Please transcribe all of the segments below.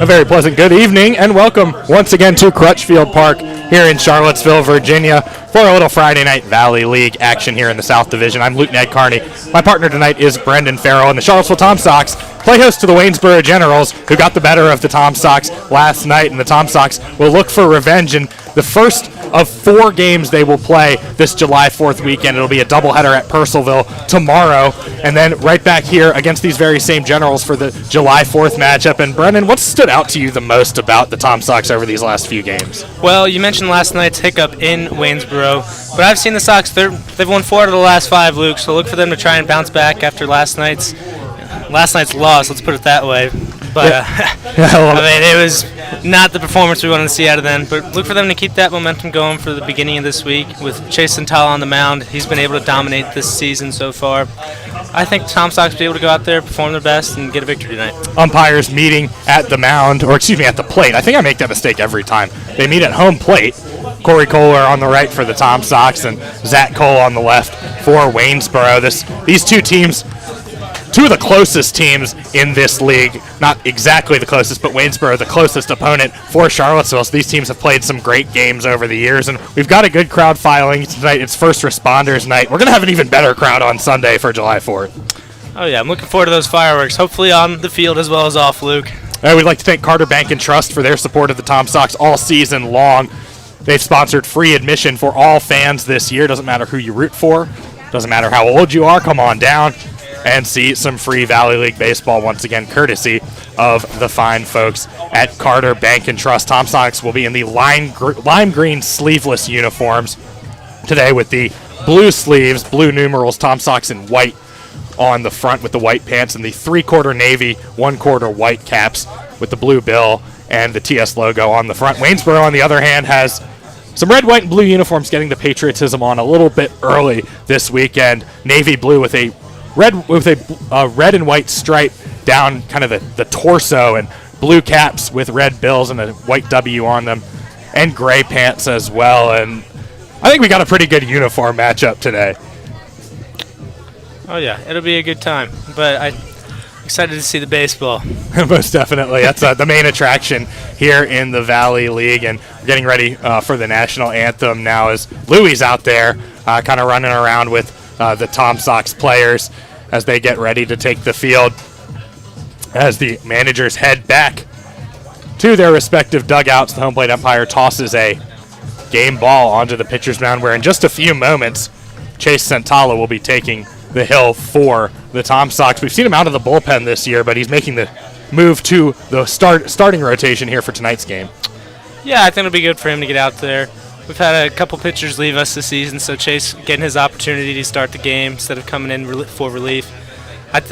A very pleasant good evening and welcome once again to Crutchfield Park here in Charlottesville, Virginia for a little Friday Night Valley League action here in the South Division. I'm Luke Ned Carney. My partner tonight is Brendan Farrell, and the Charlottesville Tom Sox play host to the Waynesboro Generals, who got the better of the Tom Sox last night, and the Tom Sox will look for revenge in the first of 4 games they will play this July 4th weekend. It'll be a doubleheader at Purcellville tomorrow, and then right back here against these very same Generals for the July 4th matchup. And Brendan, what stood out to you the most about the Tom Sox over these last few games? Well, you mentioned last night's hiccup in Waynesboro, but I've seen the Sox, they've won 4 out of the last 5, Luke, so look for them to try and bounce back after last night's loss, let's put it that way. But I mean, it was not the performance we wanted to see out of them. But look for them to keep that momentum going for the beginning of this week with Chase Santala on the mound. He's been able to dominate this season so far. I think Tom Sox will be able to go out there, perform their best, and get a victory tonight. Umpires meeting at the mound, or excuse me, at the plate. I think I make that mistake every time. They meet at home plate. Corey Kohler on the right for the Tom Sox and Zach Cole on the left for Waynesboro. These two teams, two of the closest teams in this league, not exactly the closest, but Waynesboro, the closest opponent for Charlottesville. So these teams have played some great games over the years, and we've got a good crowd filing tonight. It's First Responders Night. We're going to have an even better crowd on Sunday for July 4th. Oh, yeah, I'm looking forward to those fireworks, hopefully on the field as well as off, Luke. We'd like to thank Carter Bank and Trust for their support of the Tom Sox all season long. They've sponsored free admission for all fans this year. Doesn't matter who you root for. Doesn't matter how old you are. Come on down and see some free Valley League baseball, once again, courtesy of the fine folks at Carter Bank and Trust. Tom Sox will be in the lime green sleeveless uniforms today with the blue sleeves, blue numerals, Tom Sox in white on the front with the white pants, and the 3/4 navy, 1/4 white caps with the blue bill and the TS logo on the front. Waynesboro, on the other hand, has some red, white, and blue uniforms, getting the patriotism on a little bit early this weekend. Navy blue with a red and white stripe down kind of the torso, and blue caps with red bills and a white W on them, and gray pants as well. And I think we got a pretty good uniform matchup today. Oh, yeah, it'll be a good time. But I'm excited to see the baseball. Most definitely. That's the main attraction here in the Valley League, and we're getting ready for the national anthem now as Louie's out there kind of running around with the Tom Sox players as they get ready to take the field, as the managers head back to their respective dugouts. The home plate umpire tosses a game ball onto the pitcher's mound, where in just a few moments Chase Santala will be taking the hill for the Tom Sox. We've seen him out of the bullpen this year, but he's making the move to the starting rotation here for tonight's game. Yeah, I think it'll be good for him to get out there. We've had a couple pitchers leave us this season, so Chase getting his opportunity to start the game instead of coming in for relief.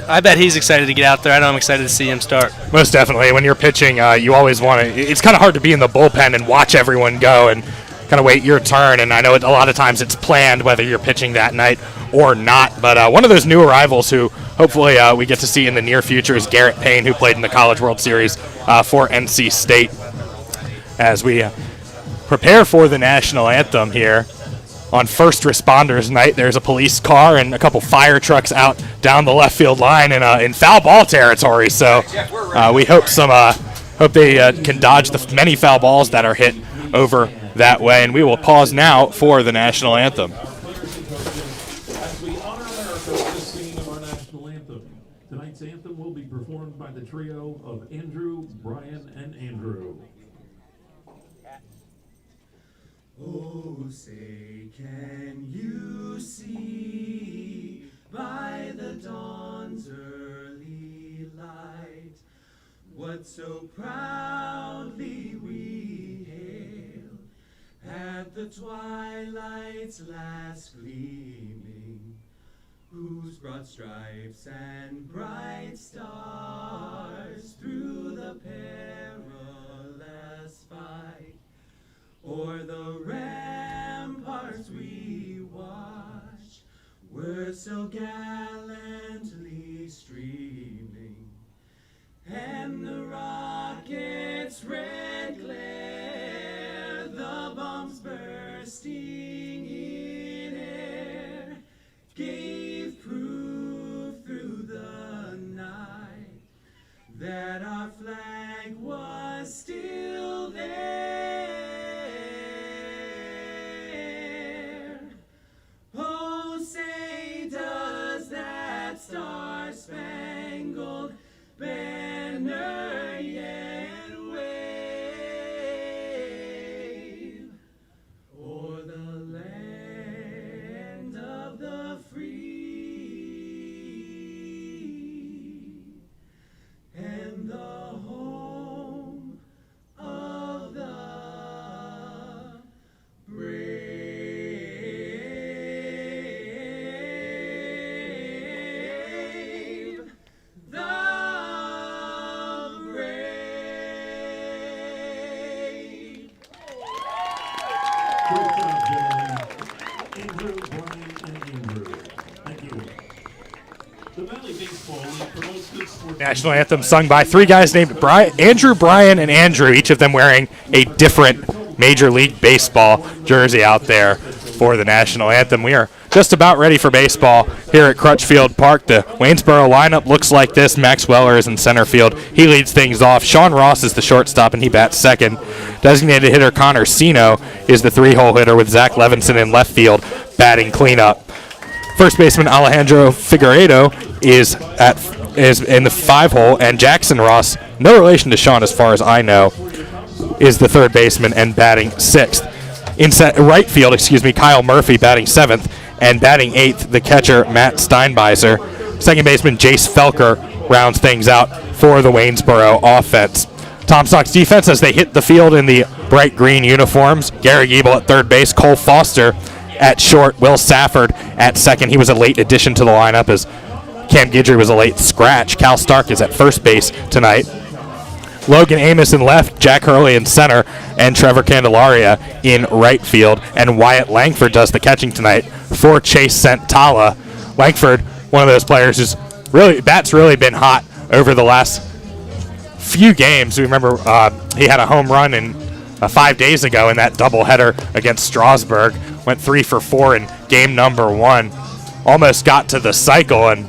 I bet he's excited to get out there. I know I'm excited to see him start. Most definitely. When you're pitching, you always want to – it's kind of hard to be in the bullpen and watch everyone go and kind of wait your turn. And I know a lot of times it's planned whether you're pitching that night or not. But one of those new arrivals who hopefully we get to see in the near future is Garrett Payne, who played in the College World Series for NC State. As we prepare for the national anthem here on First Responders Night, there's a police car and a couple fire trucks out down the left field line in foul ball territory. So we hope they can dodge the many foul balls that are hit over that way. And we will pause now for the national anthem. As we honor our first singing of our national anthem, tonight's anthem will be performed by the trio of Andrew, Brian, and Andrew. Oh, say, can you see by the dawn's early light what so proudly we hail at the twilight's last gleaming, whose broad stripes and bright stars through the perilous fight o'er the ramparts we watched were so gallantly streaming, and the rocket's red glare, the bombs bursting in air, gave proof through the night that our flag was Andrew, Brian, and Andrew. Thank you. The Valley Baseball League promotes good sports. National anthem sung by three guys named Andrew, Brian, and Andrew, each of them wearing a different Major League Baseball jersey out there for the national anthem. We are just about ready for baseball here at Crutchfield Park. The Waynesboro lineup looks like this. Max Weller is in center field. He leads things off. Sean Ross is the shortstop, and he bats second. Designated hitter Connor Sino is the three-hole hitter with Zach Levinson in left field batting cleanup. First baseman Alejandro Figueredo is in the five-hole, and Jackson Ross, no relation to Sean as far as I know, is the third baseman and batting sixth. In right field, Kyle Murphy batting seventh, and batting eighth, the catcher Matt Steinbeiser. Second baseman Jace Felker rounds things out for the Waynesboro offense. Tom Sox defense as they hit the field in the bright green uniforms. Gary Giebel at third base, Cole Foster at short, Will Safford at second. He was a late addition to the lineup as Cam Guidry was a late scratch. Cal Stark is at first base tonight. Logan Amos in left, Jack Hurley in center, and Trevor Candelaria in right field. And Wyatt Langford does the catching tonight for Chase Santala. Langford, one of those players who's bat's really been hot over the last few games. We remember he had a home run 5 days ago in that doubleheader against Strasburg. Went 3 for 4 in game number 1. Almost got to the cycle, and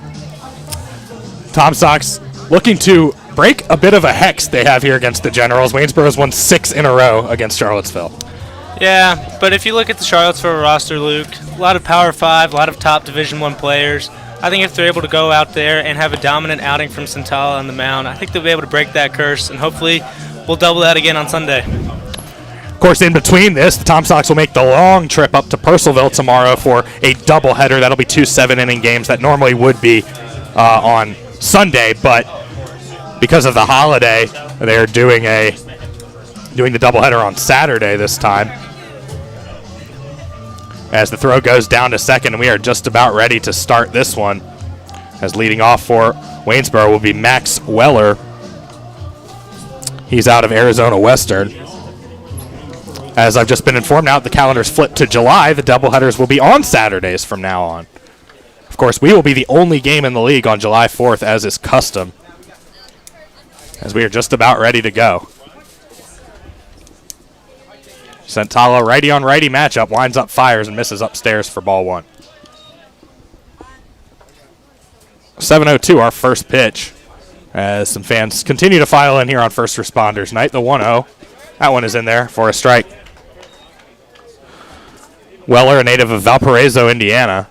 Tom Sox looking to break a bit of a hex they have here against the Generals. Waynesboro's won 6 in a row against Charlottesville. Yeah, but if you look at the Charlottesville roster, Luke, a lot of Power 5, a lot of top Division I players. I think if they're able to go out there and have a dominant outing from Santala on the mound, I think they'll be able to break that curse, and hopefully we'll double that again on Sunday. Of course, in between this, the Tom Sox will make the long trip up to Purcellville tomorrow for a doubleheader. That'll be 2 7-inning games that normally would be on Sunday, but because of the holiday, they're doing the doubleheader on Saturday this time. As the throw goes down to second, and we are just about ready to start this one. As leading off for Waynesboro will be Max Weller. He's out of Arizona Western. As I've just been informed now, the calendar's flipped to July. The doubleheaders will be on Saturdays from now on. Of course, we will be the only game in the league on July 4th, as is custom, as we are just about ready to go. Santala righty-on-righty matchup, winds up, fires, and misses upstairs for ball 1. 7:02, our first pitch, as some fans continue to file in here on First Responders Night. The 1-0, that one is in there for a strike. Weller, a native of Valparaiso, Indiana.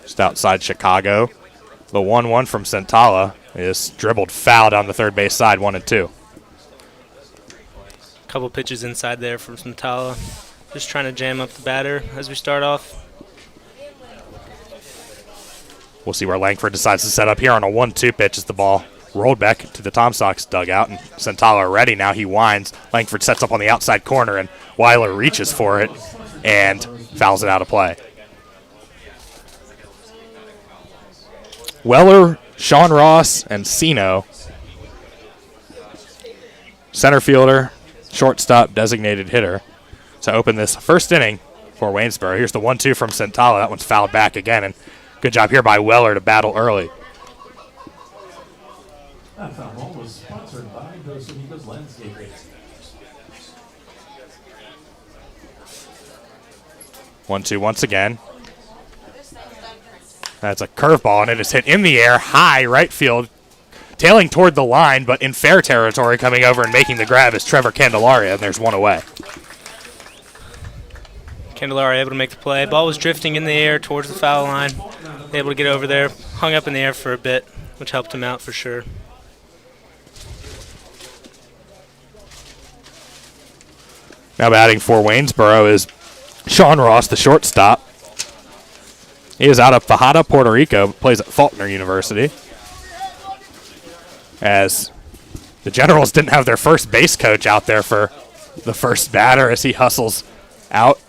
Just outside Chicago. The 1-1 from Santala is dribbled foul down the third base side, 1-2. Couple pitches inside there from Santala. Just trying to jam up the batter as we start off. We'll see where Langford decides to set up here on a 1-2 pitch as the ball rolled back to the Tom Sox dugout, and Santala ready now. He winds. Langford sets up on the outside corner, and Weiler reaches for it and fouls it out of play. Weller, Sean Ross, and Sino. Center fielder, shortstop, designated hitter. To open this first inning for Waynesboro. Here's the 1-2 from Santala. That one's fouled back again, and good job here by Weller to battle early. That foul ball was sponsored by Dos Amigos Landscaping. 1-2 once again. That's a curveball, and it is hit in the air, high right field, tailing toward the line, but in fair territory. Coming over and making the grab is Trevor Candelaria, and there's one away. Candelaria able to make the play. Ball was drifting in the air towards the foul line. Able to get over there, hung up in the air for a bit, which helped him out for sure. Now batting for Waynesboro is Sean Ross, the shortstop. He is out of Fajada, Puerto Rico, plays at Faulkner University. As the Generals didn't have their first base coach out there for the first batter as he hustles out.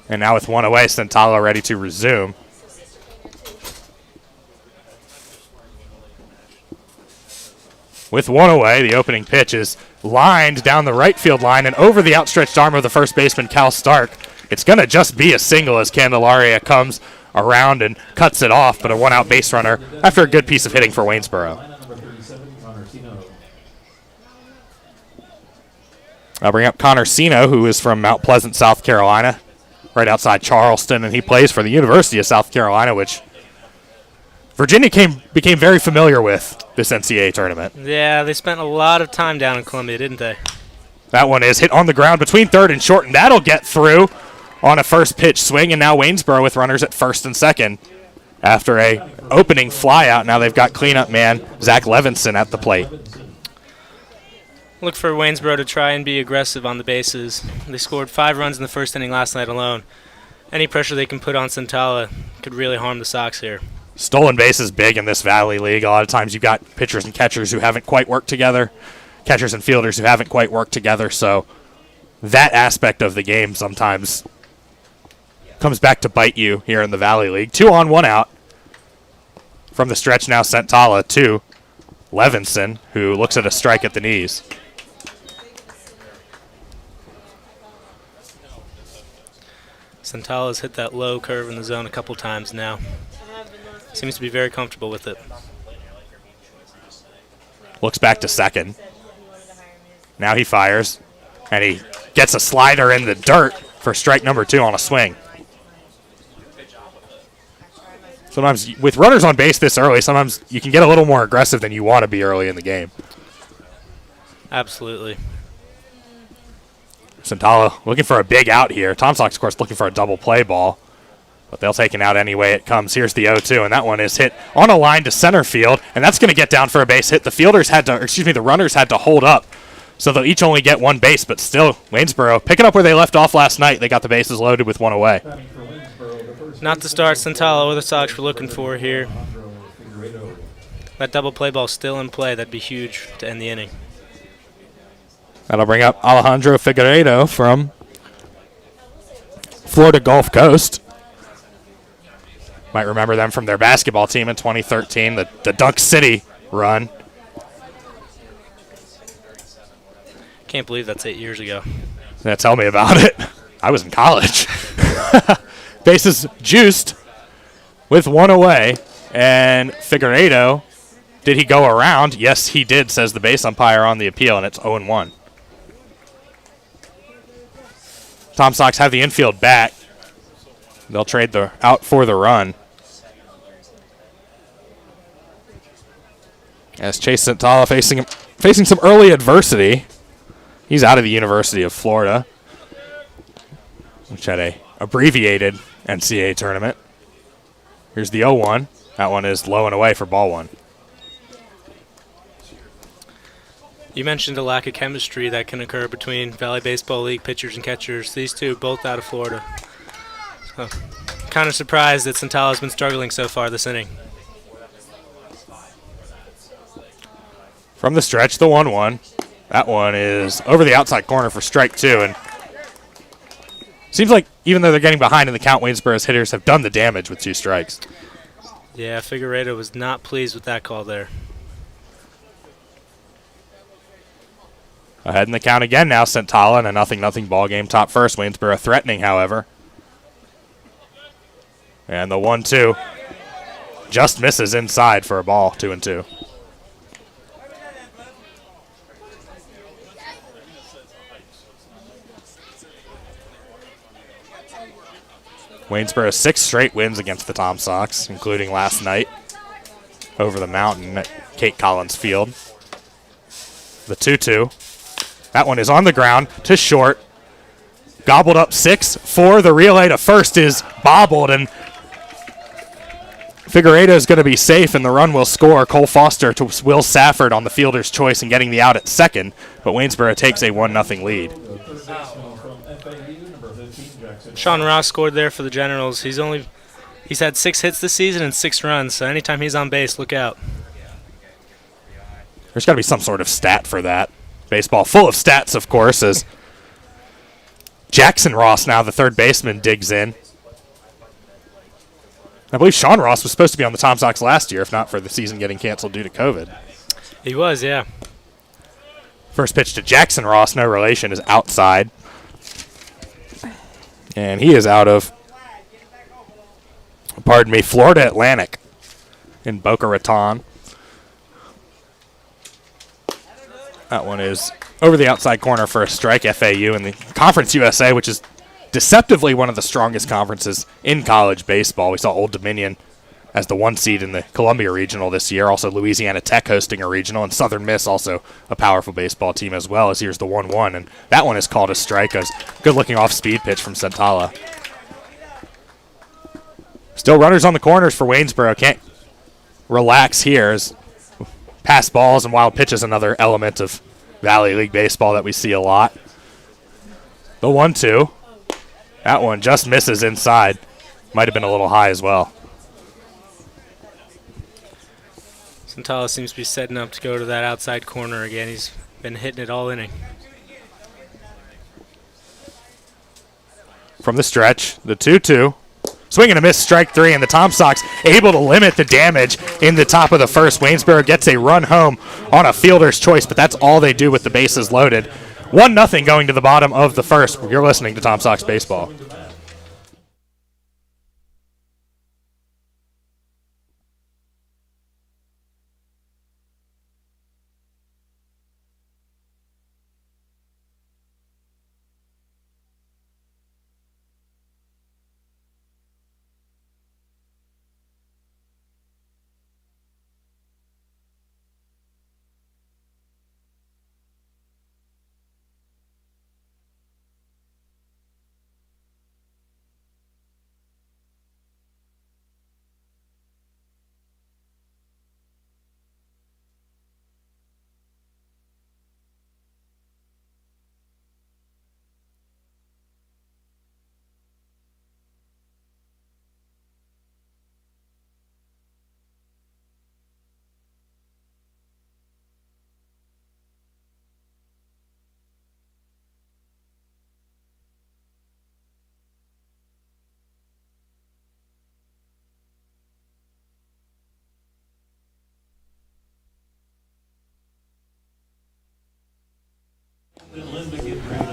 And now with one away, Santala ready to resume. with one away. The opening pitch is lined down the right field line and over the outstretched arm of the first baseman, Cal Stark. It's going to just be a single as Candelaria comes around and cuts it off, but a one-out base runner after a good piece of hitting for Waynesboro. I'll bring up Connor Sino, who is from Mount Pleasant, South Carolina, right outside Charleston, and he plays for the University of South Carolina, which Virginia became very familiar with this NCAA tournament. Yeah, they spent a lot of time down in Columbia, didn't they? That one is hit on the ground between third and short, and that'll get through on a first pitch swing, and now Waynesboro with runners at first and second. After a opening flyout, now they've got cleanup man Zach Levinson at the plate. Look for Waynesboro to try and be aggressive on the bases. They scored 5 runs in the first inning last night alone. Any pressure they can put on Centala could really harm the Sox here. Stolen base is big in this Valley League. A lot of times you've got pitchers and catchers who haven't quite worked together, catchers and fielders who haven't quite worked together, so that aspect of the game sometimes comes back to bite you here in the Valley League. 2 on, 1 out. From the stretch now, Centala to Levinson, who looks at a strike at the knees. Centala's hit that low curve in the zone a couple times now. Seems to be very comfortable with it. Looks back to second. Now he fires, and he gets a slider in the dirt for strike number 2 on a swing. Sometimes with runners on base this early, sometimes you can get a little more aggressive than you want to be early in the game. Absolutely. Centala looking for a big out here. Tom Sox, of course, looking for a double play ball, but they'll take it out anyway it comes. Here's the 0-2, and that one is hit on a line to center field, and that's going to get down for a base hit. The runners had to hold up, so they'll each only get 1 base, but still, Waynesboro picking up where they left off last night. They got the bases loaded with 1 away. Not the start Centala or the Sox were looking for here. That double play ball still in play. That'd be huge to end the inning. That'll bring up Alejandro Figueiredo from Florida Gulf Coast. Might remember them from their basketball team in 2013, the Dunk City run. Can't believe that's 8 years ago. Yeah, tell me about it. I was in college. Bases juiced with 1 away, and Figueiredo, did he go around? Yes, he did, says the base umpire on the appeal, and it's 0-1. Tom Sox have the infield back. They'll trade the out for the run. As Chase Centala facing some early adversity. He's out of the University of Florida, which had a abbreviated NCAA tournament. Here's the 0-1. That one is low and away for ball 1. You mentioned a lack of chemistry that can occur between Valley Baseball League pitchers and catchers. These two both out of Florida. So, kind of surprised that Centala's been struggling so far this inning. From the stretch, the 1-1. That one is over the outside corner for strike 2. And seems like even though they're getting behind in the count, Waynesboro's hitters have done the damage with 2 strikes. Yeah, Figueiredo was not pleased with that call there. Ahead in the count again now, Centala in a 0-0 ball game. Top first, Waynesboro threatening, however. And the 1-2 just misses inside for a ball, 2-2. Waynesboro 6 straight wins against the Tom Sox, including last night over the mountain at Kate Collins Field. The 2-2. That one is on the ground to short. Gobbled up 6-4. The relay to first is bobbled, and Figueiredo is going to be safe, and the run will score. Cole Foster to Will Safford on the fielder's choice and getting the out at second, but Waynesboro takes a 1-0 lead. Sean Ross scored there for the Generals. He's had 6 hits this season and 6 runs, so anytime he's on base, look out. There's got to be some sort of stat for that. Baseball full of stats, of course, as Jackson Ross, now the third baseman, digs in. I believe Sean Ross was supposed to be on the Tom Sox last year, if not for the season getting canceled due to COVID. He was, yeah. First pitch to Jackson Ross, no relation, is outside. And he is out of, pardon me, Florida Atlantic in Boca Raton. That one is over the outside corner for a strike. FAU in the Conference USA, which is deceptively one of the strongest conferences in college baseball. We saw Old Dominion as the 1 seed in the Columbia Regional this year. Also Louisiana Tech hosting a regional, and Southern Miss also a powerful baseball team as well. As here's the 1-1, and that one is called a strike. A good-looking off-speed pitch from Santala. Still runners on the corners for Waynesboro. Can't relax here as pass balls and wild pitches, another element of Valley League baseball that we see a lot. The 1-2. That one just misses inside. Might have been a little high as well. Santala seems to be setting up to go to that outside corner again. He's been hitting it all inning. From the stretch, the 2-2. Swing and a miss, strike 3, and the Tom Sox able to limit the damage in the top of the first. Waynesboro gets a run home on a fielder's choice, but that's all they do with the bases loaded. 1-0 going to the bottom of the first. You're listening to Tom Sox Baseball.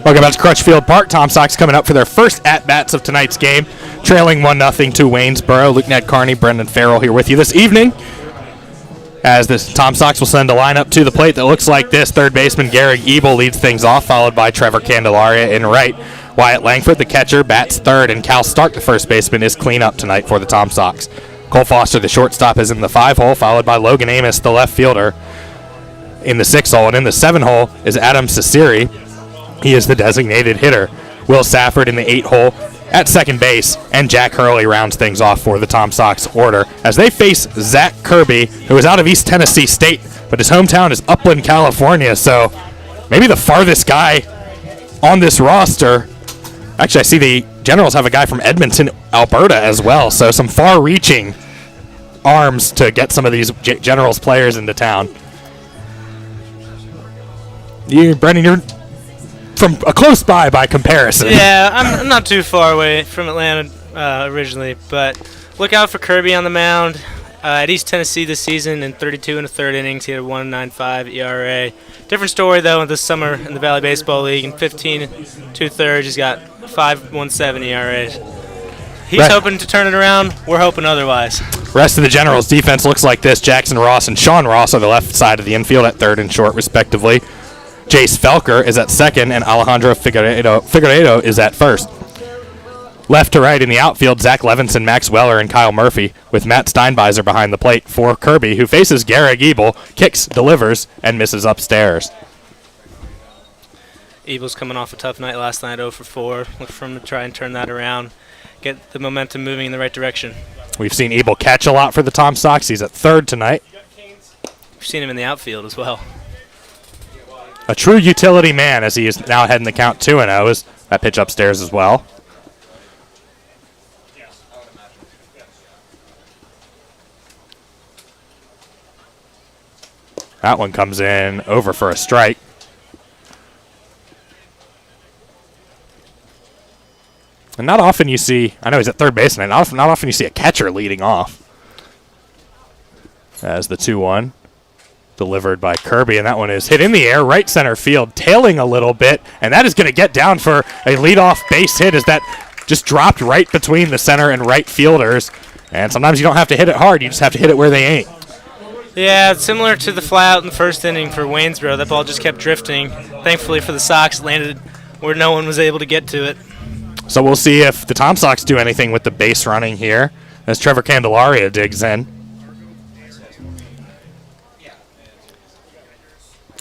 Welcome back to Crutchfield Park. Tom Sox coming up for their first at-bats of tonight's game, trailing 1-0 to Waynesboro. Luke Ned Carney, Brendan Farrell here with you this evening, as this Tom Sox will send a lineup to the plate that looks like this. Third baseman Gary Ebel leads things off, followed by Trevor Candelaria in right. Wyatt Langford, the catcher, bats third, and Cal Stark, the first baseman, is cleanup tonight for the Tom Sox. Cole Foster, the shortstop, is in the 5-hole, followed by Logan Amos, the left fielder, in the 6-hole, and in the 7-hole is Adam Ciceri. He is the designated hitter. Will Safford in the 8-hole at second base, and Jack Hurley rounds things off for the Tom Sox order as they face Zach Kirby, who is out of East Tennessee State, but his hometown is Upland, California, so maybe the farthest guy on this roster. Actually, I see the Generals have a guy from Edmonton, Alberta as well, so some far-reaching arms to get some of these Generals players into town. Brendan, you're from a close by comparison. Yeah, I'm not too far away from Atlanta originally, but look out for Kirby on the mound. At East Tennessee this season in 32 1/3 innings, he had a 1.95 ERA. Different story, though, this summer in the Valley Baseball League. In 15 2/3, he's got 5.17 ERA. He's hoping to turn it around. We're hoping otherwise. Rest of the Generals' defense looks like this. Jackson Ross and Sean Ross are the left side of the infield at third and short, respectively. Jace Felker is at second, and Alejandro Figueiredo is at first. Left to right in the outfield, Zach Levinson, Max Weller, and Kyle Murphy, with Matt Steinbeiser behind the plate for Kirby, who faces Garrett Ebel, kicks, delivers, and misses upstairs. Ebel's coming off a tough night last night, 0 for 4. Look for him to try and turn that around, get the momentum moving in the right direction. We've seen Ebel catch a lot for the Tom Sox. He's at third tonight. We've seen him in the outfield as well. A true utility man, as he is now heading the count 2-0. Is that pitch upstairs as well? That one comes in over for a strike. And not often you see, I know he's at third base tonight, not often you see a catcher leading off. As the 2-1. Delivered by Kirby, and that one is hit in the air, right center field, tailing a little bit, and that is going to get down for a leadoff base hit as that just dropped right between the center and right fielders. And sometimes you don't have to hit it hard, you just have to hit it where they ain't. Yeah, it's similar to the fly out in the first inning for Waynesboro. That ball just kept drifting. Thankfully for the Sox, it landed where no one was able to get to it. So we'll see if the Tom Sox do anything with the base running here as Trevor Candelaria digs in.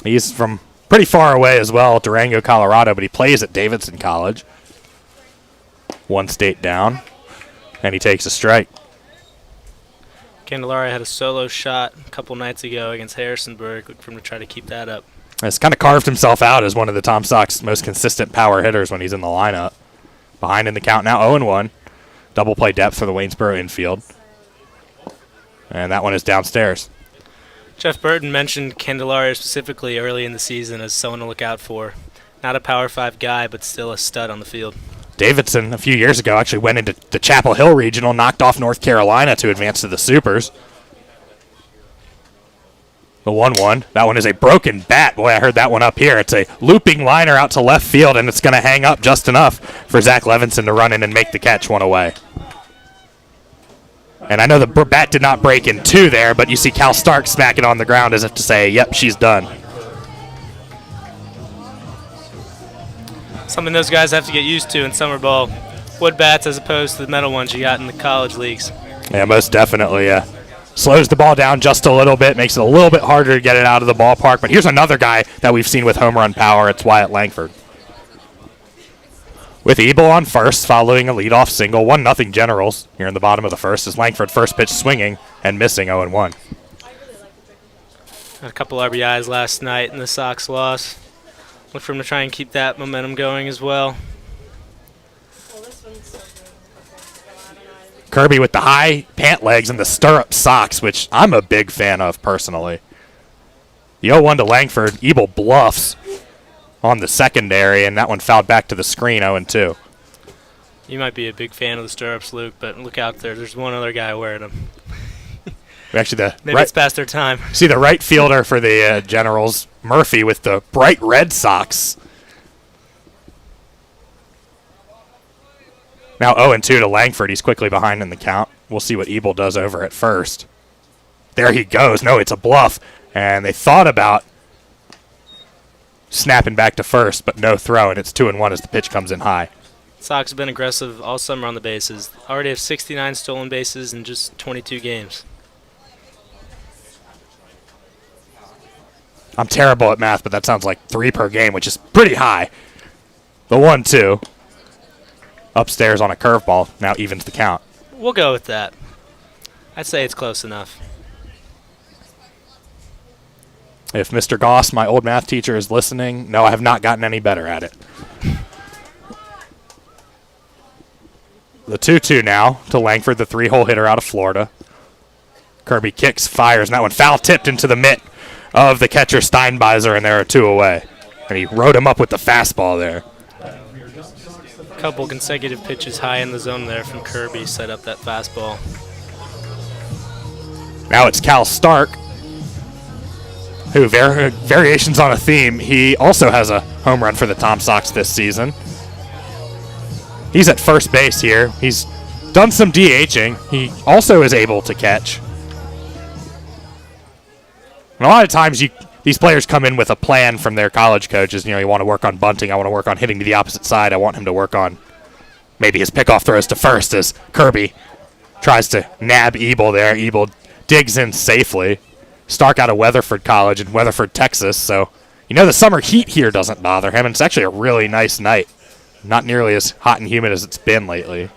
He's from pretty far away as well, Durango, Colorado, but he plays at Davidson College. One state down, and he takes a strike. Candelaria had a solo shot a couple nights ago against Harrisonburg. Look for him to try to keep that up. Has kind of carved himself out as one of the Tom Sox most consistent power hitters when he's in the lineup. Behind in the count now, 0-1. Double play depth for the Waynesboro infield. And that one is downstairs. Jeff Burton mentioned Candelaria specifically early in the season as someone to look out for. Not a Power 5 guy, but still a stud on the field. Davidson, a few years ago, actually went into the Chapel Hill Regional, knocked off North Carolina to advance to the Supers. The 1-1. That one is a broken bat. Boy, I heard that one up here. It's a looping liner out to left field, and it's going to hang up just enough for Zach Levinson to run in and make the catch one away. And I know the bat did not break in two there, but you see Cal Stark smack it on the ground as if to say, yep, she's done. Something those guys have to get used to in summer ball. Wood bats as opposed to the metal ones you got in the college leagues. Yeah, most definitely, yeah. Slows the ball down just a little bit, makes it a little bit harder to get it out of the ballpark. But here's another guy that we've seen with home run power. It's Wyatt Langford. With Ebel on first, following a leadoff single, 1-0 Generals here in the bottom of the first as Langford first pitch swinging and missing 0-1. Had a couple RBIs last night in the Sox loss. Look for him to try and keep that momentum going as well. Kirby with the high pant legs and the stirrup socks, which I'm a big fan of personally. The 0-1 to Langford. Ebel bluffs on the secondary, and that one fouled back to the screen, 0-2. You might be a big fan of the stirrups, Luke, but look out there. There's one other guy wearing them. Actually, Maybe it's past their time. See the right fielder for the Generals, Murphy, with the bright red socks. Now 0-2 to Langford. He's quickly behind in the count. We'll see what Ebel does over at first. There he goes. No, it's a bluff. And they thought about snapping back to first, but no throw, and it's 2-1 as the pitch comes in high. Sox have been aggressive all summer on the bases. Already have 69 stolen bases in just 22 games. I'm terrible at math, but that sounds like 3 per game, which is pretty high. The 1-2. Upstairs on a curveball now evens the count. We'll go with that. I'd say it's close enough. If Mr. Goss, my old math teacher, is listening, no, I have not gotten any better at it. The 2-2 now to Langford, the 3-hole hitter out of Florida. Kirby kicks, fires, and that one foul tipped into the mitt of the catcher Steinbeiser, and there are 2 away. And he rode him up with the fastball there. Couple consecutive pitches high in the zone there from Kirby set up that fastball. Now it's Cal Stark, who, variations on a theme, he also has a home run for the Tom Sox this season. He's at first base here. He's done some DHing. He also is able to catch. And a lot of times these players come in with a plan from their college coaches. You know, you want to work on bunting. I want to work on hitting to the opposite side. I want him to work on maybe his pickoff throws to first as Kirby tries to nab Ebel there. Ebel digs in safely. Stark out of Weatherford College in Weatherford, Texas. So, you know, the summer heat here doesn't bother him. And it's actually a really nice night. Not nearly as hot and humid as it's been lately.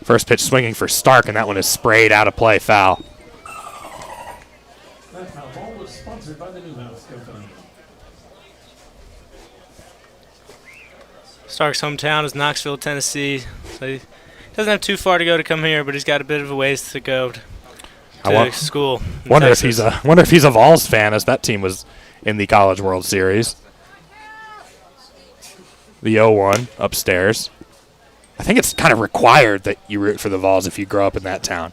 First pitch swinging for Stark, and that one is sprayed out of play, foul. That foul ball was sponsored by the Newhouse Company. Stark's hometown is Knoxville, Tennessee. So he doesn't have too far to go to come here, but he's got a bit of a ways to go to school. Wonder if he's a Vols fan, as that team was in the College World Series. The 0-1 upstairs. I think it's kind of required that you root for the Vols if you grow up in that town.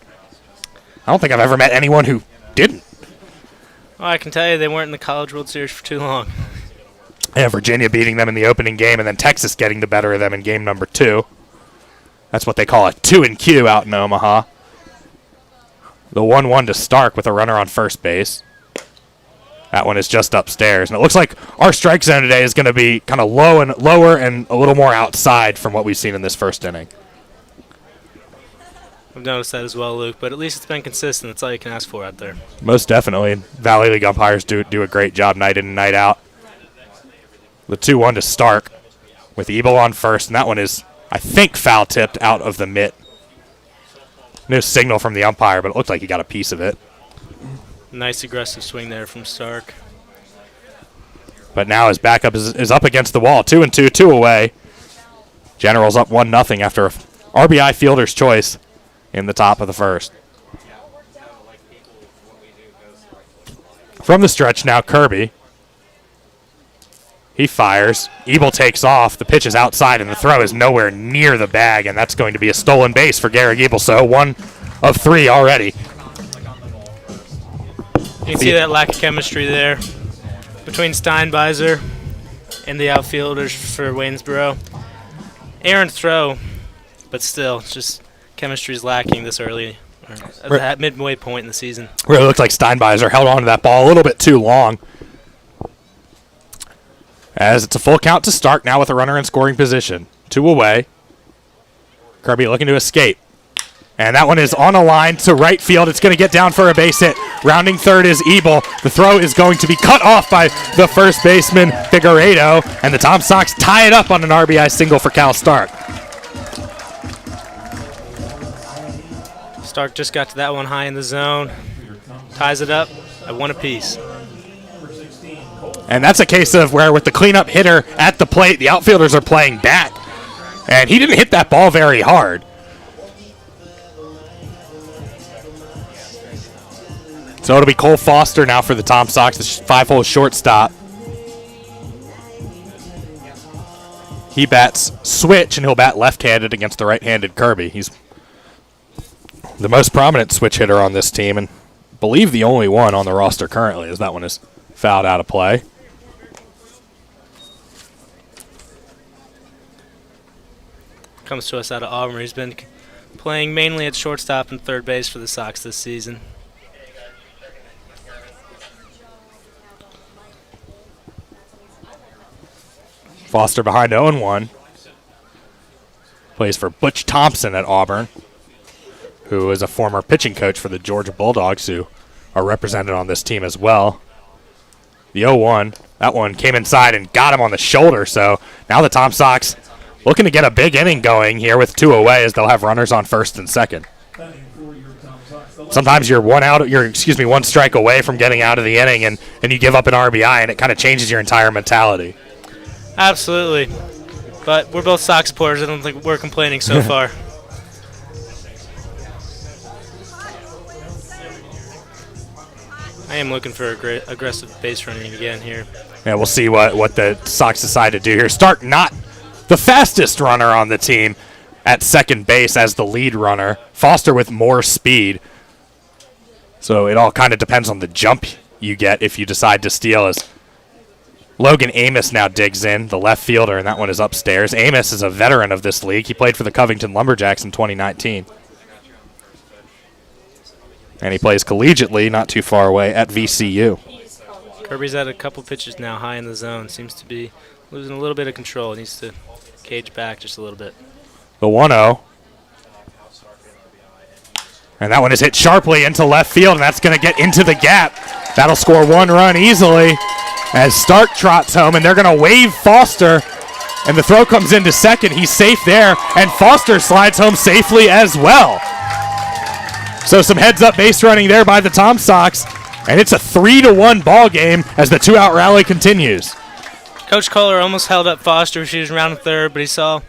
I don't think I've ever met anyone who didn't. Oh, I can tell you they weren't in the College World Series for too long. And Virginia beating them in the opening game, and then Texas getting the better of them in game number 2. That's what they call a 2-and-Q out in Omaha. The 1-1 to Stark with a runner on first base. That one is just upstairs. And it looks like our strike zone today is going to be kind of lower and a little more outside from what we've seen in this first inning. I've noticed that as well, Luke, but at least it's been consistent. That's all you can ask for out there. Most definitely. Valley League umpires do a great job night in and night out. The 2-1 to Stark with Ebel on first, and that one is, I think, foul-tipped out of the mitt. No signal from the umpire, but it looked like he got a piece of it. Nice aggressive swing there from Stark. But now his backup is up against the wall. 2-2, 2 away. Generals up 1-0 after a RBI fielder's choice in the top of the first. From the stretch now, Kirby. He fires. Ebel takes off. The pitch is outside, and the throw is nowhere near the bag, and that's going to be a stolen base for Garrick Ebel. So 1 of 3 already. You can see that lack of chemistry there between Steinbeiser and the outfielders for Waynesboro. Errant throw, but still, it's just chemistry is lacking this early, or at that midway point in the season. Really looked like Steinbeiser held on to that ball a little bit too long. As it's a full count to Stark now with a runner in scoring position. 2 away. Kirby looking to escape. And that one is on a line to right field. It's going to get down for a base hit. Rounding third is Ebel. The throw is going to be cut off by the first baseman, Figueredo. And the Tom Sox tie it up on an RBI single for Cal Stark. Stark just got to that one high in the zone. Ties it up at 1 apiece. And that's a case of where with the cleanup hitter at the plate, the outfielders are playing back. And he didn't hit that ball very hard. So it'll be Cole Foster now for the Tom Sox, the 5-hole shortstop. He bats switch, and he'll bat left-handed against the right-handed Kirby. He's the most prominent switch hitter on this team, and I believe the only one on the roster currently, as that one is fouled out of play. Comes to us out of Auburn. He's been playing mainly at shortstop and third base for the Sox this season. Foster behind 0-1. Plays for Butch Thompson at Auburn, who is a former pitching coach for the Georgia Bulldogs, who are represented on this team as well. The 0-1, that one came inside and got him on the shoulder, so now the Tom Sox looking to get a big inning going here with 2 away, as they'll have runners on first and second. Sometimes you're one strike away from getting out of the inning, and you give up an RBI, and it kind of changes your entire mentality. Absolutely. But we're both Sox supporters. I don't think we're complaining so far. I am looking for aggressive base running again here. Yeah, we'll see what the Sox decide to do here. Stark not the fastest runner on the team at second base as the lead runner. Foster with more speed. So it all kind of depends on the jump you get if you decide to steal. As Logan Amos now digs in, the left fielder, and that one is upstairs. Amos is a veteran of this league. He played for the Covington Lumberjacks in 2019. And he plays collegiately not too far away at VCU. Kirby's at a couple pitches now high in the zone. Seems to be losing a little bit of control. Needs to cage back just a little bit. The 1-0. And that one is hit sharply into left field, and that's going to get into the gap. That'll score 1 run easily as Stark trots home, and they're going to wave Foster, and the throw comes into second. He's safe there, and Foster slides home safely as well. So some heads-up base running there by the Tom Sox, and it's a 3-1 ball game as the 2-out rally continues. Coach Kohler almost held up Foster. She was rounding third, but he saw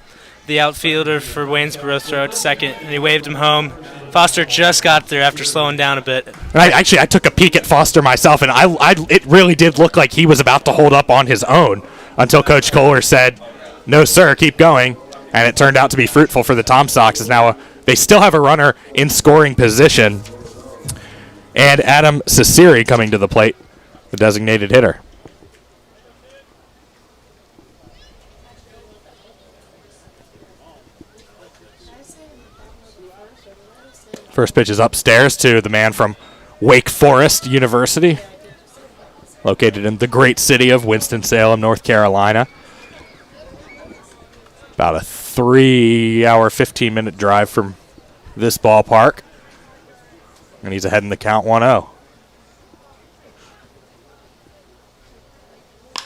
the outfielder for Waynesboro throw to second, and he waved him home. Foster just got there after slowing down a bit. And I took a peek at Foster myself, and it really did look like he was about to hold up on his own until Coach Kohler said, "No, sir, keep going." And it turned out to be fruitful for the Tom Sox, as now they still have a runner in scoring position. And Adam Ciceri coming to the plate the designated hitter. First pitch is upstairs to the man from Wake Forest University, located in the great city of Winston-Salem, North Carolina. About a 3-hour, 15-minute drive from this ballpark. And he's ahead in the count 1-0.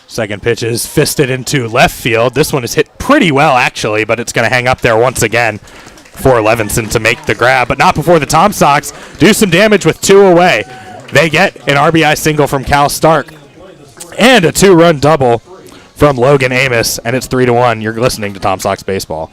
Second pitch is fisted into left field. This one is hit pretty well, actually, but it's going to hang up there once again for Levinson to make the grab, but not before the Tom Sox do some damage with 2 away. They get an RBI single from Cal Stark and a 2-run double from Logan Amos, and it's 3-1. You're listening to Tom Sox Baseball.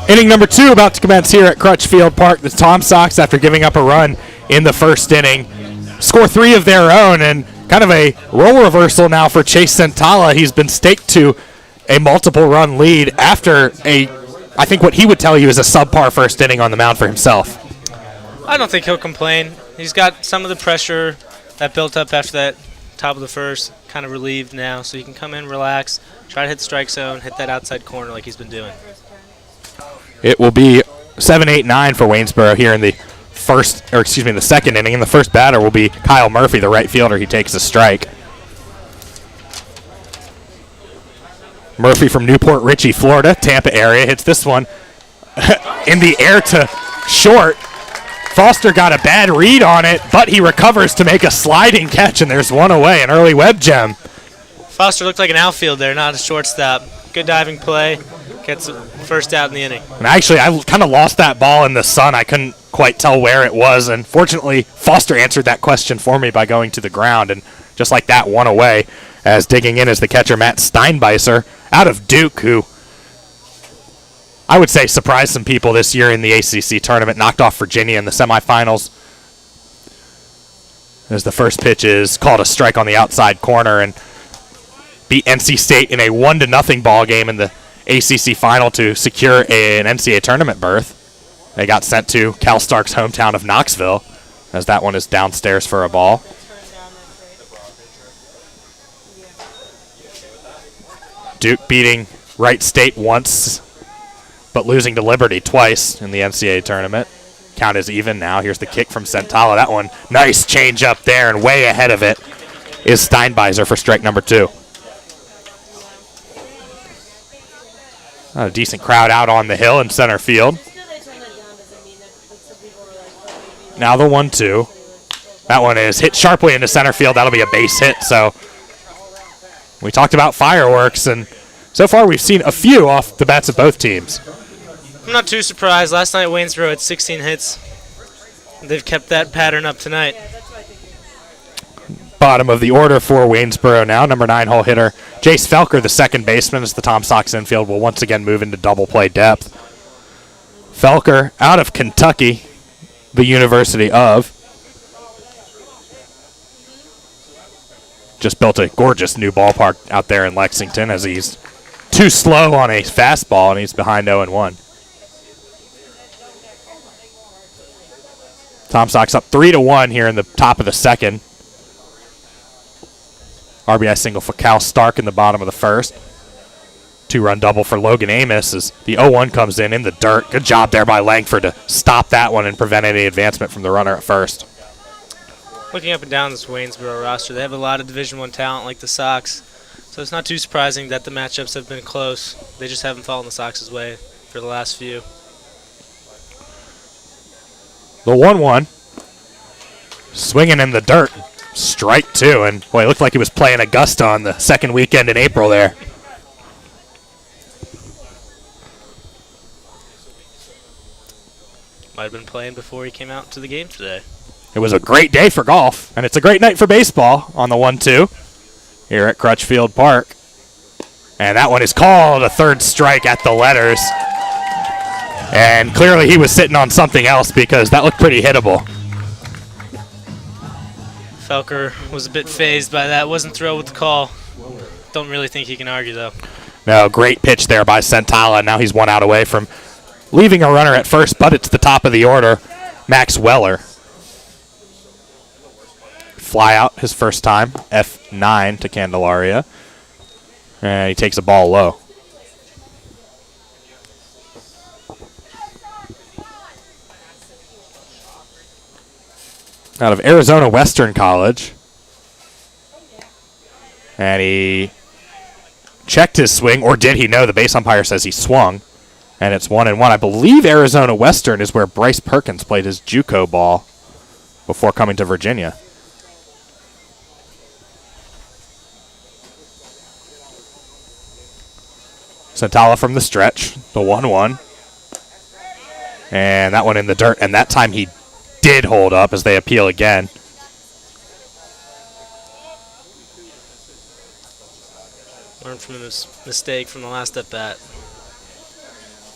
Inning number 2 about to commence here at Crutchfield Park. The Tom Sox, after giving up a run in the first inning, score 3 of their own, and kind of a role reversal now for Chase Santala. He's been staked to a multiple-run lead after I think what he would tell you is a subpar first inning on the mound for himself. I don't think he'll complain. He's got some of the pressure that built up after that top of the first kind of relieved now, so he can come in, relax, try to hit the strike zone, hit that outside corner like he's been doing. It will be 7-8-9 for Waynesboro here in the second inning, and the first batter will be Kyle Murphy, the right fielder. He takes a strike. Murphy from Newport Richey, Florida, Tampa area, hits this one in the air to short. Foster got a bad read on it, but he recovers to make a sliding catch, and there's one away, an early web gem. Foster looked like an outfield there, not a shortstop. Good diving play. Gets the first out in the inning. And actually, I kind of lost that ball in the sun. I couldn't quite tell where it was, and fortunately, Foster answered that question for me by going to the ground, and just like that, one away, as digging in is the catcher, Matt Steinbeiser, out of Duke, who I would say surprised some people this year in the ACC tournament, knocked off Virginia in the semifinals. As the first pitch is called a strike on the outside corner, and beat NC State in a 1-0 ball game in the ACC final to secure an NCAA tournament berth. They got sent to Cal Stark's hometown of Knoxville, as that one is downstairs for a ball. Duke beating Wright State once, but losing to Liberty twice in the NCAA tournament. Count is even now. Here's the kick from Santala. That one, nice change up there, and way ahead of it is Steinbeiser for strike number 2. A decent crowd out on the hill in center field. Now the 1-2. That one is hit sharply into center field. That'll be a base hit. So we talked about fireworks, and so far we've seen a few off the bats of both teams. I'm not too surprised. Last night Waynesboro had 16 hits. They've kept that pattern up tonight. Bottom of the order for Waynesboro now. Number 9 hole hitter Jace Felker, the second baseman, as the Tom Sox infield will once again move into double play depth. Felker out of Kentucky, the University of. Just built a gorgeous new ballpark out there in Lexington, as he's too slow on a fastball and he's behind 0-1. Tom Sox up 3-1 here in the top of the second. RBI single for Cal Stark in the bottom of the first. 2-run double for Logan Amos as the 0-1 comes in the dirt. Good job there by Langford to stop that one and prevent any advancement from the runner at first. Looking up and down this Waynesboro roster, they have a lot of Division I talent like the Sox, so it's not too surprising that the matchups have been close. They just haven't fallen the Sox's way for the last few. The 1-1. Swinging in the dirt. Strike 2, and boy, it looked like he was playing Augusta on the second weekend in April there. Might have been playing before he came out to the game today. It was a great day for golf, and it's a great night for baseball on the 1-2 here at Crutchfield Park. And that one is called a third strike at the letters. And clearly he was sitting on something else because that looked pretty hittable. Felker was a bit phased by that, wasn't thrilled with the call. Don't really think he can argue, though. No, great pitch there by Centala. Now he's 1 out away from leaving a runner at first, but it's the top of the order, Max Weller. Fly out his first time, F9 to Candelaria. And he takes a ball low. Out of Arizona Western College. And he checked his swing, or did he? No, the base umpire says he swung. And it's 1-1. I believe Arizona Western is where Bryce Perkins played his JUCO ball before coming to Virginia. Centala from the stretch, the 1-1. And that one in the dirt, and that time he did hold up as they appeal again. Learned from his mistake from the last at bat.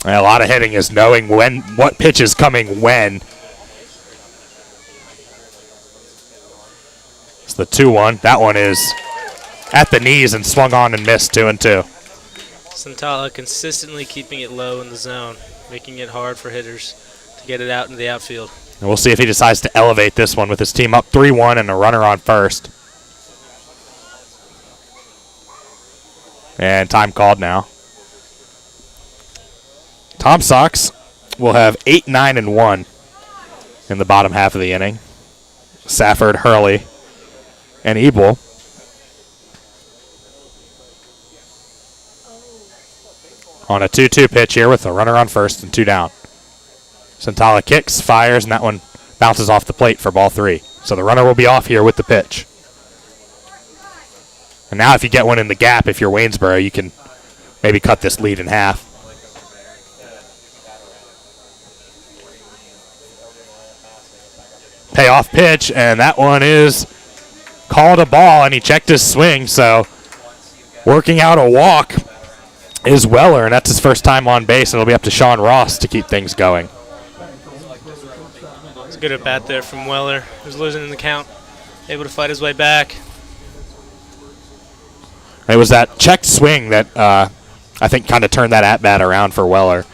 A lot of hitting is knowing what pitch is coming when. It's the 2-1. That one is at the knees and swung on and missed 2-2. Centala consistently keeping it low in the zone, making it hard for hitters to get it out into the outfield. And we'll see if he decides to elevate this one with his team up 3-1 and a runner on first. And time called now. Tom Sox will have 8, 9, and 1 in the bottom half of the inning. Safford, Hurley, and Ebel. On a 2-2 pitch here with a runner on first and 2 down. Centala kicks, fires, and that one bounces off the plate for ball 3. So the runner will be off here with the pitch. And now if you get one in the gap, if you're Waynesboro, you can maybe cut this lead in half. Payoff pitch, and that one is called a ball, and he checked his swing, so working out a walk is Weller, and that's his first time on base, and it'll be up to Sean Ross to keep things going. It's a good at bat there from Weller. He was losing in the count, able to fight his way back. It was that checked swing that I think kind of turned that at-bat around for Weller.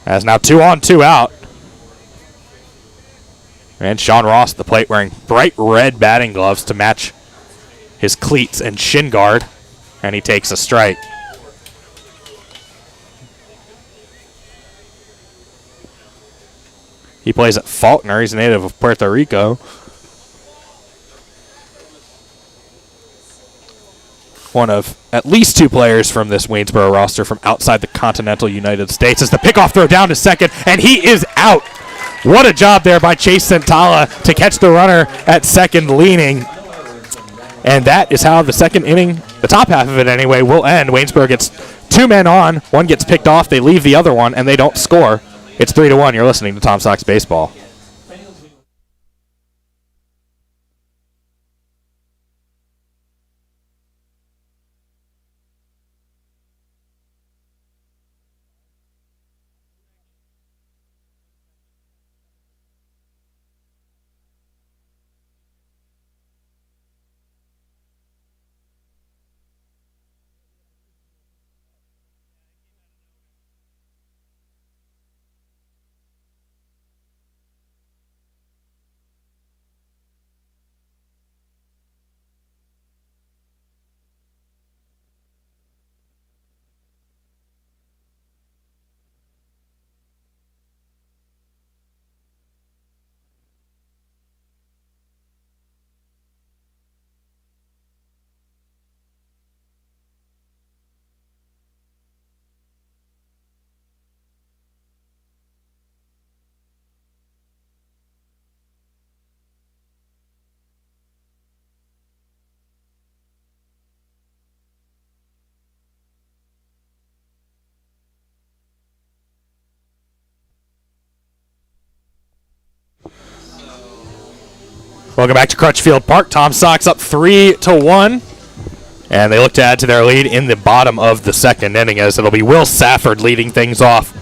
As now 2 on, 2 out. And Sean Ross at the plate wearing bright red batting gloves to match his cleats and shin guard. And he takes a strike. He plays at Faulkner. He's a native of Puerto Rico. One of at least 2 players from this Waynesboro roster from outside the continental United States. As the pickoff throw down to second, and he is out. What a job there by Chase Centala to catch the runner at second leaning. And that is how the second inning, the top half of it anyway, will end. Waynesboro gets 2 men on. One gets picked off. They leave the other one, and they don't score. It's 3-1. You're listening to Tom Sox Baseball. Welcome back to Crutchfield Park. Tom Sox up 3-1. And they look to add to their lead in the bottom of the second inning, as it'll be Will Safford leading things off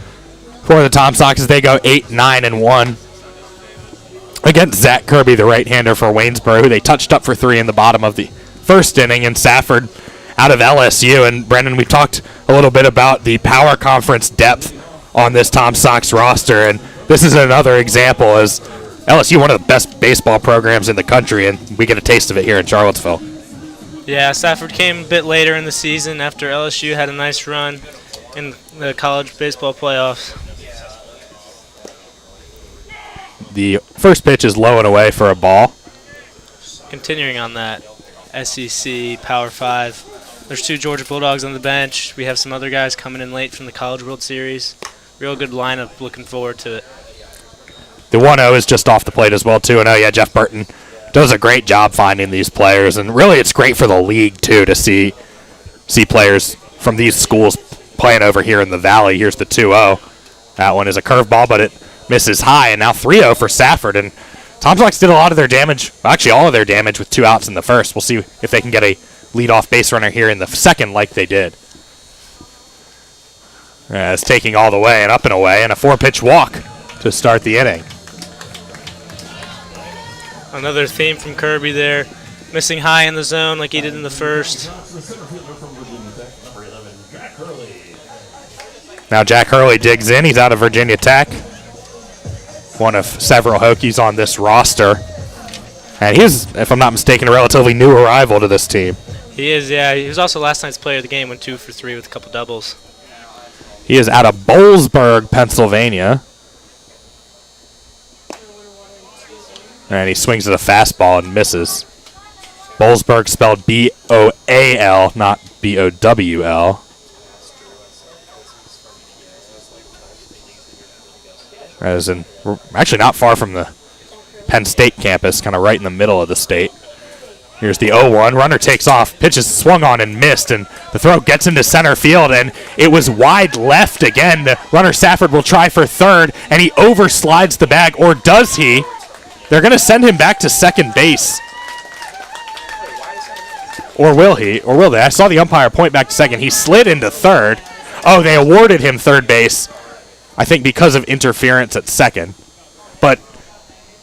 for the Tom Sox as they go 8-9-1 against Zach Kirby, the right-hander for Waynesboro, who they touched up for 3 in the bottom of the first inning. And Safford out of LSU. And Brendan, we've talked a little bit about the power conference depth on this Tom Sox roster, and this is another example as LSU, one of the best baseball programs in the country, and we get a taste of it here in Charlottesville. Yeah, Safford came a bit later in the season after LSU had a nice run in the college baseball playoffs. The first pitch is low and away for a ball. Continuing on that SEC Power 5, there's 2 Georgia Bulldogs on the bench. We have some other guys coming in late from the College World Series. Real good lineup, looking forward to it. The 1-0 is just off the plate as well, 2-0. Yeah, Jeff Burton does a great job finding these players, and really it's great for the league, too, to see players from these schools playing over here in the Valley. Here's the 2-0. That one is a curveball, but it misses high, and now 3-0 for Safford. And Tom Sox did a lot of their damage, actually all of their damage, with 2 outs in the first. We'll see if they can get a leadoff base runner here in the second like they did. It's taking all the way and up and away, and a 4-pitch walk to start the inning. Another theme from Kirby there, missing high in the zone like he did in the first. Now Jack Hurley digs in. He's out of Virginia Tech. One of several Hokies on this roster. And he's, if I'm not mistaken, a relatively new arrival to this team. He is, yeah. He was also last night's player of the game, went 2 for 3 with a couple doubles. He is out of Boalsburg, Pennsylvania. And he swings at a fastball and misses. Boalsburg spelled B-O-A-L, not B-O-W-L. That is actually not far from the Penn State campus, kind of right in the middle of the state. Here's the 0-1. Runner takes off. Pitch is swung on and missed, and the throw gets into center field, and it was wide left again. The runner Safford will try for third, and he overslides the bag, or does he? They're going to send him back to second base. Or will he? Or will they? I saw the umpire point back to second. He slid into third. Oh, they awarded him third base, I think because of interference at second. But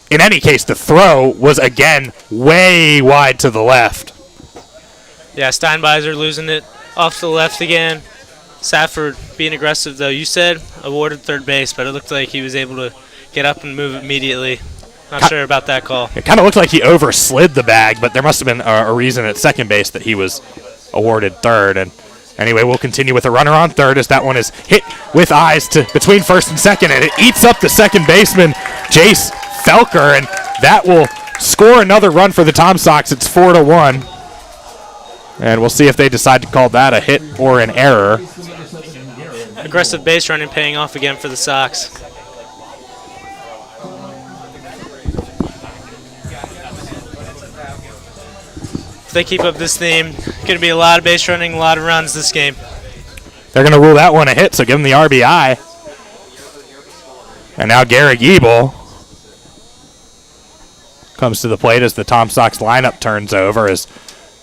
in any case, the throw was, again, way wide to the left. Yeah, Steinbeiser losing it off to the left again. Safford being aggressive, though. You said awarded third base, but it looked like he was able to get up and move immediately. Not sure about that call. It kind of looked like he overslid the bag, but there must have been a reason at second base that he was awarded third. And anyway, we'll continue with a runner on third as that one is hit with eyes to between first and second, and it eats up the second baseman, Jace Felker, and that will score another run for the Tom Sox. It's 4-1. And we'll see if they decide to call that a hit or an error. Aggressive base running paying off again for the Sox. If they keep up this theme, going to be a lot of base running, a lot of runs this game. They're going to rule that one a hit, so give them the RBI. And now Garrett Giebel comes to the plate as the Tom Sox lineup turns over. As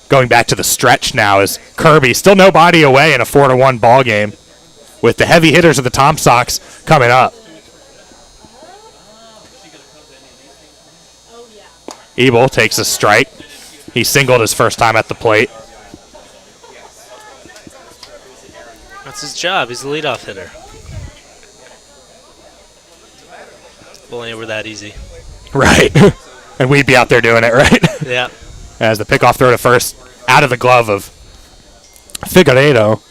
going back to the stretch now is Kirby. Still nobody away in a 4-1 ball game with the heavy hitters of the Tom Sox coming up. Giebel takes a strike. He singled his first time at the plate. That's his job. He's the leadoff hitter. If only it were that easy. Right. And we'd be out there doing it, right? Yeah. As the pickoff throw to first out of the glove of Figueiredo.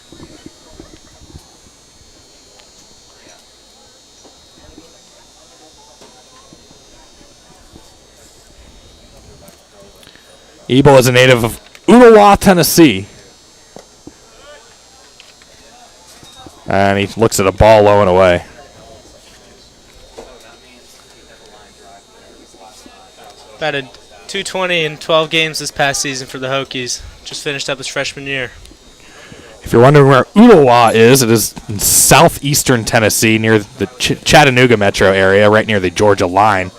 Giebel is a native of Ooltewah, Tennessee. And he looks at a ball low and away. Batted .220 in 12 games this past season for the Hokies. Just finished up his freshman year. If you're wondering where Ooltewah is, it is in southeastern Tennessee near the Chattanooga metro area, right near the Georgia line.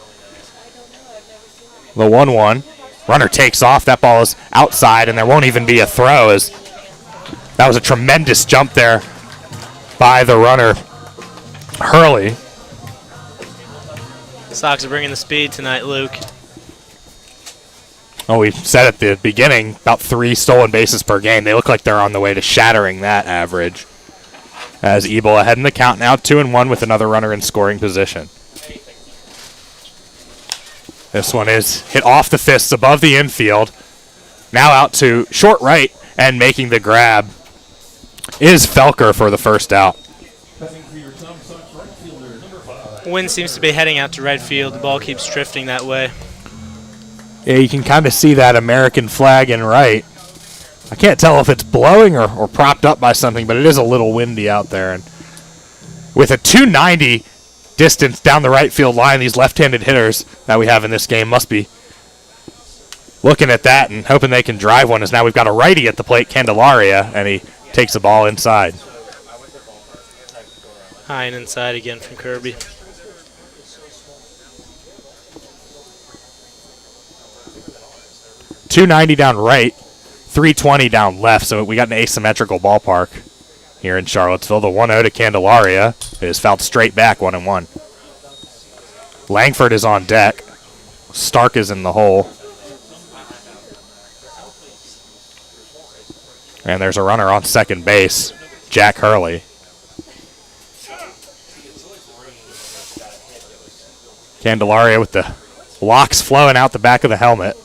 The 1-1. Runner takes off. That ball is outside, and there won't even be a throw, as that was a tremendous jump there by the runner, Hurley. Sox are bringing the speed tonight, Luke. Oh, we said at the beginning, about 3 stolen bases per game. They look like they're on the way to shattering that average. As Ebel ahead in the count now, 2-1 with another runner in scoring position. This one is hit off the fists above the infield. Now out to short right, and making the grab is Felker for the first out. Wind seems to be heading out to right field. The ball keeps drifting that way. Yeah, you can kind of see that American flag in right. I can't tell if it's blowing or propped up by something, but it is a little windy out there. And with a 290 distance down the right field line, these left-handed hitters that we have in this game must be looking at that and hoping they can drive one, as now we've got a righty at the plate, Candelaria, and he takes the ball inside. High and inside again from Kirby. .290 down right, 320 down left, so we got an asymmetrical ballpark here in Charlottesville. The 1-0 to Candelaria is fouled straight back, 1-1. Langford is on deck. Stark is in the hole. And there's a runner on second base, Jack Hurley. Candelaria with the locks flowing out the back of the helmet.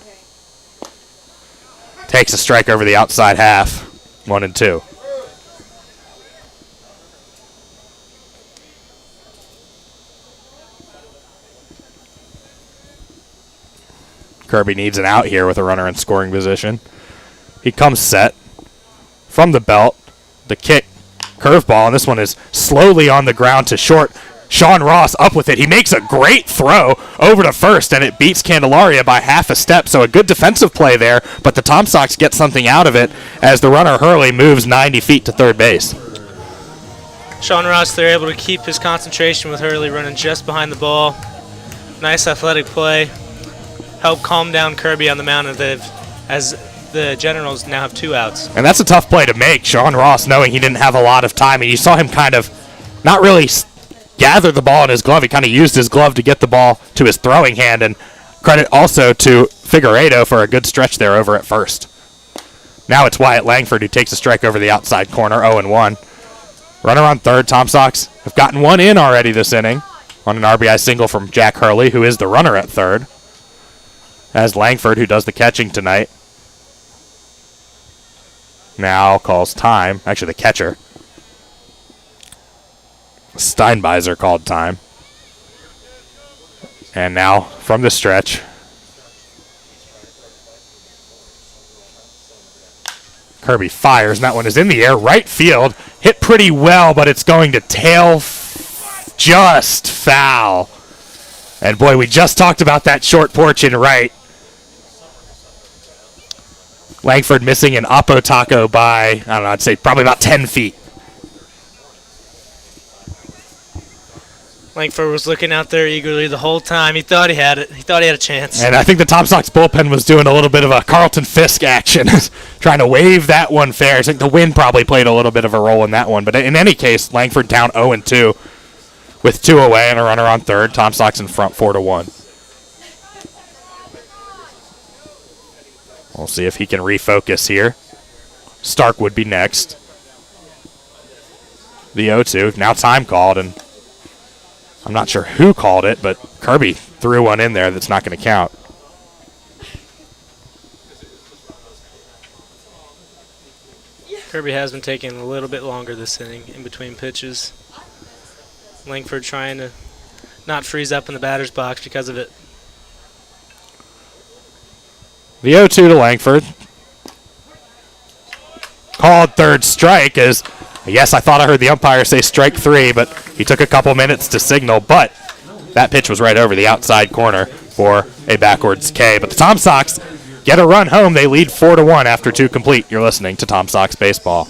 Takes a strike over the outside half, 1-2. Kirby needs an out here with a runner in scoring position. He comes set from the belt. The kick, curveball, and this one is slowly on the ground to short. Sean Ross up with it. He makes a great throw over to first, and it beats Candelaria by half a step. So a good defensive play there, but the Tom Sox get something out of it as the runner Hurley moves 90 feet to third base. Sean Ross, they're able to keep his concentration with Hurley running just behind the ball. Nice athletic play. Help calm down Kirby on the mound as the Generals now have 2 outs. And that's a tough play to make. Sean Ross, knowing he didn't have a lot of time, and you saw him kind of not really gather the ball in his glove. He kind of used his glove to get the ball to his throwing hand, and credit also to Figueredo for a good stretch there over at first. Now it's Wyatt Langford who takes a strike over the outside corner, 0-1. Runner on third. Tom Sox have gotten one in already this inning on an RBI single from Jack Hurley, who is the runner at third. As Langford, who does the catching tonight, now calls time. Actually, the catcher, Steinbeiser, called time. And now from the stretch, Kirby fires, and that one is in the air, right field. Hit pretty well, but it's going to tail just foul. And boy, we just talked about that short porch in right. Langford missing an Oppo Taco by, I don't know, I'd say probably about 10 feet. Langford was looking out there eagerly the whole time. He thought he had it. He thought he had a chance. And I think the Tom Sox bullpen was doing a little bit of a Carlton Fisk action, trying to wave that one fair. I think the wind probably played a little bit of a role in that one. But in any case, Langford down 0-2 with 2 away and a runner on third. Tom Sox in front 4-1. We'll see if he can refocus here. Stark would be next. The 0-2. Now time called, and I'm not sure who called it, but Kirby threw one in there that's not going to count. Kirby has been taking a little bit longer this inning in between pitches. Langford trying to not freeze up in the batter's box because of it. The 0-2 to Langford. Called third strike as, yes, I thought I heard the umpire say strike 3, but he took a couple minutes to signal, but that pitch was right over the outside corner for a backwards K. But the Tom Sox get a run home. They lead 4-1 after 2 complete. You're listening to Tom Sox Baseball.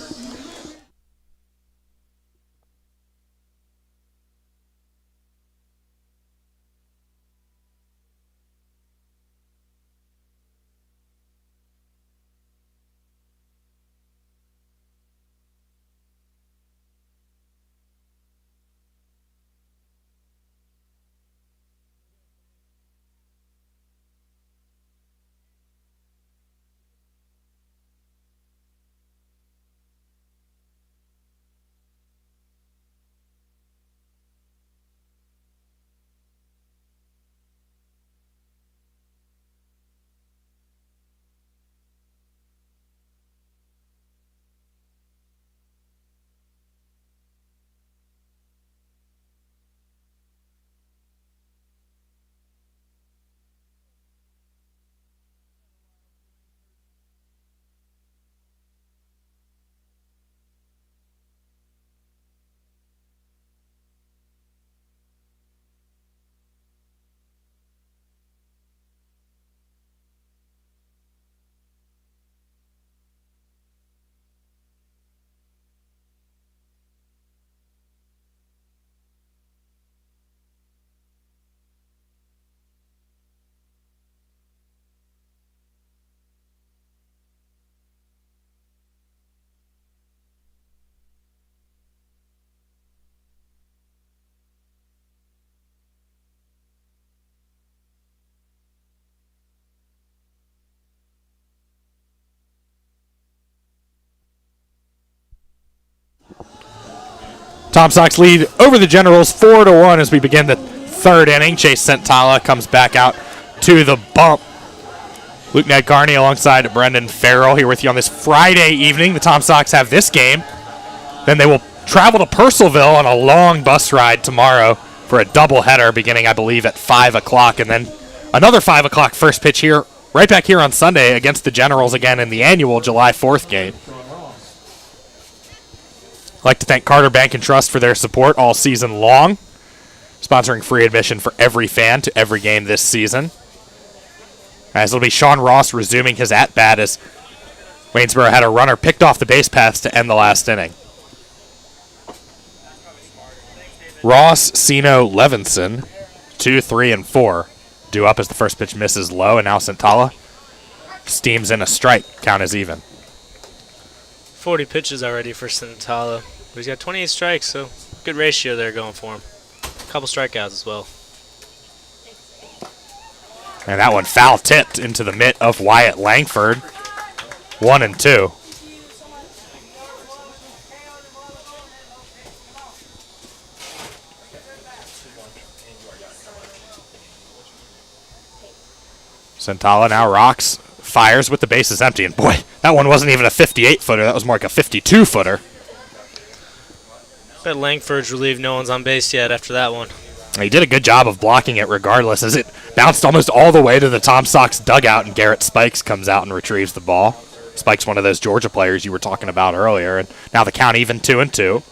Tom Sox lead over the Generals 4-1 as we begin the third inning. Chase Santala comes back out to the bump. Luke Nadkarni alongside Brendan Farrell here with you on this Friday evening. The Tom Sox have this game. Then they will travel to Purcellville on a long bus ride tomorrow for a doubleheader beginning, I believe, at 5 o'clock. And then another 5 o'clock first pitch here, right back here on Sunday against the Generals again in the annual July 4th game. I'd like to thank Carter Bank and Trust for their support all season long, sponsoring free admission for every fan to every game this season. As it'll be Sean Ross resuming his at-bat as Waynesboro had a runner picked off the base paths to end the last inning. Ross, Sino, Levinson, 2, 3, and 4 due up as the first pitch misses low, and now Santala steams in a strike. Count is even. 40 pitches already for Santala. He's got 28 strikes, so good ratio there going for him. A couple strikeouts as well. And that one foul tipped into the mitt of Wyatt Langford. 1 and 2. Santala now rocks, fires with the bases empty. And boy, that one wasn't even a 58-footer. That was more like a 52-footer. Bet Langford's relieved no one's on base yet after that one. He did a good job of blocking it regardless, as it bounced almost all the way to the Tom Sox dugout, and Garrett Spikes comes out and retrieves the ball. Spikes one of those Georgia players you were talking about earlier, and now the count even 2 and 2.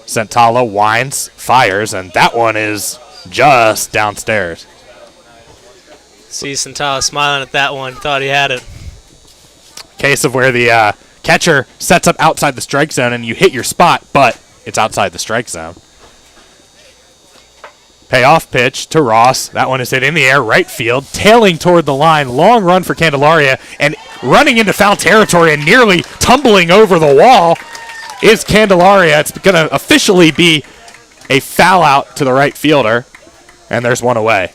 Santala winds, fires, and that one is just downstairs. See Santala smiling at that one, thought he had it. Case of where the catcher sets up outside the strike zone and you hit your spot, but it's outside the strike zone. Payoff pitch to Ross. That one is hit in the air, right field, tailing toward the line. Long run for Candelaria, and running into foul territory and nearly tumbling over the wall is Candelaria. It's going to officially be a foul out to the right fielder, and there's one away.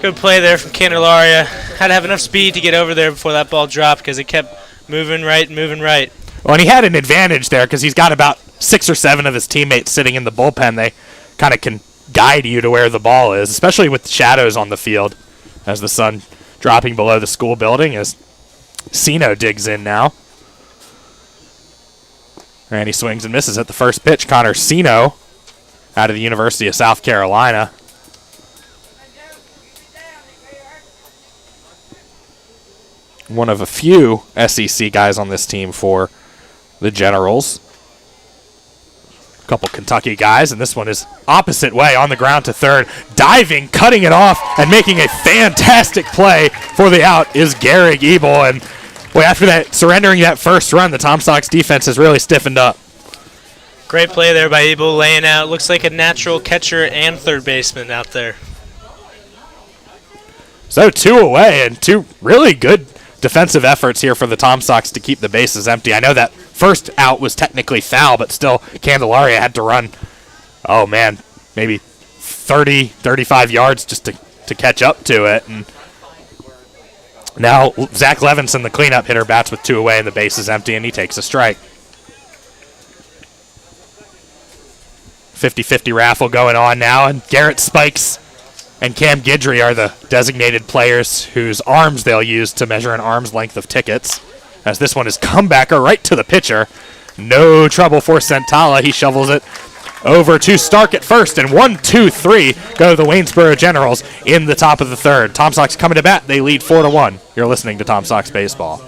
Good play there from Candelaria. Had to have enough speed to get over there before that ball dropped because it kept moving right and moving right. Well, and he had an advantage there because he's got about 6 or 7 of his teammates sitting in the bullpen. They kind of can guide you to where the ball is, especially with shadows on the field as the sun dropping below the school building as Sino digs in now. And he swings and misses at the first pitch. Connor Sino out of the University of South Carolina. One of a few SEC guys on this team for the Generals. A couple Kentucky guys, and this one is opposite way on the ground to third. Diving, cutting it off, and making a fantastic play for the out is Garrick Ebel. And boy, after that, surrendering that first run, the Tom Sox defense has really stiffened up. Great play there by Ebel, laying out. Looks like a natural catcher and third baseman out there. So 2 away, and 2 really good defensive efforts here for the Tom Sox to keep the bases empty. I know that first out was technically foul, but still Candelaria had to run, oh man, maybe 30, 35 yards just to catch up to it. And now Zach Levinson, the cleanup hitter, bats with 2 away and the base is empty, and he takes a strike. 50-50 raffle going on now, and Garrett Spikes and Cam Guidry are the designated players whose arms they'll use to measure an arm's length of tickets. As this one is comebacker right to the pitcher. No trouble for Santala. He shovels it over to Stark at first, and 1, 2, 3 go the Waynesboro Generals in the top of the third. Tom Sox coming to bat. They lead 4-1. You're listening to Tom Sox Baseball.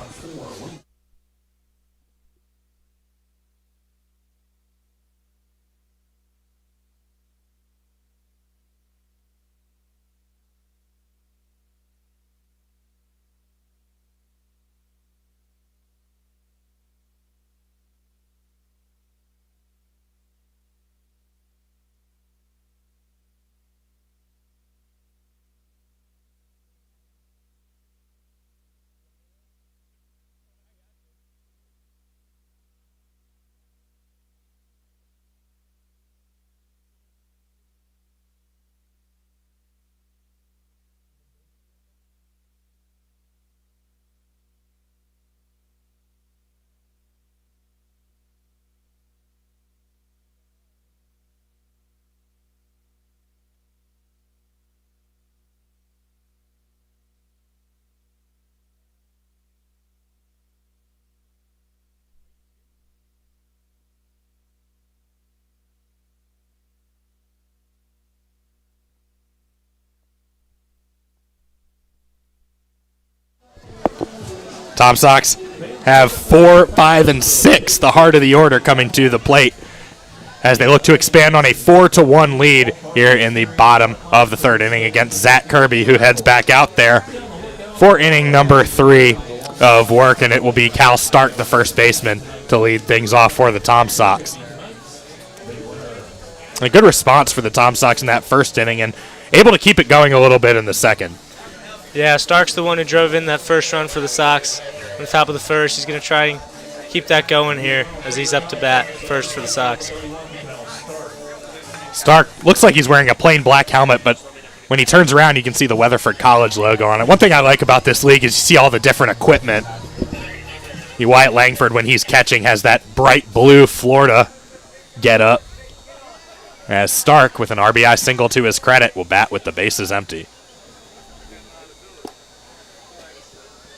Tom Sox have 4, 5, and 6, the heart of the order, coming to the plate as they look to expand on a 4-1 lead here in the bottom of the third inning against Zach Kirby, who heads back out there for inning number 3 of work, and it will be Cal Stark, the first baseman, to lead things off for the Tom Sox. A good response for the Tom Sox in that first inning and able to keep it going a little bit in the second. Yeah, Stark's the one who drove in that first run for the Sox on the top of the first. He's going to try and keep that going here as he's up to bat first for the Sox. Stark looks like he's wearing a plain black helmet, but when he turns around, you can see the Weatherford College logo on it. One thing I like about this league is you see all the different equipment. Wyatt Langford, when he's catching, has that bright blue Florida get-up. As Stark, with an RBI single to his credit, will bat with the bases empty.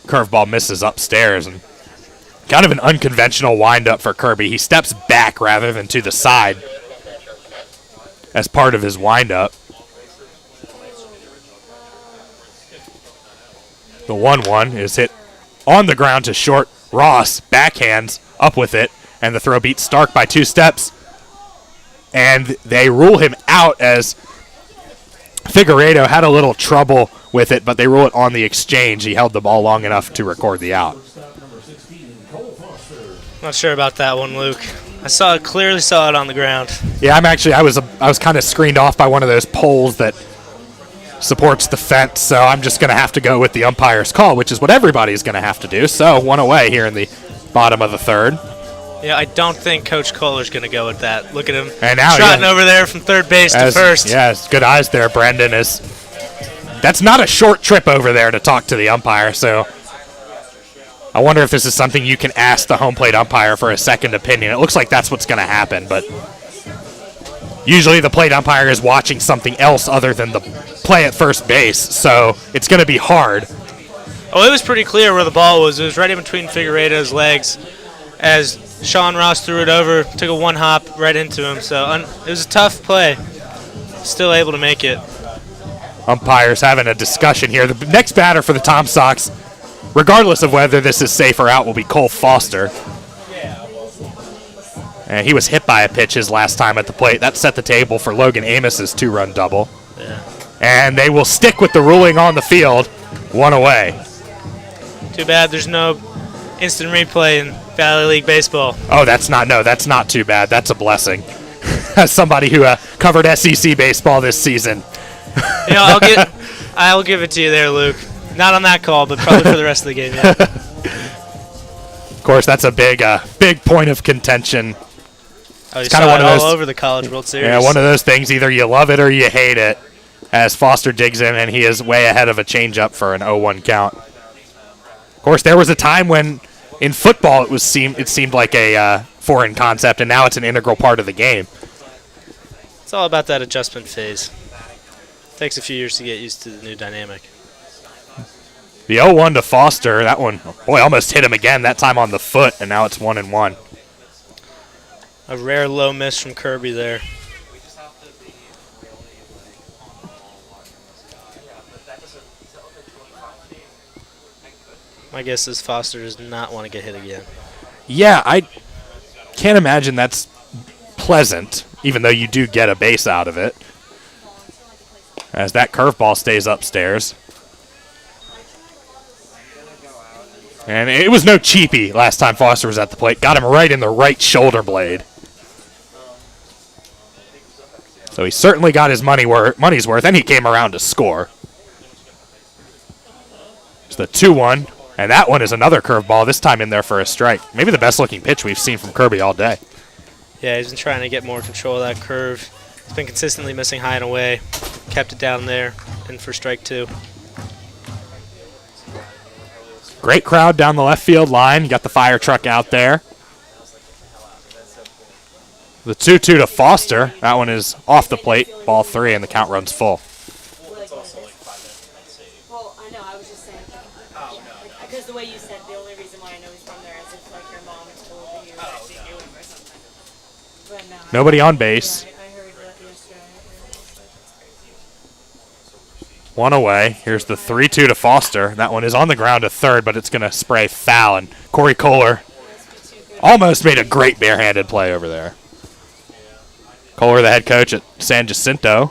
Curveball misses upstairs, and kind of an unconventional windup for Kirby. He steps back rather than to the side as part of his windup. The 1-1 is hit on the ground to short. Ross backhands up with it, and the throw beats Stark by 2 steps. And they rule him out as Figueredo had a little trouble with it, but they rule it on the exchange. He held the ball long enough to record the out. Not sure about that one, Luke. I clearly saw it on the ground. Yeah, I was kind of screened off by one of those poles that supports the fence, so I'm just going to have to go with the umpire's call, which is what everybody's going to have to do. So 1 away here in the bottom of the third. Yeah, I don't think Coach Kohler's going to go with that. Look at him and now, trotting over there from third base to first. Yeah, it's good eyes there, Brendan. That's not a short trip over there to talk to the umpire, so I wonder if this is something you can ask the home plate umpire for a second opinion. It looks like that's what's going to happen, but usually the plate umpire is watching something else other than the play at first base, so it's going to be hard. Oh, it was pretty clear where the ball was. It was right in between Figueredo's legs as Sean Ross threw it over, took a one-hop right into him. So it was a tough play. Still able to make it. Umpires having a discussion here. The next batter for the Tom Sox, regardless of whether this is safe or out, will be Cole Foster. And he was hit by a pitch his last time at the plate. That set the table for Logan Amos's 2-run double. Yeah. And they will stick with the ruling on the field. 1 away. Too bad there's no instant replay in Valley League baseball. Oh, that's not too bad. That's a blessing. As somebody who covered SEC baseball this season. You know, I'll give it to you there, Luke. Not on that call, but probably for the rest of the game. Yeah. Of course, that's a big point of contention. Oh, it's kind of one of those all over the College World Series. Yeah, one of those things. Either you love it or you hate it. As Foster digs in, and he is way ahead of a changeup for an 0-1 count. Of course, there was a time when in football it seemed like a foreign concept, and now it's an integral part of the game. It's all about that adjustment phase. Takes a few years to get used to the new dynamic. The 0-1 to Foster, that one, boy, almost hit him again, that time on the foot, and now it's 1-1. A rare low miss from Kirby there. My guess is Foster does not want to get hit again. Yeah, I can't imagine that's pleasant, even though you do get a base out of it. As that curveball stays upstairs. And it was no cheapie last time Foster was at the plate. Got him right in the right shoulder blade. So he certainly got his money's worth, and he came around to score. It's the 2-1, and that one is another curveball, this time in there for a strike. Maybe the best-looking pitch we've seen from Kirby all day. Yeah, he's been trying to get more control of that curve. He's been consistently missing high and away. Kept it down there, in for strike 2. Great crowd down the left field line. You got the fire truck out there. The 2-2 to Foster. That one is off the plate. Ball 3, and the count runs full. Well, I know. I was just saying. Because the way you said, the only reason why I know he's from there is if, like, your mom told you that she knew him or something. But no. Nobody on base. I heard that yesterday. One away. Here's the 3-2 to Foster. That one is on the ground to third, but it's going to spray foul. And Corey Kohler almost made a great barehanded play over there. Kohler, the head coach at San Jacinto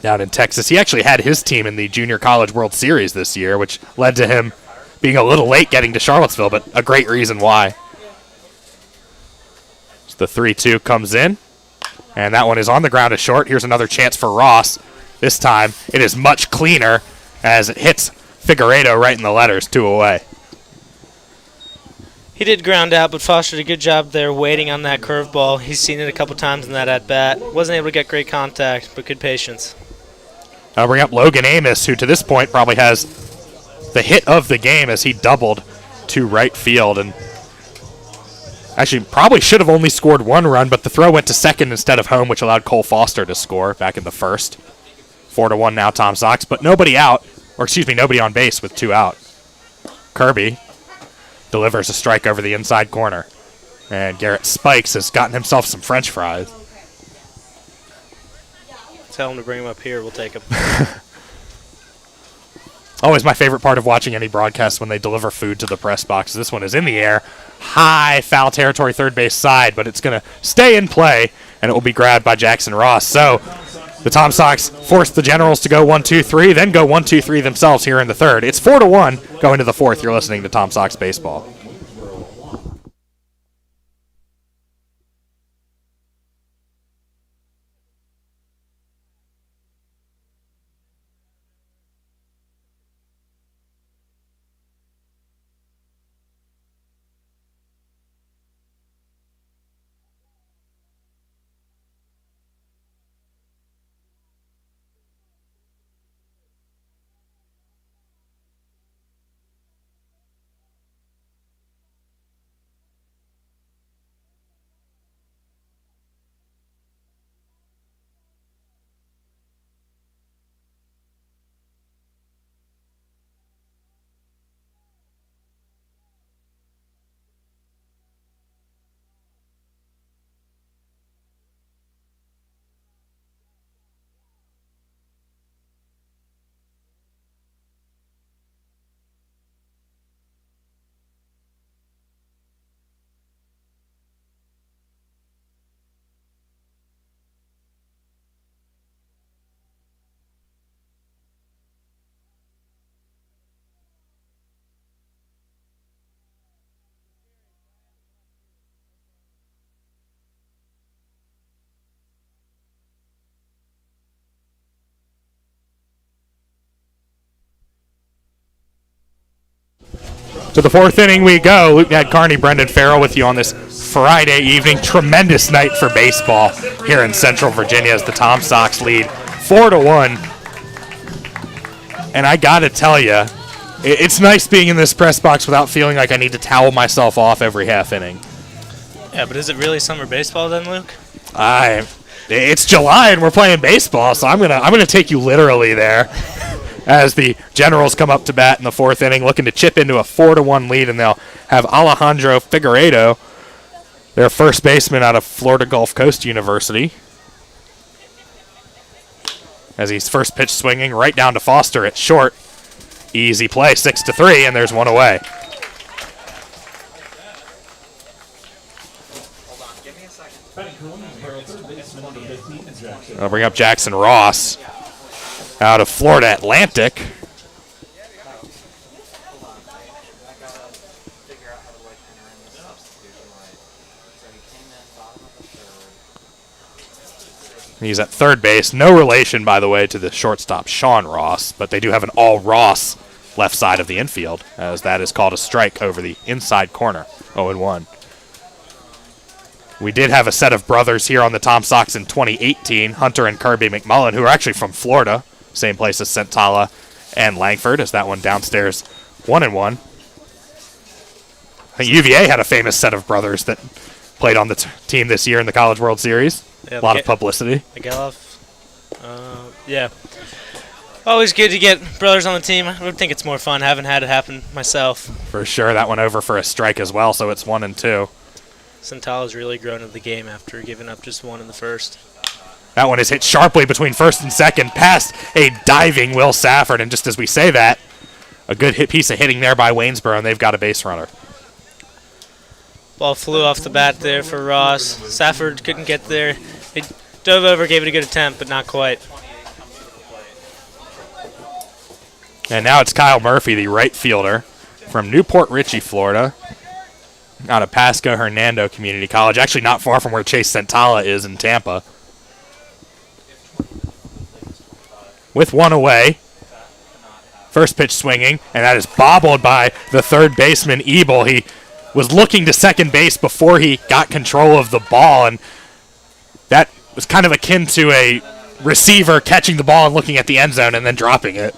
down in Texas. He actually had his team in the Junior College World Series this year, which led to him being a little late getting to Charlottesville, but a great reason why. So the 3-2 comes in. And that one is on the ground to short. Here's another chance for Ross. This time, it is much cleaner as it hits Figueiredo right in the letters, 2 away. He did ground out, but Foster did a good job there waiting on that curveball. He's seen it a couple times in that at-bat. Wasn't able to get great contact, but good patience. I'll bring up Logan Amos, who to this point probably has the hit of the game as he doubled to right field. And actually, probably should have only scored 1 run, but the throw went to second instead of home, which allowed Cole Foster to score back in the first. 4-1 now, Tom Sox, but nobody out, or excuse me, nobody on base with 2 out. Kirby delivers a strike over the inside corner. And Garrett Spikes has gotten himself some French fries. Tell him to bring him up here. We'll take him. Always my favorite part of watching any broadcast when they deliver food to the press box. This one is in the air. High foul territory third base side, but it's going to stay in play, and it will be grabbed by Jackson Ross. So the Tom Sox forced the Generals to go 1-2-3, then go 1-2-3 themselves here in the third. It's 4-1 going to the fourth. You're listening to Tom Sox Baseball. To the fourth inning we go. Luke Nadkarni, Brendan Farrell with you on this Friday evening. Tremendous night for baseball here in Central Virginia as the Tom Sox lead 4-1. And I got to tell you, it's nice being in this press box without feeling like I need to towel myself off every half inning. Yeah, but is it really summer baseball then, Luke? It's July and we're playing baseball, so I'm gonna take you literally there. As the Generals come up to bat in the fourth inning, looking to chip into a 4-1 lead, and they'll have Alejandro Figueiredo, their first baseman out of Florida Gulf Coast University, as he's first pitch swinging right down to Foster at short. Easy play, 6-3, and there's 1 away. I'll bring up Jackson Ross out of Florida Atlantic. He's at third base. No relation, by the way, to the shortstop, Sean Ross, but they do have an all-Ross left side of the infield, as that is called a strike over the inside corner, 0-1. We did have a set of brothers here on the Tom Sox in 2018, Hunter and Kirby McMullen, who are actually from Florida, same place as Centala and Langford, as that one downstairs 1-1. I think UVA had a famous set of brothers that played on the team this year in the College World Series. Yeah, a lot of publicity. Yeah. Always good to get brothers on the team. I would think it's more fun. Haven't had it happen myself. For sure. That went over for a strike as well, so it's 1-2. Centala's really grown into the game after giving up just 1 in the first. That one is hit sharply between first and second, past a diving Will Safford. And just as we say that, a good piece of hitting there by Waynesboro, and they've got a base runner. Ball flew off the bat there for Ross. Safford couldn't get there. He dove over, gave it a good attempt, but not quite. And now it's Kyle Murphy, the right fielder from Newport Richey, Florida, out of Pasco Hernando Community College, actually not far from where Chase Santala is in Tampa. With one away, first pitch swinging, and that is bobbled by the third baseman, Ebel. He was looking to second base before he got control of the ball, and that was kind of akin to a receiver catching the ball and looking at the end zone and then dropping it.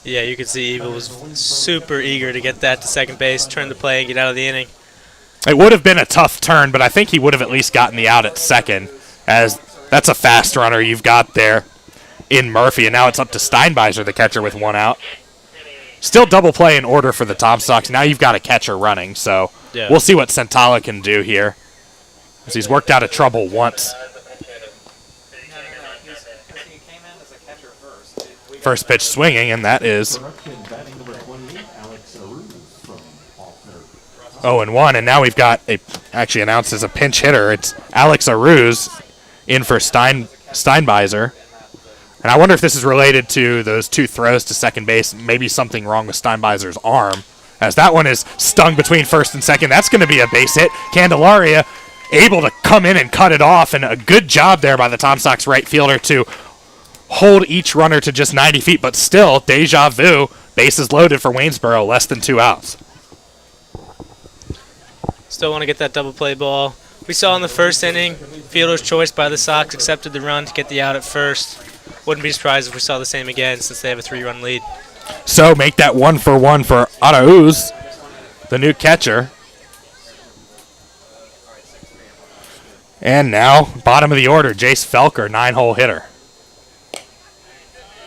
Yeah, you could see Ebel was super eager to get that to second base, turn the play, and get out of the inning. It would have been a tough turn, but I think he would have at least gotten the out at second, as that's a fast runner you've got there in Murphy, and now it's up to Steinbeiser, the catcher, with one out. Still double play in order for the Tom Sox. Now you've got a catcher running, so we'll see what Santala can do here, as he's worked out of trouble once. First pitch swinging, and that is 0-1, and now we've got actually announced as a pinch hitter. It's Alex Aruz in for Steinbeiser. And I wonder if this is related to those two throws to second base, maybe something wrong with Steinbeiser's arm, as that one is stung between first and second. That's going to be a base hit. Candelaria able to come in and cut it off, and a good job there by the Tom Sox right fielder to hold each runner to just 90 feet, but still, deja vu, bases loaded for Waynesboro, less than 2 outs. Still want to get that double play ball. We saw in the first inning, fielder's choice by the Sox accepted the run to get the out at first. Wouldn't be surprised if we saw the same again since they have a 3-run lead. So make that 1-for-1 for Arauz, the new catcher. And now, bottom of the order, Jace Felker, 9-hole hitter.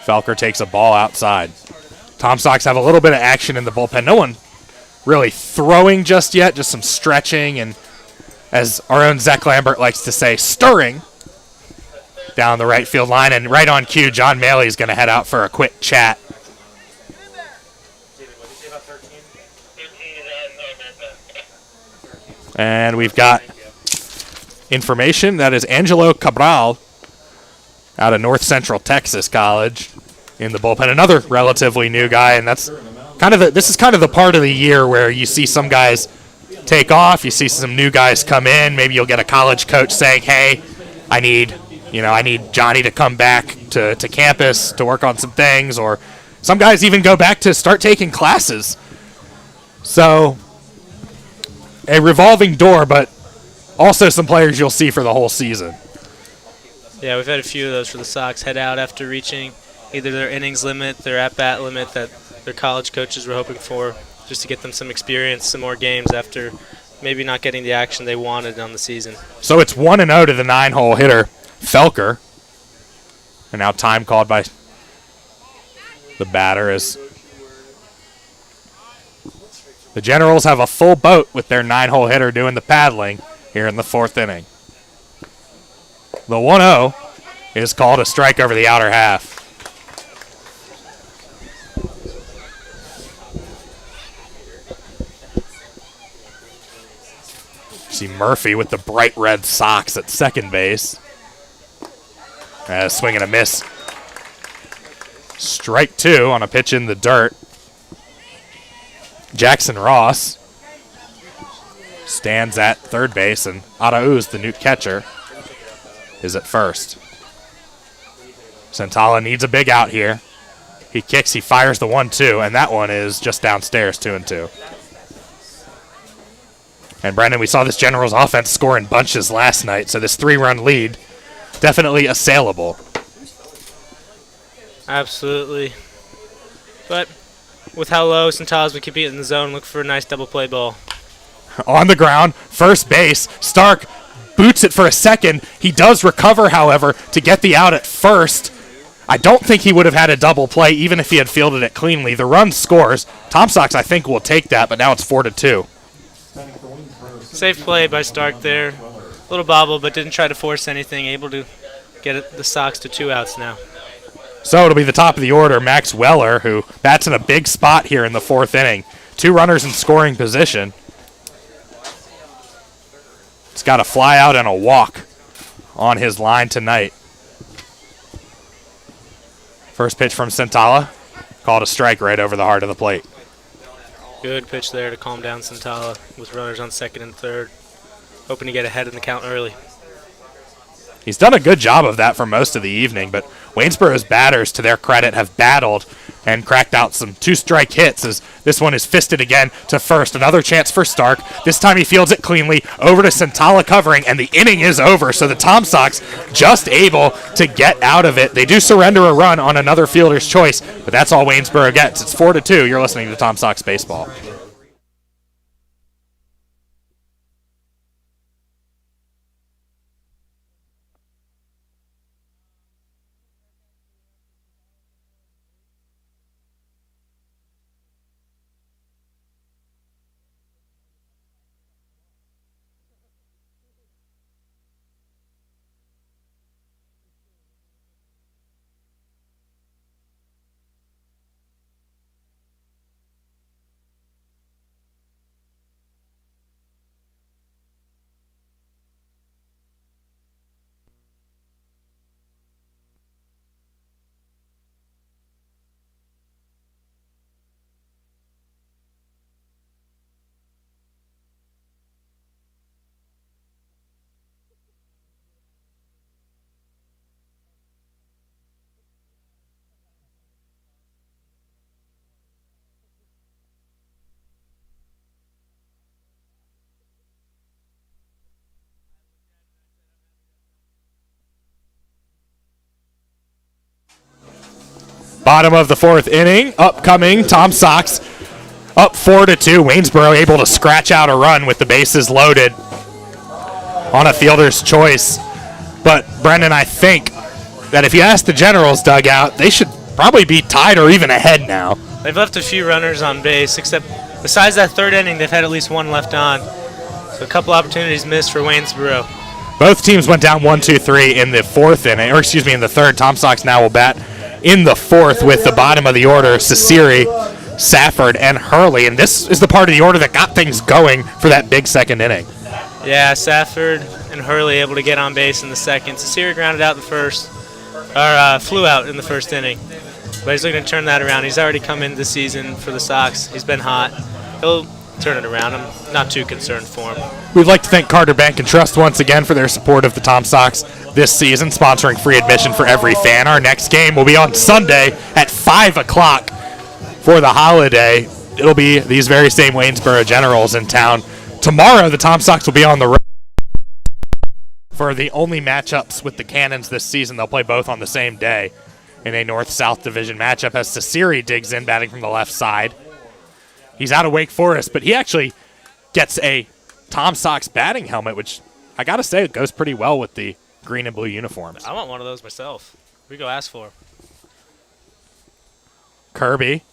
Felker takes a ball outside. Tom Sox have a little bit of action in the bullpen. No one really throwing just yet, just some stretching and, as our own Zach Lambert likes to say, stirring down the right field line. And right on cue, John Maley is going to head out for a quick chat. And we've got information that is Angelo Cabral out of North Central Texas College in the bullpen. Another relatively new guy, and that's this is kind of the part of the year where you see some guys take off, you see some new guys come in. Maybe you'll get a college coach saying, "Hey, I need Johnny to come back to campus to work on some things," or some guys even go back to start taking classes. So a revolving door, but also some players you'll see for the whole season. Yeah, we've had a few of those for the Sox head out after reaching either their innings limit, their at-bat limit that their college coaches were hoping for, just to get them some experience, some more games after maybe not getting the action they wanted on the season. So it's 1-0 to the 9-hole hitter, Felker. And now time called by the batter as the Generals have a full boat with their 9-hole hitter doing the paddling here in the 4th inning. The 1-0 is called a strike over the outer half. See Murphy with the bright red socks at second base. Swing and a miss. Strike 2 on a pitch in the dirt. Jackson Ross stands at third base, and Arauz, the new catcher, is at first. Santala needs a big out here. He kicks, he fires the 1-2, and that one is just downstairs, 2-2. And Brendan, we saw this Generals offense score in bunches last night, so this 3-run lead definitely assailable. Absolutely. But with how low Santala's been keeping it in the zone, look for a nice double play ball. On the ground, first base, Stark boots it for a second. He does recover, however, to get the out at first. I don't think he would have had a double play even if he had fielded it cleanly. The run scores. Tom Sox, I think, will take that, but now it's 4-2. Safe play by Stark there. A little bobble, but didn't try to force anything. Able to the Sox to 2 outs now. So it'll be the top of the order, Max Weller, who bats in a big spot here in the 4th inning. 2 runners in scoring position. He's got a fly out and a walk on his line tonight. First pitch from Santala, called a strike right over the heart of the plate. Good pitch there to calm down Santala with runners on 2nd and 3rd. Hoping to get ahead in the count early. He's done a good job of that for most of the evening, but Waynesboro's batters, to their credit, have battled and cracked out some 2-strike hits as this one is fisted again to first. Another chance for Stark. This time he fields it cleanly over to Santala covering, and the inning is over. So the Tom Sox just able to get out of it. They do surrender a run on another fielder's choice, but that's all Waynesboro gets. It's 4-2. You're listening to Tom Sox Baseball. Bottom of the 4th inning, upcoming Tom Sox up 4-2. Waynesboro able to scratch out a run with the bases loaded on a fielder's choice. But Brendan, I think that if you ask the Generals dugout, they should probably be tied or even ahead now. They've left a few runners on base, except besides that 3rd inning, they've had at least 1 left on. So a couple opportunities missed for Waynesboro. Both teams went down 1-2-3 in the 4th inning, or excuse me, in the 3rd. Tom Sox now will bat in the 4th with the bottom of the order, Cesare, Safford, and Hurley. And this is the part of the order that got things going for that big 2nd inning. Yeah, Safford and Hurley able to get on base in the 2nd. Cesare grounded out the 1st, or flew out in the 1st inning. But he's looking to turn that around. He's already come into the season for the Sox. He's been hot. He'll turn it around. I'm not too concerned for him. We'd like to thank Carter Bank and Trust once again for their support of the Tom Sox this season, sponsoring free admission for every fan. Our next game will be on Sunday at 5 o'clock for the holiday. It'll be these very same Waynesboro Generals in town. Tomorrow, the Tom Sox will be on the road for the only matchups with the Cannons this season. They'll play both on the same day in a North-South Division matchup as Cesare digs in, batting from the left side. He's out of Wake Forest, but he actually gets a Tom Sox batting helmet, which I got to say goes pretty well with the green and blue uniforms. I want one of those myself. We go ask for. Kirby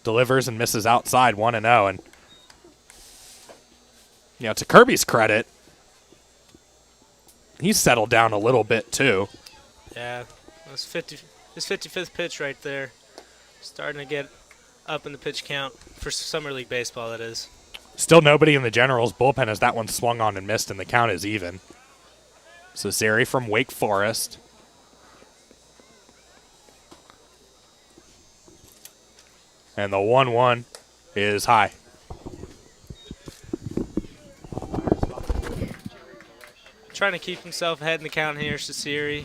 delivers and misses outside 1-0. And, you know, to Kirby's credit, he's settled down a little bit too. Yeah, his 55th pitch right there. Starting to get up in the pitch count for Summer League baseball, that is. Still nobody in the Generals bullpen as that one swung on and missed, and the count is even. Cesare from Wake Forest. And the 1-1 is high. Trying to keep himself ahead in the count here, Cesare.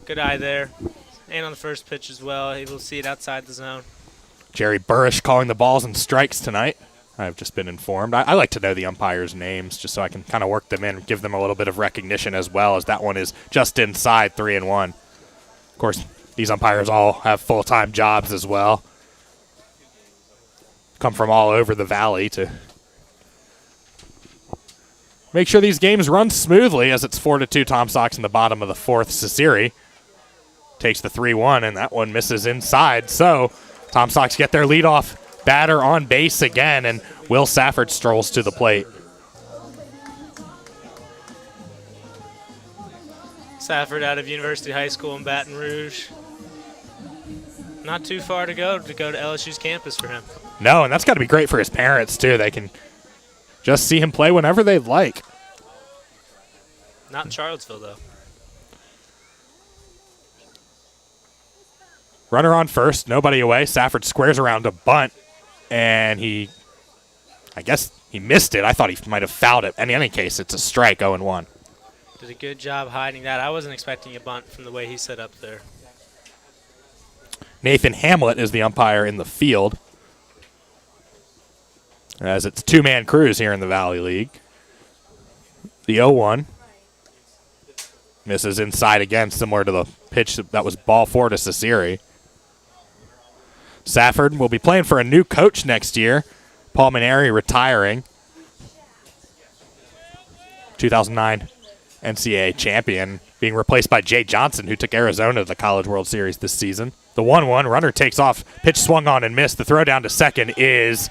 Good eye there. And on the first pitch as well, able to see it outside the zone. Jerry Burrish calling the balls and strikes tonight. I've just been informed. I like to know the umpires' names just so I can kind of work them in, give them a little bit of recognition as well, as that one is just inside 3-1. Of course, these umpires all have full-time jobs as well. Come from all over the valley to make sure these games run smoothly, as it's 4-2 Tom Sox in the bottom of the 4th. Cesare takes the 3-1, and that one misses inside. So Tom Sox get their leadoff batter on base again, and Will Safford strolls to the plate. Safford out of University High School in Baton Rouge. Not too far to go to LSU's campus for him. No, and that's got to be great for his parents, too. They can just see him play whenever they like. Not in Charlottesville, though. Runner on first, nobody away. Safford squares around a bunt, and I guess he missed it. I thought he might have fouled it. In any case, it's a strike, 0-1. Did a good job hiding that. I wasn't expecting a bunt from the way he set up there. Nathan Hamlet is the umpire in the field, as it's two-man crews here in the Valley League. The 0-1 misses inside again, similar to the pitch that was ball four to Cesare. Safford will be playing for a new coach next year. Paul Maneri retiring. 2009 NCAA champion, being replaced by Jay Johnson, who took Arizona to the College World Series this season. The 1-1, runner takes off, pitch swung on and missed. The throw down to second is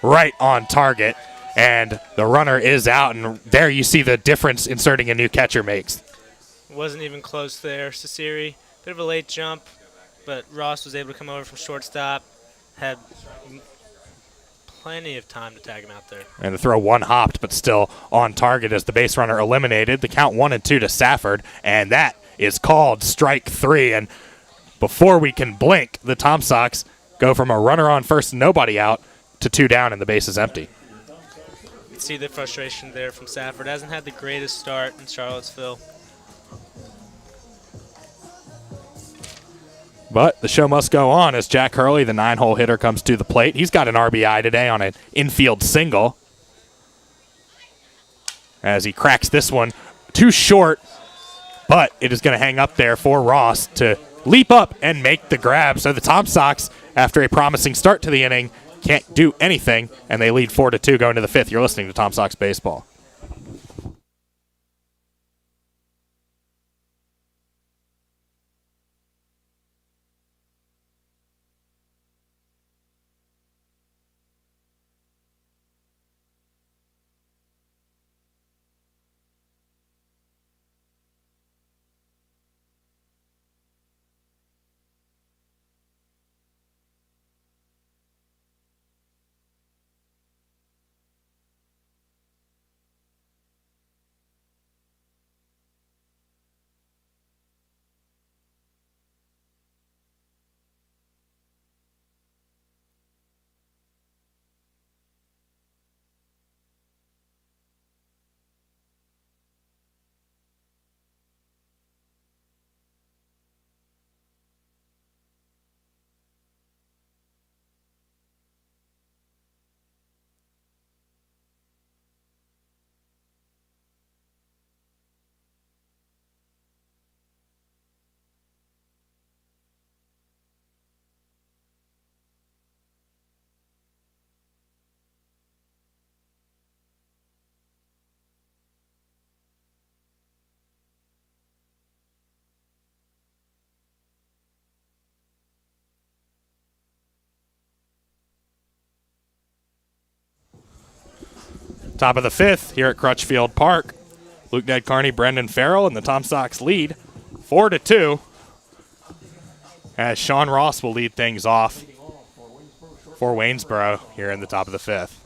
right on target, and the runner is out, and there you see the difference inserting a new catcher makes. Wasn't even close there. Cesare, bit of a late jump, but Ross was able to come over from shortstop, had plenty of time to tag him out there. And the throw one hopped, but still on target as the base runner eliminated. The count 1-2 to Safford, and that is called strike three. And before we can blink, the Tom Sox go from a runner on first, nobody out, to two down, and the base is empty. You can see the frustration there from Safford. Hasn't had the greatest start in Charlottesville. But the show must go on as Jack Hurley, the 9-hole hitter, comes to the plate. He's got an RBI today on an infield single, as he cracks this one too short, but it is going to hang up there for Ross to leap up and make the grab. So the Tom Sox, after a promising start to the inning, can't do anything, and they lead 4-2 going to the fifth. You're listening to Tom Sox Baseball. Top of the fifth here at Crutchfield Park. Luke Ned Carney, Brendan Farrell, and the Tom Sox lead 4-2. As Sean Ross will lead things off for Waynesboro here in the top of the fifth.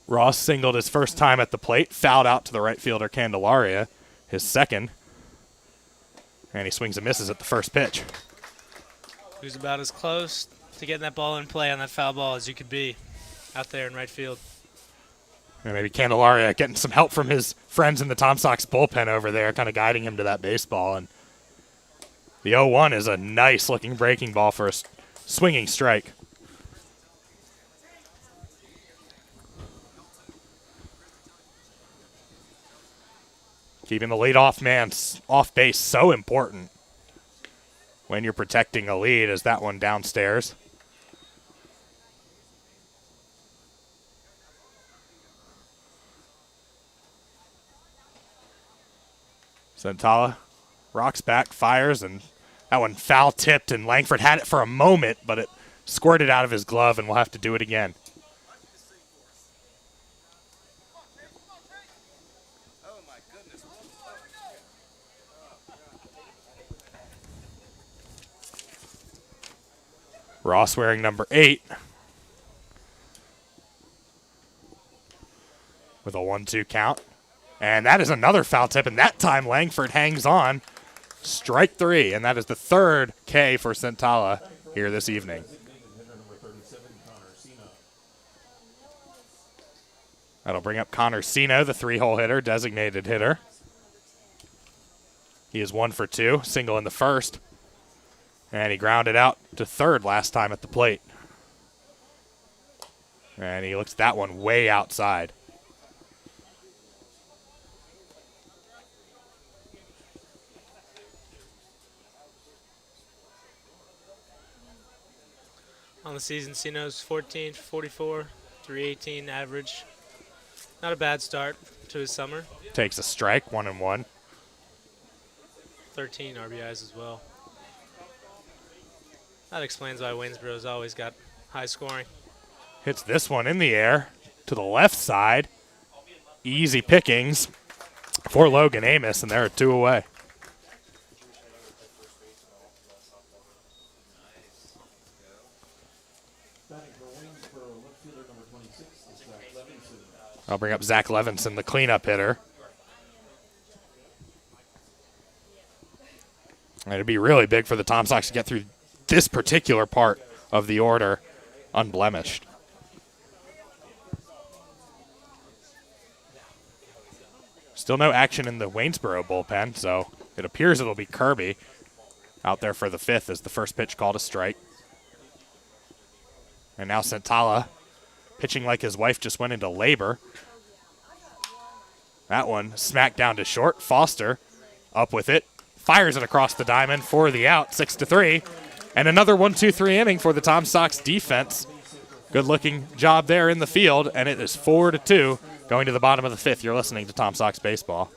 Ross singled his first time at the plate, fouled out to the right fielder Candelaria, his second, and he swings and misses at the first pitch. He was about as close to getting that ball in play on that foul ball as you could be out there in right field. And maybe Candelaria getting some help from his friends in the Tom Sox bullpen over there, kind of guiding him to that baseball. And the 0-1 is a nice-looking breaking ball for a swinging strike. Keeping the leadoff man off base so important when you're protecting a lead, as that one downstairs. Santala rocks back, fires, and that one foul tipped, and Langford had it for a moment, but it squirted out of his glove, and we'll have to do it again. Cross wearing number 8. With a 1-2 count. And that is another foul tip, and that time Langford hangs on. Strike 3, and that is the third K for Centala here this evening. That'll bring up Connor Sino, the 3-hole hitter, designated hitter. He is 1 for 2, single in the first. And he grounded out to third last time at the plate. And he looks that one way outside. On the season, Sino's 14 for 44, 318 average. Not a bad start to his summer. Takes a strike, 1-1. 13 RBIs as well. That explains why Waynesboro's always got high scoring. Hits this one in the air to the left side. Easy pickings for Logan Amos, and they're 2 away. I'll bring up Zach Levinson, the cleanup hitter. And it'd be really big for the Tom Sox to get through this particular part of the order unblemished. Still no action in the Waynesboro bullpen, so it appears it'll be Kirby out there for the 5th as the first pitch called a strike. And now Centala pitching like his wife just went into labor. That one smacked down to short. Foster up with it. Fires it across the diamond for the out, 6-3. And another 1-2-3 inning for the Tom Sox defense. Good-looking job there in the field, and it is 4-2 going to the bottom of the 5th. You're listening to Tom Sox Baseball.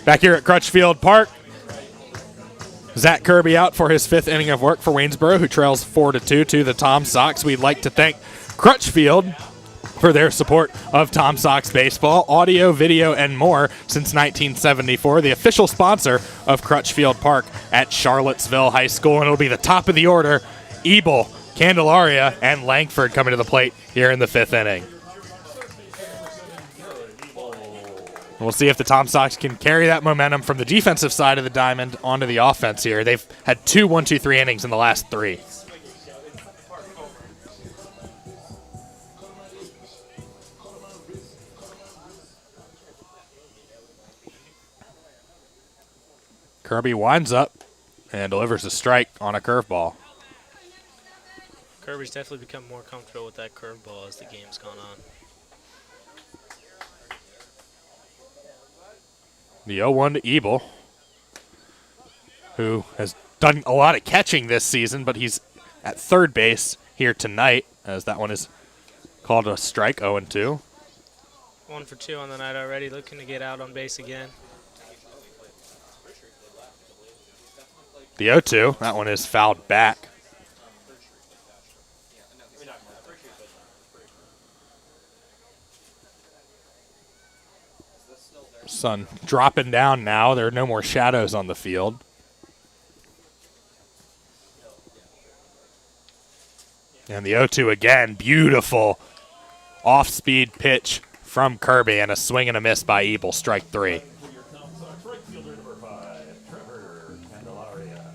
Back here at Crutchfield Park, Zach Kirby out for his 5th inning of work for Waynesboro, who trails 4-2 to the Tom Sox. We'd like to thank Crutchfield for their support of Tom Sox Baseball, audio, video, and more since 1974, the official sponsor of Crutchfield Park at Charlottesville High School. And it'll be the top of the order, Ebel, Candelaria, and Langford coming to the plate here in the 5th inning. We'll see if the Tom Sox can carry that momentum from the defensive side of the diamond onto the offense here. They've had 2 1-2-3 innings in the last 3. Kirby winds up and delivers a strike on a curveball. Kirby's definitely become more comfortable with that curveball as the game's gone on. The 0-1 to Ebel, who has done a lot of catching this season, but he's at third base here tonight, as that one is called a strike, 0-2. 1 for 2 on the night already, looking to get out on base again. The 0-2, that one is fouled back. Sun dropping down now. There are no more shadows on the field. And the 0-2 again. Beautiful off-speed pitch from Kirby and a swing and a miss by Ebel. Strike 3.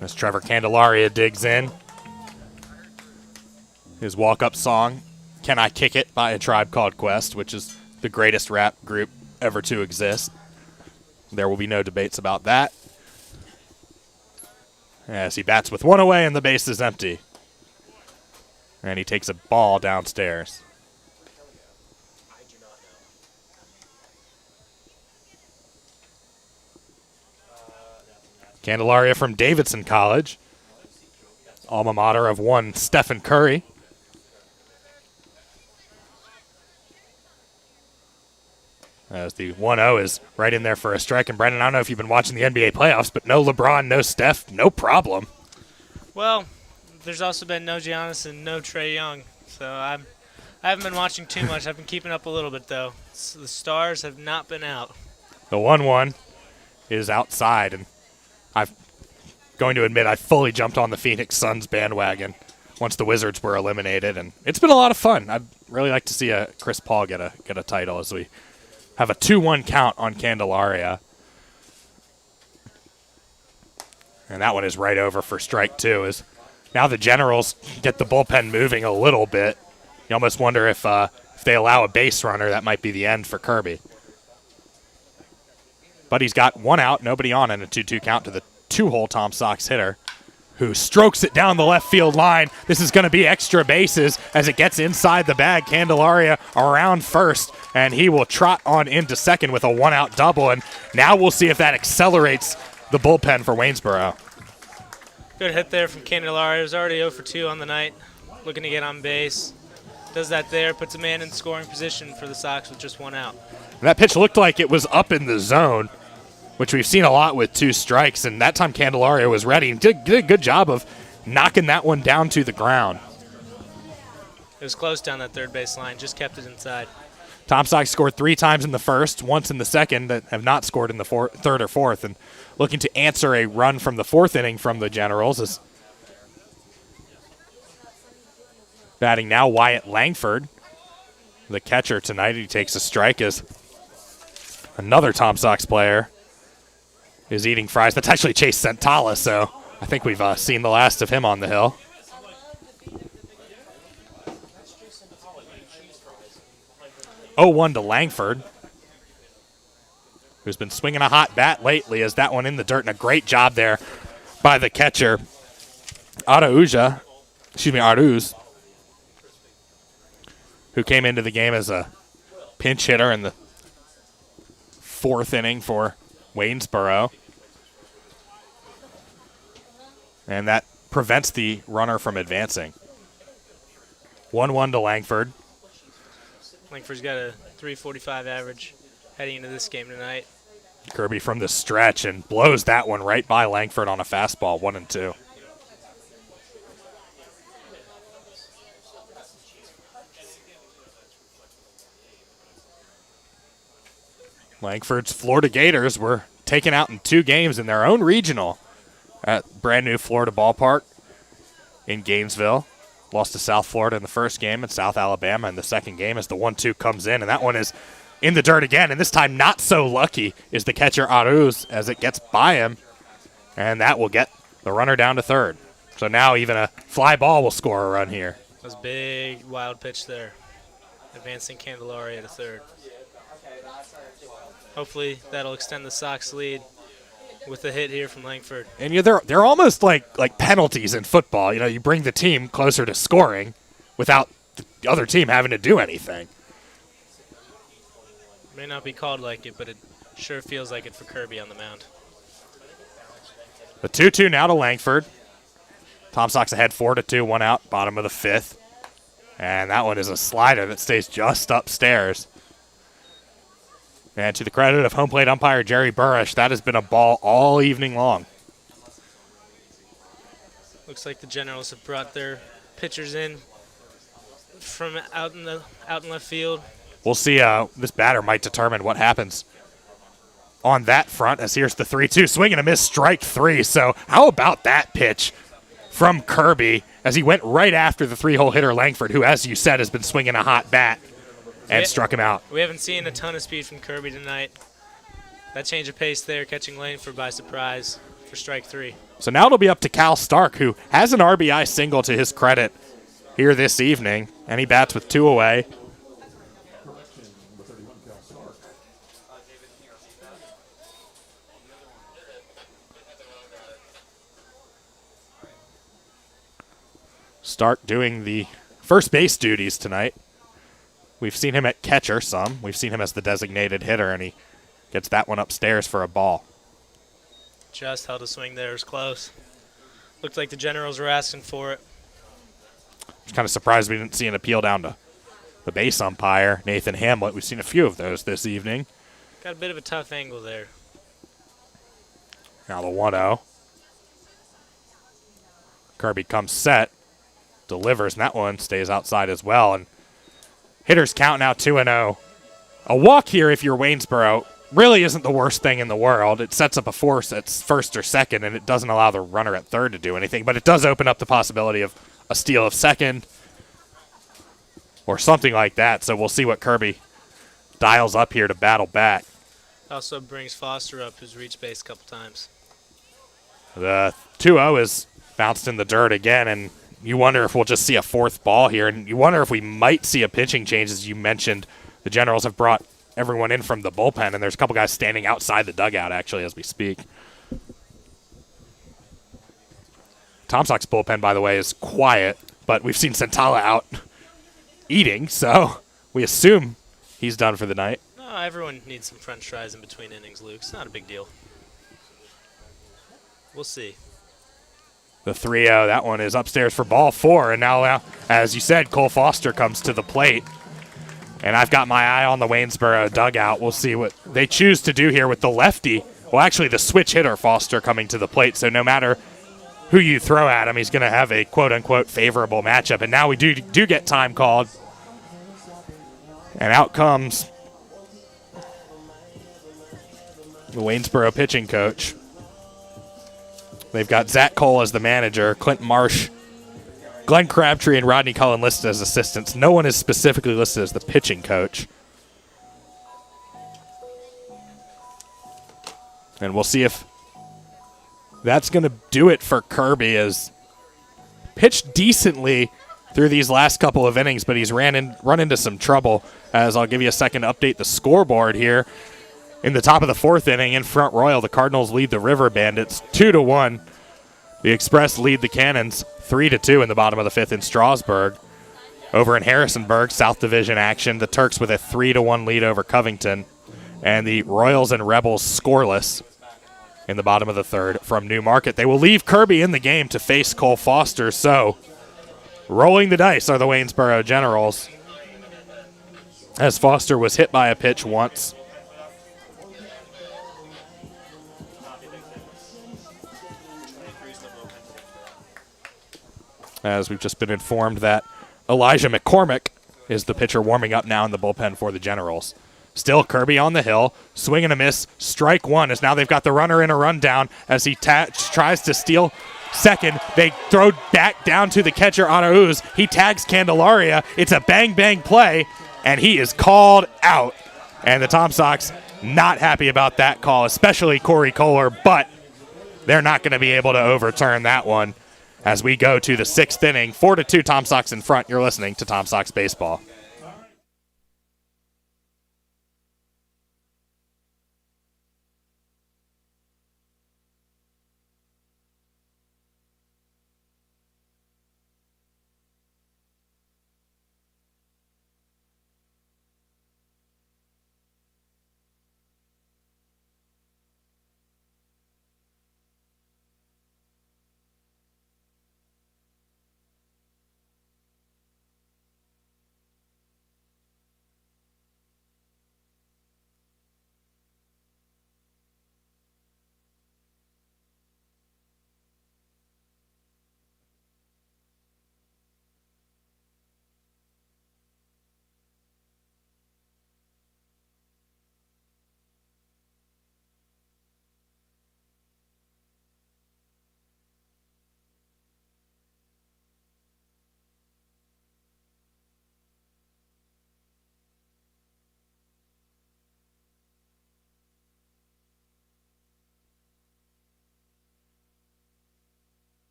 As Trevor Candelaria digs in. His walk-up song, Can I Kick It by A Tribe Called Quest, which is the greatest rap group ever to exist. There will be no debates about that. As he bats with one away and the base is empty. And he takes a ball downstairs. Candelaria from Davidson College, alma mater of one Stephen Curry. As the 1-0 is right in there for a strike. And Brendan, I don't know if you've been watching the NBA playoffs, but no LeBron, no Steph, no problem. Well, there's also been no Giannis and no Trae Young, so I haven't been watching too much. I've been keeping up a little bit, though. The stars have not been out. The 1-1 is outside, and I'm going to admit I fully jumped on the Phoenix Suns bandwagon once the Wizards were eliminated, and it's been a lot of fun. I'd really like to see Chris Paul get a title as we have a 2-1 count on Candelaria. And that one is right over for strike 2. As now the Generals get the bullpen moving a little bit. You almost wonder if they allow a base runner, that might be the end for Kirby. But he's got one out, nobody on, and a 2-2 count to the 2-hole Tom Sox hitter, who strokes it down the left field line. This is going to be extra bases as it gets inside the bag. Candelaria around first, and he will trot on into second with a one-out double. And now we'll see if that accelerates the bullpen for Waynesboro. Good hit there from Candelaria. It was already 0 for 2 on the night, looking to get on base. Does that there, puts a man in scoring position for the Sox with just one out. And that pitch looked like it was up in the zone, which we've seen a lot with 2 strikes, and that time Candelaria was ready and did a good job of knocking that one down to the ground. It was close down that third base line, just kept it inside. Tom Sox scored 3 times in the first, once in the second, that have not scored in the third or fourth, and looking to answer a run from the 4th inning from the Generals is batting now Wyatt Langford, the catcher tonight. He takes a strike as another Tom Sox player is eating fries. That's actually Chase Santala, so I think we've seen the last of him on the hill. Oh, 1 to Langford, who's been swinging a hot bat lately, as that one in the dirt, and a great job there by the catcher, Aruz, who came into the game as a pinch hitter in the 4th inning for Waynesboro. And that prevents the runner from advancing. 1-1 to Langford. Langford's got a .345 average heading into this game tonight. Kirby from the stretch and blows that one right by Langford on a fastball, 1-2. Langford's Florida Gators were taken out in 2 games in their own regional at brand new Florida Ballpark in Gainesville. Lost to South Florida in the first game and South Alabama in the second game as the 1-2 comes in. And that one is in the dirt again. And this time not so lucky is the catcher Aruz as it gets by him. And that will get the runner down to third. So now even a fly ball will score a run here. That was a big, wild pitch there. Advancing Candelaria to third. Hopefully that'll extend the Sox lead with the hit here from Langford. And they're almost like penalties in football. You bring the team closer to scoring without the other team having to do anything. May not be called like it, but it sure feels like it for Kirby on the mound. The 2-2 now to Langford. Tom Sox ahead 4-2, 1 out, bottom of the 5th. And that one is a slider that stays just upstairs. And to the credit of home plate umpire Jerry Burrish, that has been a ball all evening long. Looks like the Generals have brought their pitchers in from out in left field. We'll see. This batter might determine what happens on that front, as here's the 3-2. Swing and a miss, strike 3. So how about that pitch from Kirby as he went right after the 3-hole hitter Langford, who, as you said, has been swinging a hot bat, and struck him out. We haven't seen a ton of speed from Kirby tonight. That change of pace there, catching Langford by surprise for strike 3. So now it'll be up to Cal Stark, who has an RBI single to his credit here this evening, and he bats with 2 away. Stark doing the first base duties tonight. We've seen him at catcher some. We've seen him as the designated hitter, and he gets that one upstairs for a ball. Just held a swing there. It was close. Looked like the Generals were asking for it. I'm kind of surprised we didn't see an appeal down to the base umpire, Nathan Hamlet. We've seen a few of those this evening. Got a bit of a tough angle there. Now the 1-0. Kirby comes set, delivers, and that one stays outside as well. And hitters count now 2-0. A walk here, if you're Waynesboro, really isn't the worst thing in the world. It sets up a force at first or second, and it doesn't allow the runner at third to do anything. But it does open up the possibility of a steal of second or something like that. So we'll see what Kirby dials up here to battle back. Also brings Foster up, who's reached base a couple times. The 2-0 is bounced in the dirt again, and you wonder if we'll just see a fourth ball here, and you wonder if we might see a pitching change. As you mentioned, the Generals have brought everyone in from the bullpen, and there's a couple guys standing outside the dugout, actually, as we speak. Tom Sox bullpen, by the way, is quiet, but we've seen Santala out eating, so we assume he's done for the night. No, everyone needs some french fries in between innings, Luke. It's not a big deal. We'll see. The 3-0, that one is upstairs for ball 4, and now, as you said, Cole Foster comes to the plate. And I've got my eye on the Waynesboro dugout. We'll see what they choose to do here with the lefty. Well, actually, the switch hitter, Foster, coming to the plate. So no matter who you throw at him, he's going to have a quote-unquote favorable matchup. And now we do get time called. And out comes the Waynesboro pitching coach. They've got Zach Cole as the manager, Clint Marsh, Glenn Crabtree, and Rodney Cullen listed as assistants. No one is specifically listed as the pitching coach. And we'll see if that's going to do it for Kirby, as pitched decently through these last couple of innings, but he's run into some trouble. As I'll give you a second to update the scoreboard here. In the top of the 4th inning, in Front Royal, the Cardinals lead the River Bandits 2-1. The Express lead the Cannons 3-2 in the bottom of the 5th in Strasburg. Over in Harrisonburg, South Division action, the Turks with a 3-1 lead over Covington. And the Royals and Rebels scoreless in the bottom of the 3rd from Newmarket. They will leave Kirby in the game to face Cole Foster. So rolling the dice are the Waynesboro Generals, as Foster was hit by a pitch once. As we've just been informed that Elijah McCormick is the pitcher warming up now in the bullpen for the Generals. Still Kirby on the hill, swing and a miss, strike 1, as now they've got the runner in a rundown as he tries to steal second. They throw back down to the catcher, Anauz. He tags Candelaria. It's a bang-bang play, and he is called out. And the Tom Sox not happy about that call, especially Corey Kohler, but they're not going to be able to overturn that one. As we go to the 6th inning, 4-2 Tom Sox in front. You're listening to Tom Sox Baseball.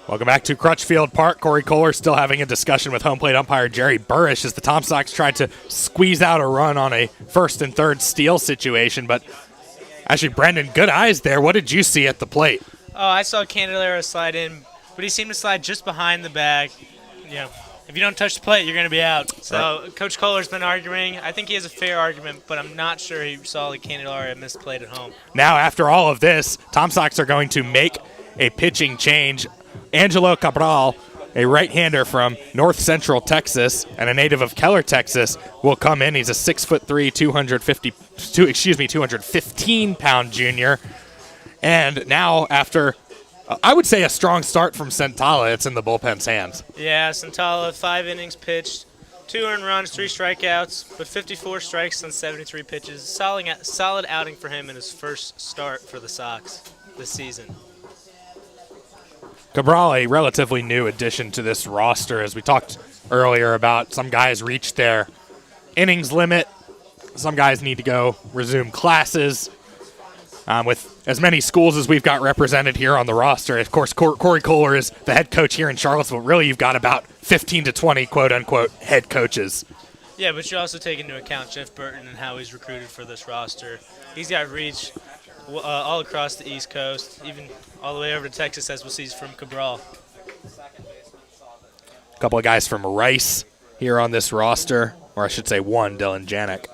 Welcome back to Crutchfield Park. Corey Kohler still having a discussion with home plate umpire Jerry Burrish as the Tom Sox tried to squeeze out a run on a first and third steal situation. But actually, Brendan, good eyes there. What did you see at the plate? Oh, I saw Candelario slide in, but he seemed to slide just behind the bag. You know, if you don't touch the plate, you're going to be out. So Coach Kohler's been arguing. I think he has a fair argument, but I'm not sure he saw the Candelario miss plate at home. Now, after all of this, Tom Sox are going to make a pitching change. Angelo Cabral, a right-hander from North Central Texas and a native of Keller, Texas, will come in. He's a 6'3", 215-pound junior. And now, after, I would say, a strong start from Santala, it's in the bullpen's hands. Yeah, Santala, 5 innings pitched, 2 earned runs, 3 strikeouts, but 54 strikes on 73 pitches. Solid outing for him in his first start for the Sox this season. Cabral, a relatively new addition to this roster. As we talked earlier about, some guys reached their innings limit. Some guys need to go resume classes. With as many schools as we've got represented here on the roster, of course, Corey Kohler is the head coach here in Charlottesville. Really, you've got about 15 to 20 quote-unquote head coaches. Yeah, but you also take into account Jeff Burton and how he's recruited for this roster. He's got reach all across the East Coast, even all the way over to Texas, as we'll see from Cabral. A couple of guys from Rice here on this roster, or I should say one, Dylan Janik.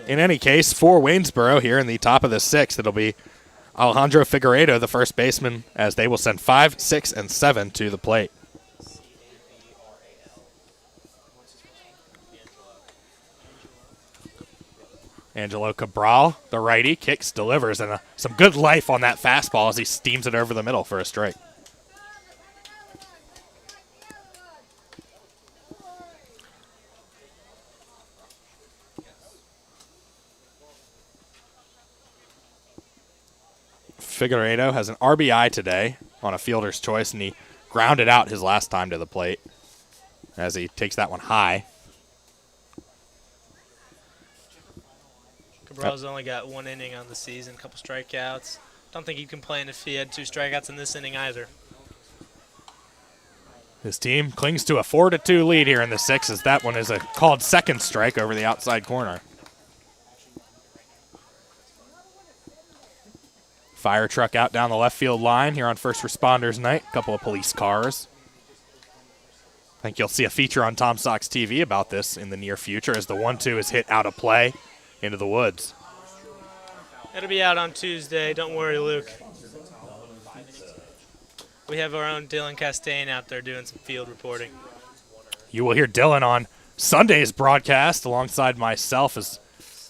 In any case, for Waynesboro here in the top of the 6th, it'll be Alejandro Figueiredo, the first baseman, as they will send 5, 6, and 7 to the plate. Angelo Cabral, the righty, kicks, delivers, and some good life on that fastball as he steams it over the middle for a strike. Figueiredo has an RBI today on a fielder's choice, and he grounded out his last time to the plate as he takes that one high. Cabral's only got 1 inning on the season, a couple strikeouts. Don't think he'd complain if he had 2 strikeouts in this inning either. His team clings to a 4-2 lead here in the 6th, as that one is a called second strike over the outside corner. Fire truck out down the left field line here on First Responders Night. A couple of police cars. I think you'll see a feature on Tom Sox TV about this in the near future as the 1-2 is hit out of play into the woods. It'll be out on Tuesday. Don't worry, Luke. We have our own Dylan Castaigne out there doing some field reporting. You will hear Dylan on Sunday's broadcast alongside myself as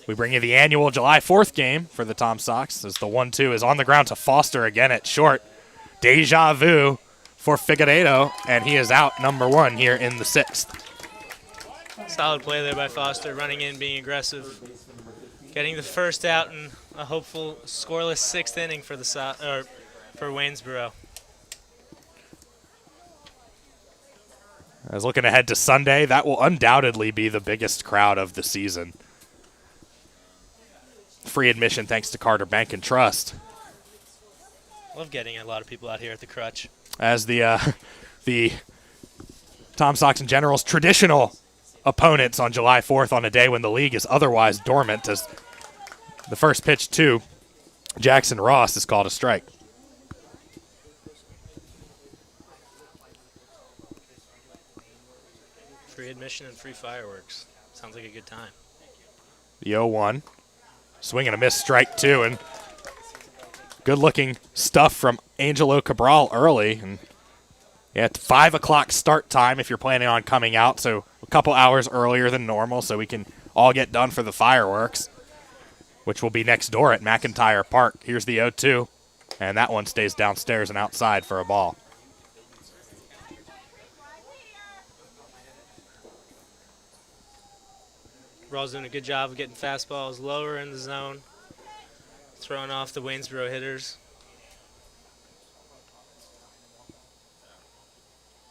we bring you the annual July 4th game for the Tom Sox as the 1-2 is on the ground to Foster again at short. Deja vu for Figueiredo, and he is out number 1 here in the 6th. Solid play there by Foster, running in, being aggressive, getting the first out in a hopeful scoreless 6th inning for for Waynesboro. As looking ahead to Sunday, that will undoubtedly be the biggest crowd of the season. Free admission thanks to Carter Bank and Trust. Love getting a lot of people out here at the Crutch. As the Tom Sox and Generals traditional opponents on July 4th on a day when the league is otherwise dormant, as the first pitch to Jackson Ross is called a strike. Free admission and free fireworks. Sounds like a good time. The 0-1. Swing and a miss, strike 2, and good-looking stuff from Angelo Cabral early. And yeah, it's 5 o'clock start time if you're planning on coming out, so a couple hours earlier than normal so we can all get done for the fireworks, which will be next door at McIntyre Park. Here's the 0-2, and that one stays downstairs and outside for a ball. Cabral's doing a good job of getting fastballs lower in the zone, throwing off the Waynesboro hitters.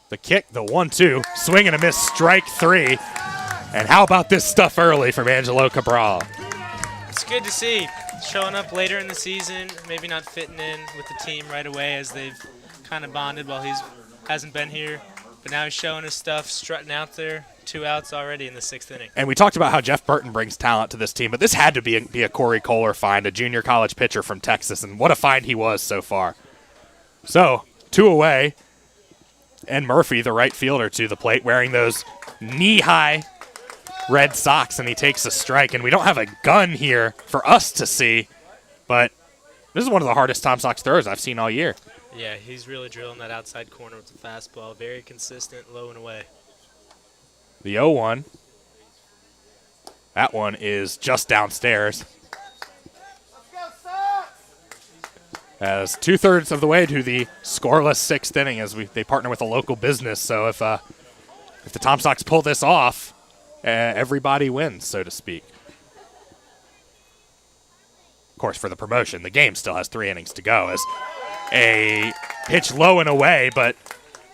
The kick, the 1-2, swing and a miss, strike 3. And how about this stuff early from Angelo Cabral? It's good to see. Showing up later in the season, maybe not fitting in with the team right away as they've kind of bonded while hasn't been here. But now he's showing his stuff, strutting out there. 2 outs already in the 6th inning. And we talked about how Jeff Burton brings talent to this team, but this had to be a Corey Kohler find, a junior college pitcher from Texas, and what a find he was so far. So, 2 away, and Murphy, the right fielder, to the plate, wearing those knee-high red socks, and he takes a strike. And we don't have a gun here for us to see, but this is one of the hardest Tom Sox throws I've seen all year. Yeah, he's really drilling that outside corner with the fastball. Very consistent, low and away. The 0-1. That one is just downstairs. As 2/3 of the way to the scoreless 6th inning as they partner with a local business. So if the Tom Sox pull this off, everybody wins, so to speak. Of course, for the promotion, the game still has 3 innings to go as a pitch low and away, but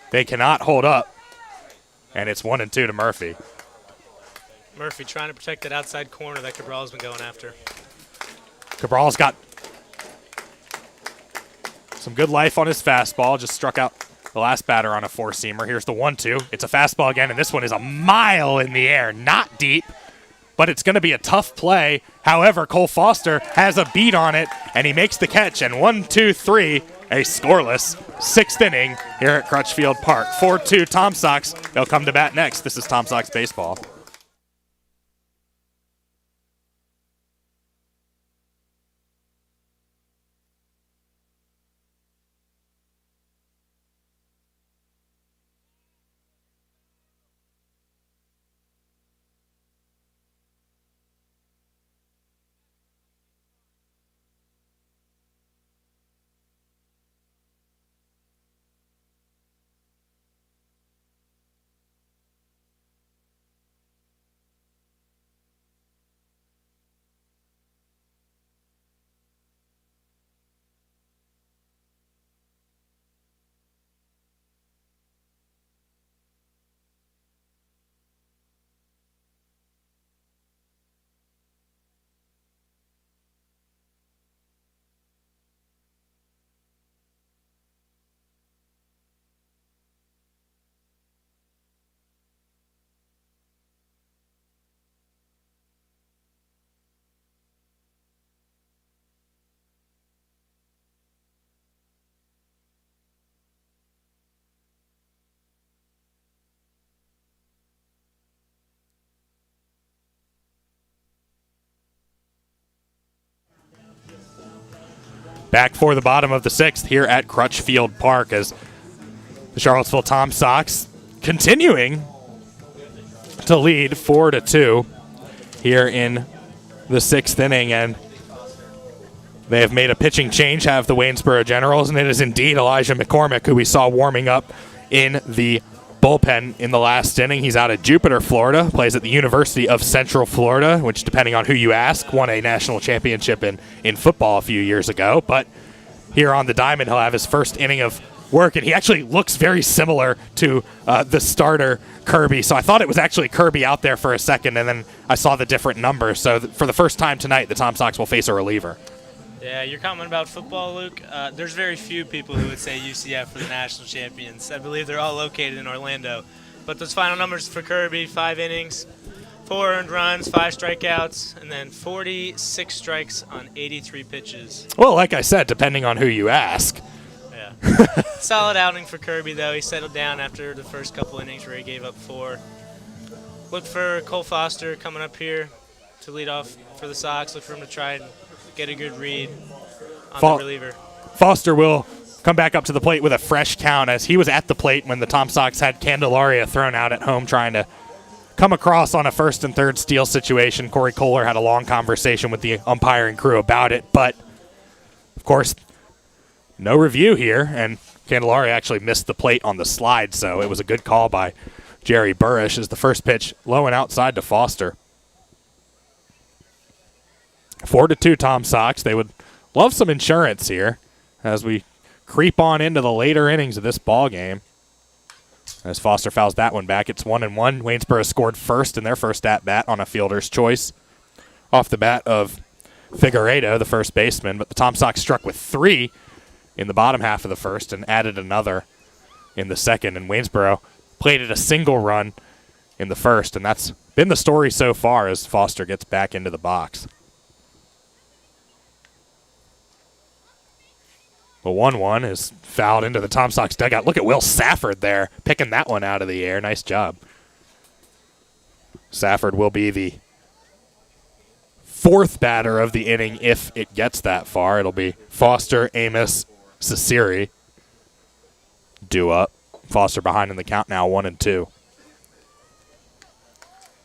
they cannot hold up. And it's 1-2 to Murphy. Murphy trying to protect that outside corner that Cabral's been going after. Cabral's got some good life on his fastball. Just struck out the last batter on a 4-seamer. Here's the 1-2. It's a fastball again, and this one is a mile in the air. Not deep, but it's going to be a tough play. However, Cole Foster has a beat on it, and he makes the catch. And 1-2-3, a scoreless 6th inning here at Crutchfield Park. 4-2 Tom Sox. They'll come to bat next. This is Tom Sox Baseball. Back for the bottom of the 6th here at Crutchfield Park as the Charlottesville Tom Sox continuing to lead 4-2 here in the 6th inning. And they have made a pitching change, have the Waynesboro Generals, and it is indeed Elijah McCormick, who we saw warming up in the bullpen in the last inning. He's out of Jupiter, Florida, plays at the University of Central Florida, which, depending on who you ask, won a national championship in football a few years ago. But here on the diamond, he'll have his first inning of work, and he actually looks very similar to the starter, Kirby. So I thought it was actually Kirby out there for a second, and then I saw the different numbers. So for the first time tonight, the Tom Sox will face a reliever. Yeah, you're commenting about football, Luke. There's very few people who would say UCF for the national champions. I believe they're all located in Orlando. But those final numbers for Kirby, 5 innings, 4 earned runs, 5 strikeouts, and then 46 strikes on 83 pitches. Well, like I said, depending on who you ask. Yeah. Solid outing for Kirby, though. He settled down after the first couple innings where he gave up 4. Look for Cole Foster coming up here to lead off for the Sox. Look for him to try and get a good read on the reliever. Foster will come back up to the plate with a fresh count, as he was at the plate when the Tom Sox had Candelaria thrown out at home trying to come across on a 1st and 3rd steal situation. Corey Kohler had a long conversation with the umpiring crew about it, but of course, no review here, and Candelaria actually missed the plate on the slide, so it was a good call by Jerry Burrish as the first pitch low and outside to Foster. 4-2 Tom Sox. They would love some insurance here as we creep on into the later innings of this ball game. As Foster fouls that one back, it's 1-1. Waynesboro scored first in their first at-bat on a fielder's choice off the bat of Figueredo, the first baseman, but the Tom Sox struck with 3 in the bottom half of the first and added another in the second. And Waynesboro plated a single run in the first, and that's been the story so far as Foster gets back into the box. The 1-1 is fouled into the Tom Sox dugout. Look at Will Safford there, picking that one out of the air. Nice job. Safford will be the 4th batter of the inning if it gets that far. It'll be Foster, Amos, Cesari due up. Foster behind in the count now, 1-2.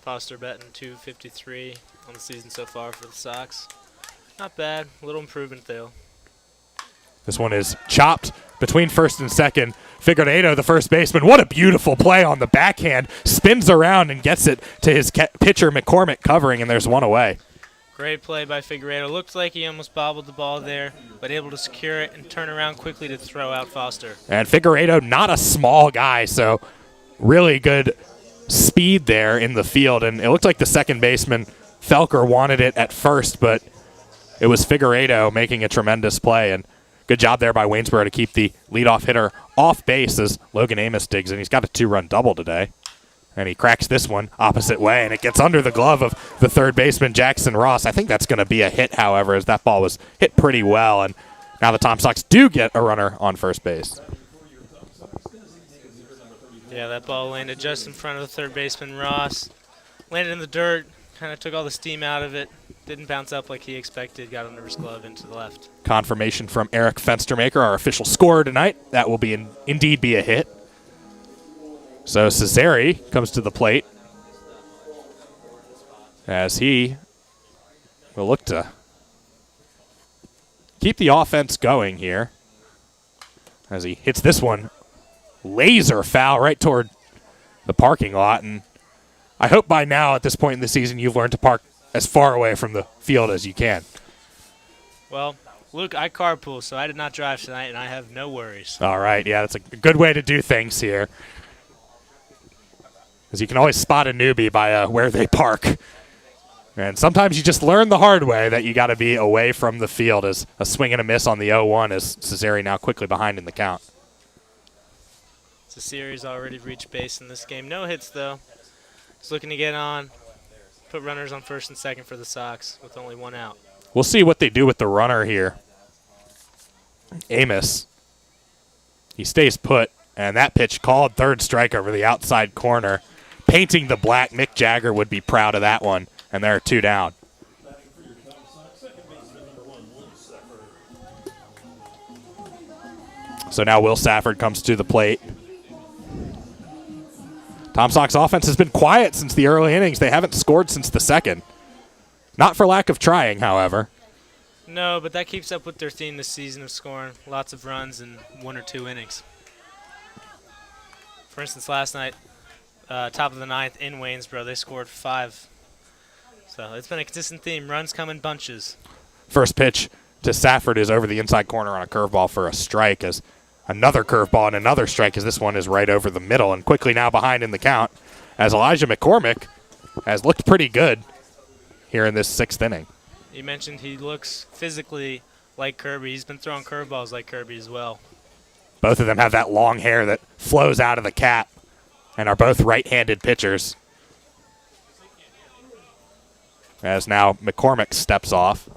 Foster batting .253 on the season so far for the Sox. Not bad. A little improvement, though. This one is chopped between first and second. Figueredo, the first baseman. What a beautiful play on the backhand. Spins around and gets it to his pitcher, McCormick, covering, and there's one away. Great play by Figueredo. Looked like he almost bobbled the ball there, but able to secure it and turn around quickly to throw out Foster. And Figueredo, not a small guy, so really good speed there in the field. And it looked like the second baseman, Felker, wanted it at first, but it was Figueredo making a tremendous play. And good job there by Waynesboro to keep the leadoff hitter off base as Logan Amos digs in. He's got a 2-run double today. And he cracks this one opposite way, and it gets under the glove of the third baseman, Jackson Ross. I think that's going to be a hit, however, as that ball was hit pretty well. And now the Tom Sox do get a runner on first base. Yeah, that ball landed just in front of the third baseman, Ross. Landed in the dirt, kind of took all the steam out of it. Didn't bounce up like he expected, got under his glove into the left. Confirmation from Eric Fenstermaker, our official scorer tonight. That will be indeed be a hit. So Cesari comes to the plate as he will look to keep the offense going here as he hits this one laser foul right toward the parking lot. And I hope by now at this point in the season you've learned to park as far away from the field as you can. Well, Luke, I carpool, so I did not drive tonight, and I have no worries. All right, yeah, that's a good way to do things here. Because you can always spot a newbie by where they park. And sometimes you just learn the hard way that you got to be away from the field as a swing and a miss on the 0-1 as Cesari now quickly behind in the count. Cesari's already reached base in this game. No hits, though. He's looking to get on, put runners on first and second for the Sox with only 1 out. We'll see what they do with the runner here. Amos. He stays put, and that pitch called third strike over the outside corner. Painting the black, Mick Jagger would be proud of that one, and there are 2 down. So now Will Safford comes to the plate. Tom Sox offense has been quiet since the early innings. They haven't scored since the second. Not for lack of trying, however. No, but that keeps up with their theme this season of scoring lots of runs in 1 or 2 innings. For instance, last night, top of the 9th in Waynesboro, they scored 5. So it's been a consistent theme. Runs come in bunches. First pitch to Safford is over the inside corner on a curveball for a strike, as another curveball and another strike as this one is right over the middle. And quickly now behind in the count as Elijah McCormick has looked pretty good here in this 6th inning. You mentioned he looks physically like Kirby. He's been throwing curveballs like Kirby as well. Both of them have that long hair that flows out of the cap and are both right-handed pitchers. As now McCormick steps off.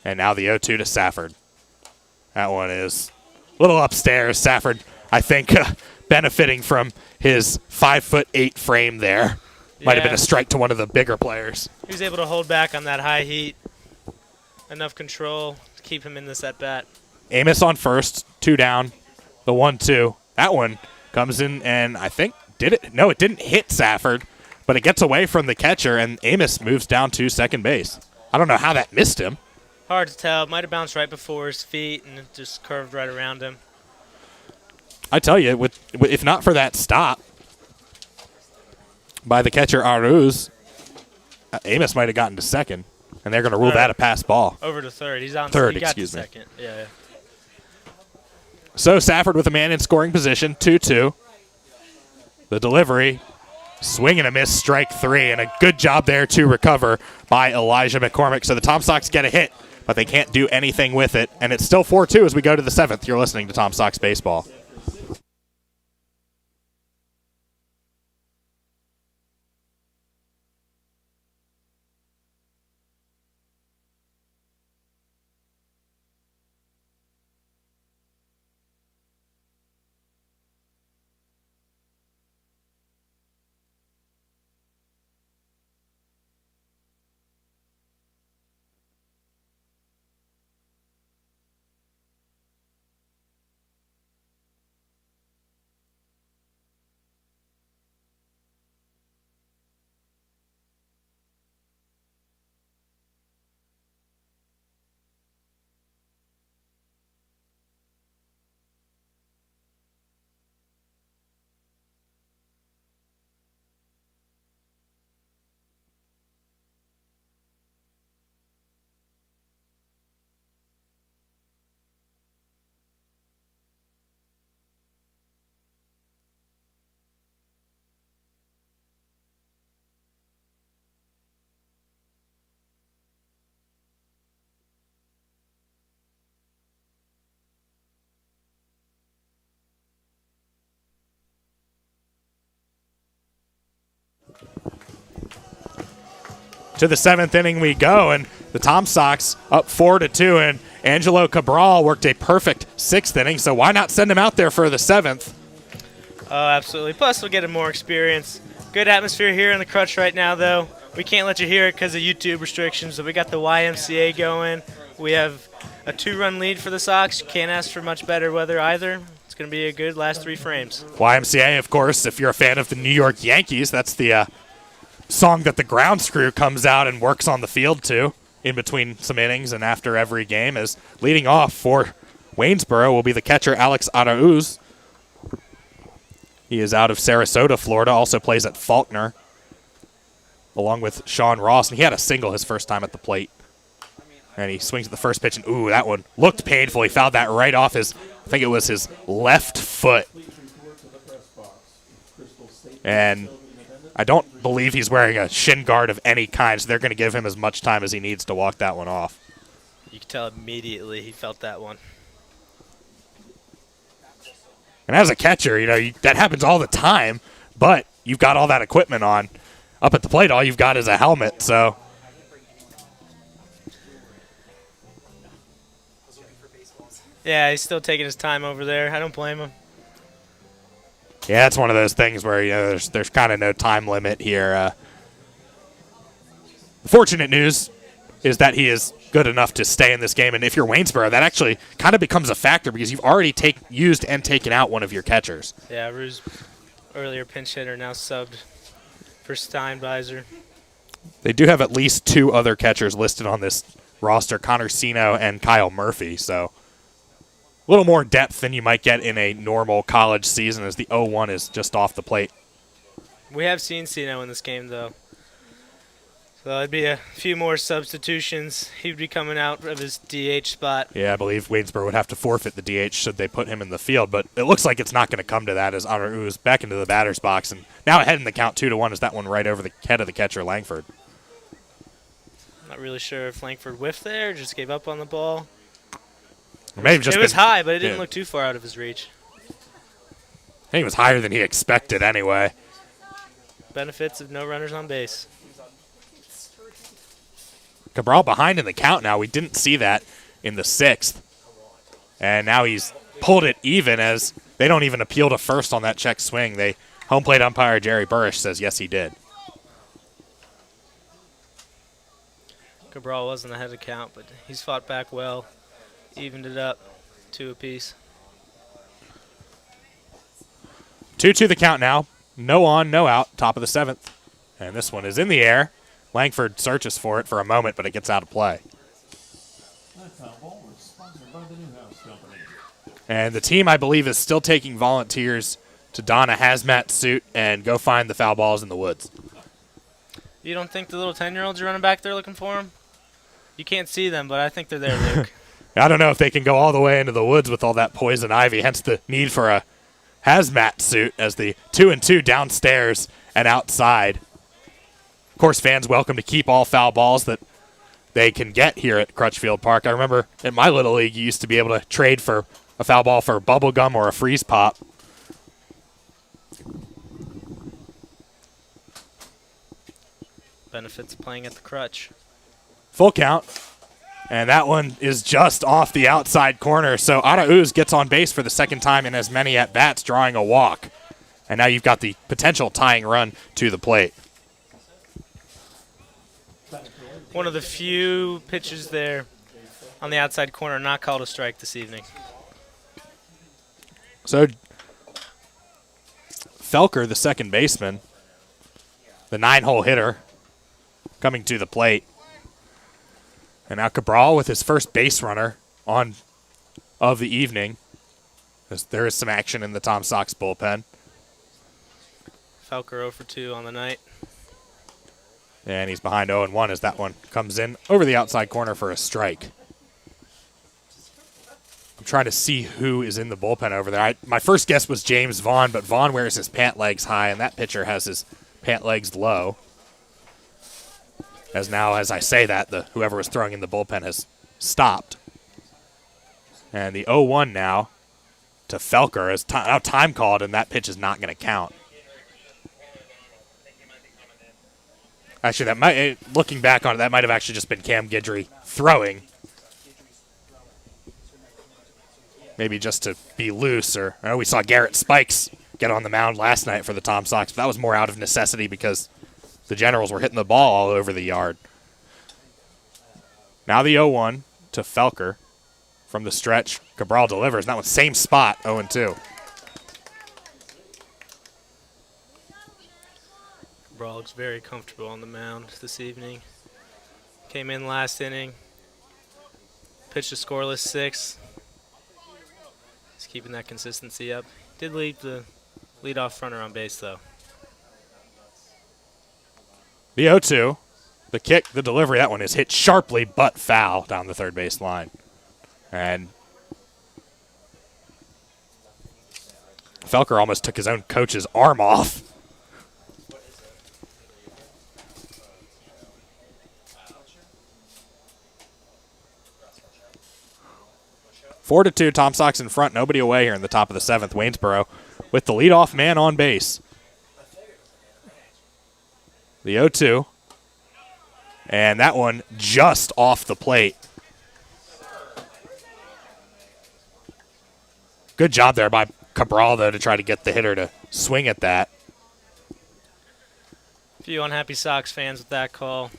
And now the 0-2 to Safford. That one is a little upstairs. Safford, I think, benefiting from his 5'8" frame there. Might have been a strike to one of the bigger players. He was able to hold back on that high heat. Enough control to keep him in this at-bat. Amos on first, 2 down. The 1-2. That one comes in and I think, did it? No, it didn't hit Safford, but it gets away from the catcher and Amos moves down to second base. I don't know how that missed him. Hard to tell. Might have bounced right before his feet and it just curved right around him. I tell you, if not for that stop by the catcher Aruz, Amos might have gotten to second, and they're going to rule that a pass ball. Over to third. He's on third. He got Excuse to me. Second. Yeah. So Safford with a man in scoring position, 2-2. The delivery Swing and a miss, strike 3, and a good job there to recover by Elijah McCormick. So the Tom Sox get a hit, but they can't do anything with it, and it's still 4-2 as we go to the 7th. You're listening to Tom Sox Baseball. To the 7th inning we go, and the Tom Sox up 4-2, and Angelo Cabral worked a perfect 6th inning, so why not send him out there for the 7th? Oh, absolutely. Plus, we'll get him more experience. Good atmosphere here in the Crutch right now, though. We can't let you hear it because of YouTube restrictions, so we got the YMCA going. We have a 2-run lead for the Sox. You can't ask for much better weather either. It's going to be a good last 3 frames. YMCA, of course, if you're a fan of the New York Yankees, that's the song that the grounds crew comes out and works on the field to in between some innings and after every game. Is leading off for Waynesboro will be the catcher Alex Arauz. He is out of Sarasota, Florida, also plays at Faulkner, along with Sean Ross, and he had a single his first time at the plate. And he swings at the first pitch, and ooh, that one looked painful. He fouled that right off his, I think it was his left foot. And I don't believe he's wearing a shin guard of any kind, so they're going to give him as much time as he needs to walk that one off. You can tell immediately he felt that one. And as a catcher, that happens all the time, but you've got all that equipment on. Up at the plate, all you've got is a helmet, so. Yeah, he's still taking his time over there. I don't blame him. Yeah, it's one of those things where there's kind of no time limit here. The fortunate news is that he is good enough to stay in this game, and if you're Waynesboro, that actually kind of becomes a factor because you've already used and taken out one of your catchers. Yeah, Rue's earlier pinch hitter now subbed for Steinbeiser. They do have at least 2 other catchers listed on this roster, Connor Sino and Kyle Murphy, so a little more depth than you might get in a normal college season as the 0-1 is just off the plate. We have seen Sino in this game, though. So it'd be a few more substitutions. He'd be coming out of his DH spot. Yeah, I believe Waynesboro would have to forfeit the DH should they put him in the field, but it looks like it's not going to come to that as Arauz back into the batter's box, and now ahead in the count 2-1 is that one right over the head of the catcher, Langford. Not really sure if Langford whiffed there or just gave up on the ball. Or maybe just it was high, but it didn't look too far out of his reach. I think it was higher than he expected anyway. Benefits of no runners on base. Cabral behind in the count now. We didn't see that in the 6th. And now he's pulled it even as they don't even appeal to first on that check swing. Home plate umpire Jerry Burrish says yes, he did. Cabral wasn't ahead of the count, but he's fought back well. Evened it up 2 apiece. 2-2 the count now. No on, no out, top of the 7th. And this one is in the air. Langford searches for it for a moment, but it gets out of play. And the team, I believe, is still taking volunteers to don a hazmat suit and go find the foul balls in the woods. You don't think the little 10-year-olds are running back there looking for him? You can't see them, but I think they're there, Luke. I don't know if they can go all the way into the woods with all that poison ivy, hence the need for a hazmat suit as the 2-2 downstairs and outside. Of course, fans welcome to keep all foul balls that they can get here at Crutchfield Park. I remember in my little league, you used to be able to trade for a foul ball for bubble gum or a freeze pop. Benefits playing at the Crutch. Full count. And that one is just off the outside corner. So Arauz gets on base for the second time in as many at-bats, drawing a walk. And now you've got the potential tying run to the plate. One of the few pitches there on the outside corner not called a strike this evening. So Felker, the second baseman, the 9-hole hitter, coming to the plate. And now Cabral with his first base runner of the evening. There is some action in the Tom Sox bullpen. Felker 0 for 2 on the night. And he's behind 0-1 as that one comes in over the outside corner for a strike. I'm trying to see who is in the bullpen over there. My first guess was James Vaughn, but Vaughn wears his pant legs high, and that pitcher has his pant legs low. As now, as I say that, whoever was throwing in the bullpen has stopped. And the 0-1 now to Felker is now time called, and that pitch is not going to count. Actually, looking back on it, that might have actually just been Cam Guidry throwing. Maybe just to be loose, or I know we saw Garrett Spikes get on the mound last night for the Tom Sox, but that was more out of necessity because the Generals were hitting the ball all over the yard. Now the 0-1 to Felker from the stretch. Cabral delivers. That one same spot, 0-2. Cabral looks very comfortable on the mound this evening. Came in last inning. Pitched a scoreless 6. He's keeping that consistency up. Did leave the leadoff runner on base, though. The 0-2, the kick, the delivery, that one is hit sharply but foul down the third base line. And Felker almost took his own coach's arm off. Four to 2, Tom Sox in front, nobody away here in the top of the 7th. Waynesboro with the leadoff man on base. The 0-2. And that one just off the plate. Good job there by Cabral, though, to try to get the hitter to swing at that. A few unhappy Sox fans with that call.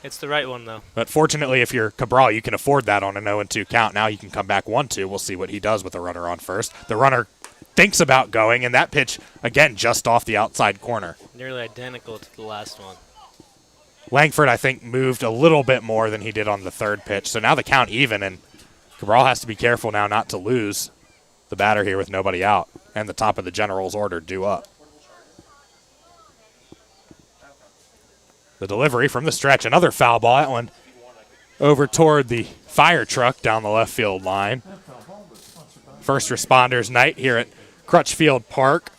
It's the right one, though. But fortunately, if you're Cabral, you can afford that on an 0-2 count. Now you can come back 1-2. We'll see what he does with the runner on first. The runner thinks about going, and that pitch, again, just off the outside corner. Nearly identical to the last one. Langford, I think, moved a little bit more than he did on the third pitch. So now the count even, and Cabral has to be careful now not to lose the batter here with nobody out. And the top of the Generals order due up. The delivery from the stretch, another foul ball. That one over toward the fire truck down the left field line. First responders night here at Crutchfield Park.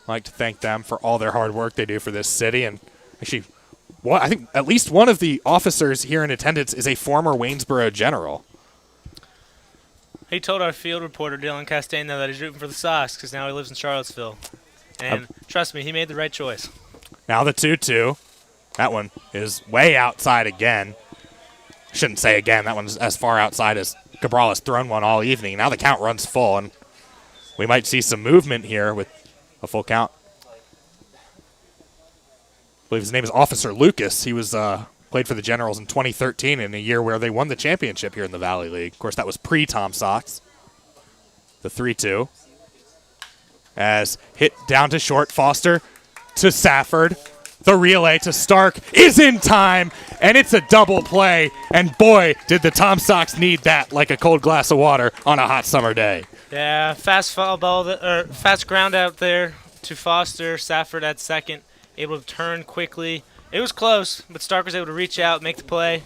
I'd like to thank them for all their hard work they do for this city. And actually, I think at least one of the officers here in attendance is a former Waynesboro General. He told our field reporter, Dylan Castaigne, that he's rooting for the Sox because now he lives in Charlottesville. And trust me, he made the right choice. Now the 2-2. That one is way outside again. Shouldn't say again. That one's as far outside as Cabral has thrown one all evening. Now the count runs full, and we might see some movement here with a full count. I believe his name is Officer Lucas. He was played for the Generals in 2013 in a year where they won the championship here in the Valley League. Of course, that was pre-Tom Sox. The 3-2. As hit down to short, Foster to Safford. The relay to Stark is in time, and it's a double play. And boy, did the Tom Sox need that like a cold glass of water on a hot summer day. Yeah, fast ground out there to Foster. Safford at second, able to turn quickly. It was close, but Stark was able to reach out, make the play.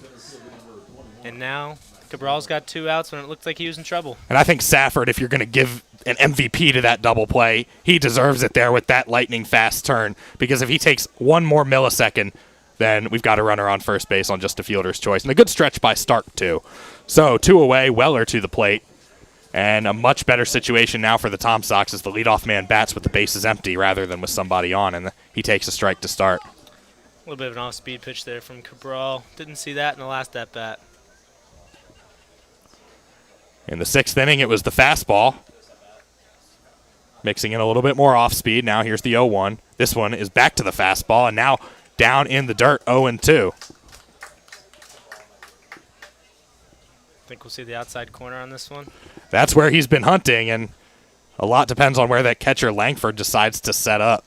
And now Cabral's got 2 outs when it looked like he was in trouble. And I think Safford, if you're going to give an MVP to that double play. He deserves it there with that lightning fast turn, because if he takes one more millisecond, then we've got a runner on first base on just a fielder's choice. And a good stretch by Stark, too. So 2 away, Weller to the plate. And a much better situation now for the Tom Sox as the leadoff man bats with the bases empty rather than with somebody on, and he takes a strike to start. A little bit of an off-speed pitch there from Cabral. Didn't see that in the last at-bat. In the 6th inning, it was the fastball. Mixing in a little bit more off-speed. Now here's the 0-1. This one is back to the fastball, and now down in the dirt, 0-2. Think we'll see the outside corner on this one. That's where he's been hunting, and a lot depends on where that catcher Langford decides to set up.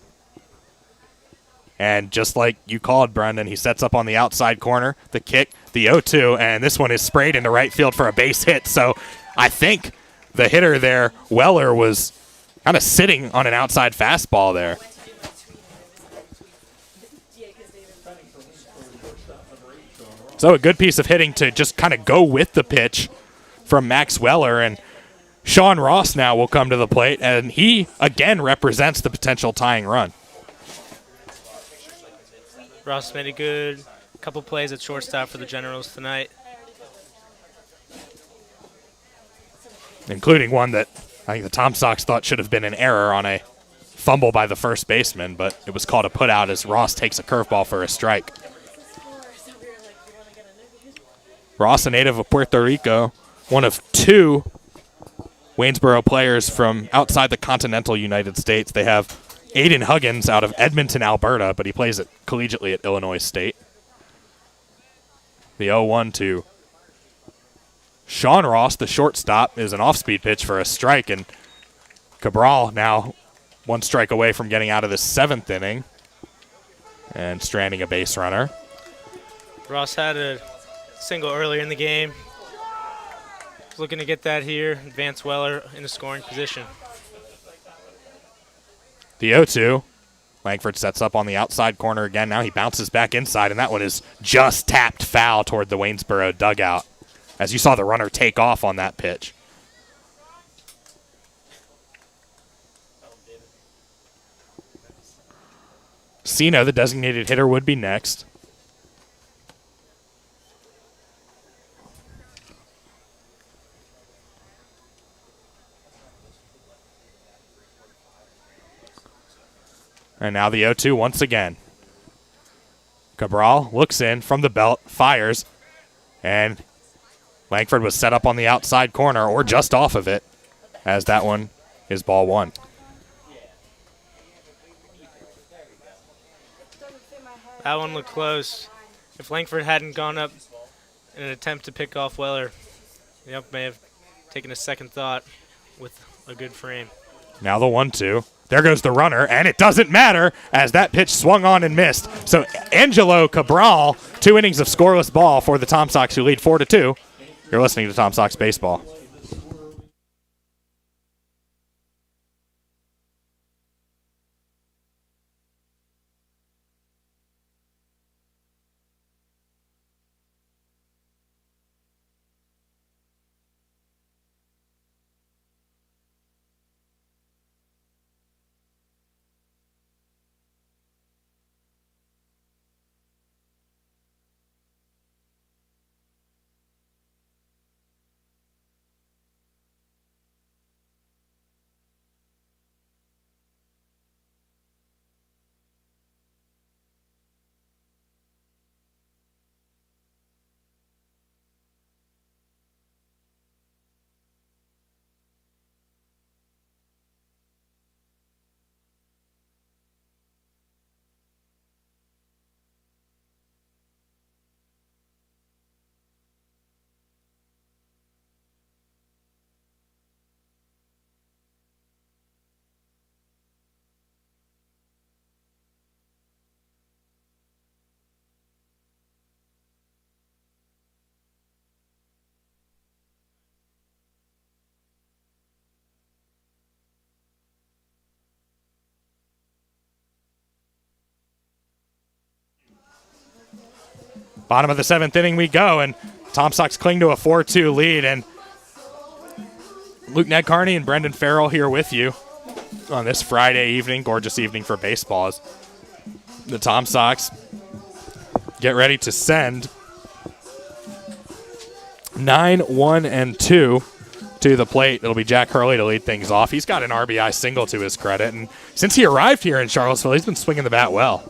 And just like you called, Brendan, he sets up on the outside corner, the kick, the 0-2, and this one is sprayed into right field for a base hit. So I think the hitter there, Weller, was kind of sitting on an outside fastball there. So a good piece of hitting to just kind of go with the pitch from Max Weller. And Sean Ross now will come to the plate, and he, again, represents the potential tying run. Ross made a good couple plays at shortstop for the Generals tonight. Including one that I think the Tom Sox thought should have been an error on a fumble by the first baseman, but it was called a putout as Ross takes a curveball for a strike. Ross, a native of Puerto Rico, one of 2 Waynesboro players from outside the continental United States. They have Aiden Huggins out of Edmonton, Alberta, but he plays collegiately at Illinois State. The 0-1 to Sean Ross, the shortstop, is an off-speed pitch for a strike, and Cabral now 1 strike away from getting out of the 7th inning and stranding a base runner. Ross had a single earlier in the game. Looking to get that here, advance Weller in a scoring position. The 0-2. Langford sets up on the outside corner again. Now he bounces back inside, and that one is just tapped foul toward the Waynesboro dugout, as you saw the runner take off on that pitch. Sino, the designated hitter, would be next. And now the 0-2 once again. Cabral looks in from the belt, fires, and Langford was set up on the outside corner or just off of it, as that one is ball 1. That one looked close. If Langford hadn't gone up in an attempt to pick off Weller, the ump may have taken a second thought with a good frame. Now the 1-2. There goes the runner, and it doesn't matter as that pitch swung on and missed. So Angelo Cabral, 2 innings of scoreless ball for the Tom Sox, who lead 4-2. You're listening to Tom Sox Baseball. Bottom of the 7th inning we go, and Tom Sox cling to a 4-2 lead, and Luke Nedcarney and Brendan Farrell here with you on this Friday evening, gorgeous evening for baseball. As the Tom Sox get ready to send 9, 1, and 2 to the plate. It'll be Jack Hurley to lead things off. He's got an RBI single to his credit, and since he arrived here in Charlottesville, he's been swinging the bat well.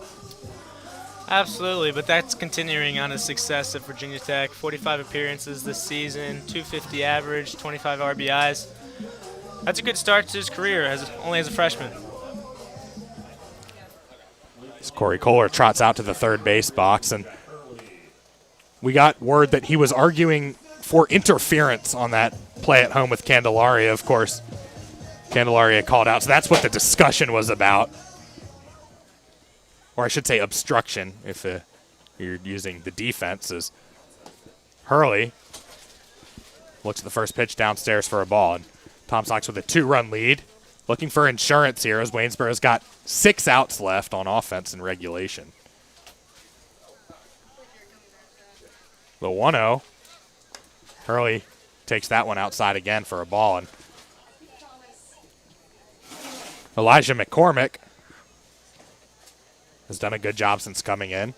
Absolutely, but that's continuing on his success at Virginia Tech. 45 appearances this season, 250 average, 25 RBIs. That's a good start to his career only as a freshman. As Corey Kohler trots out to the third base box, and we got word that he was arguing for interference on that play at home with Candelaria. Of course, Candelaria called out, so that's what the discussion was about. Or I should say obstruction, if you're using the defense. As Hurley looks at the first pitch downstairs for a ball. And Tom Sox with a 2-run lead. Looking for insurance here as Waynesboro's got 6 outs left on offense in regulation. The 1-0. Hurley takes that one outside again for a ball. And Elijah McCormick has done a good job since coming in.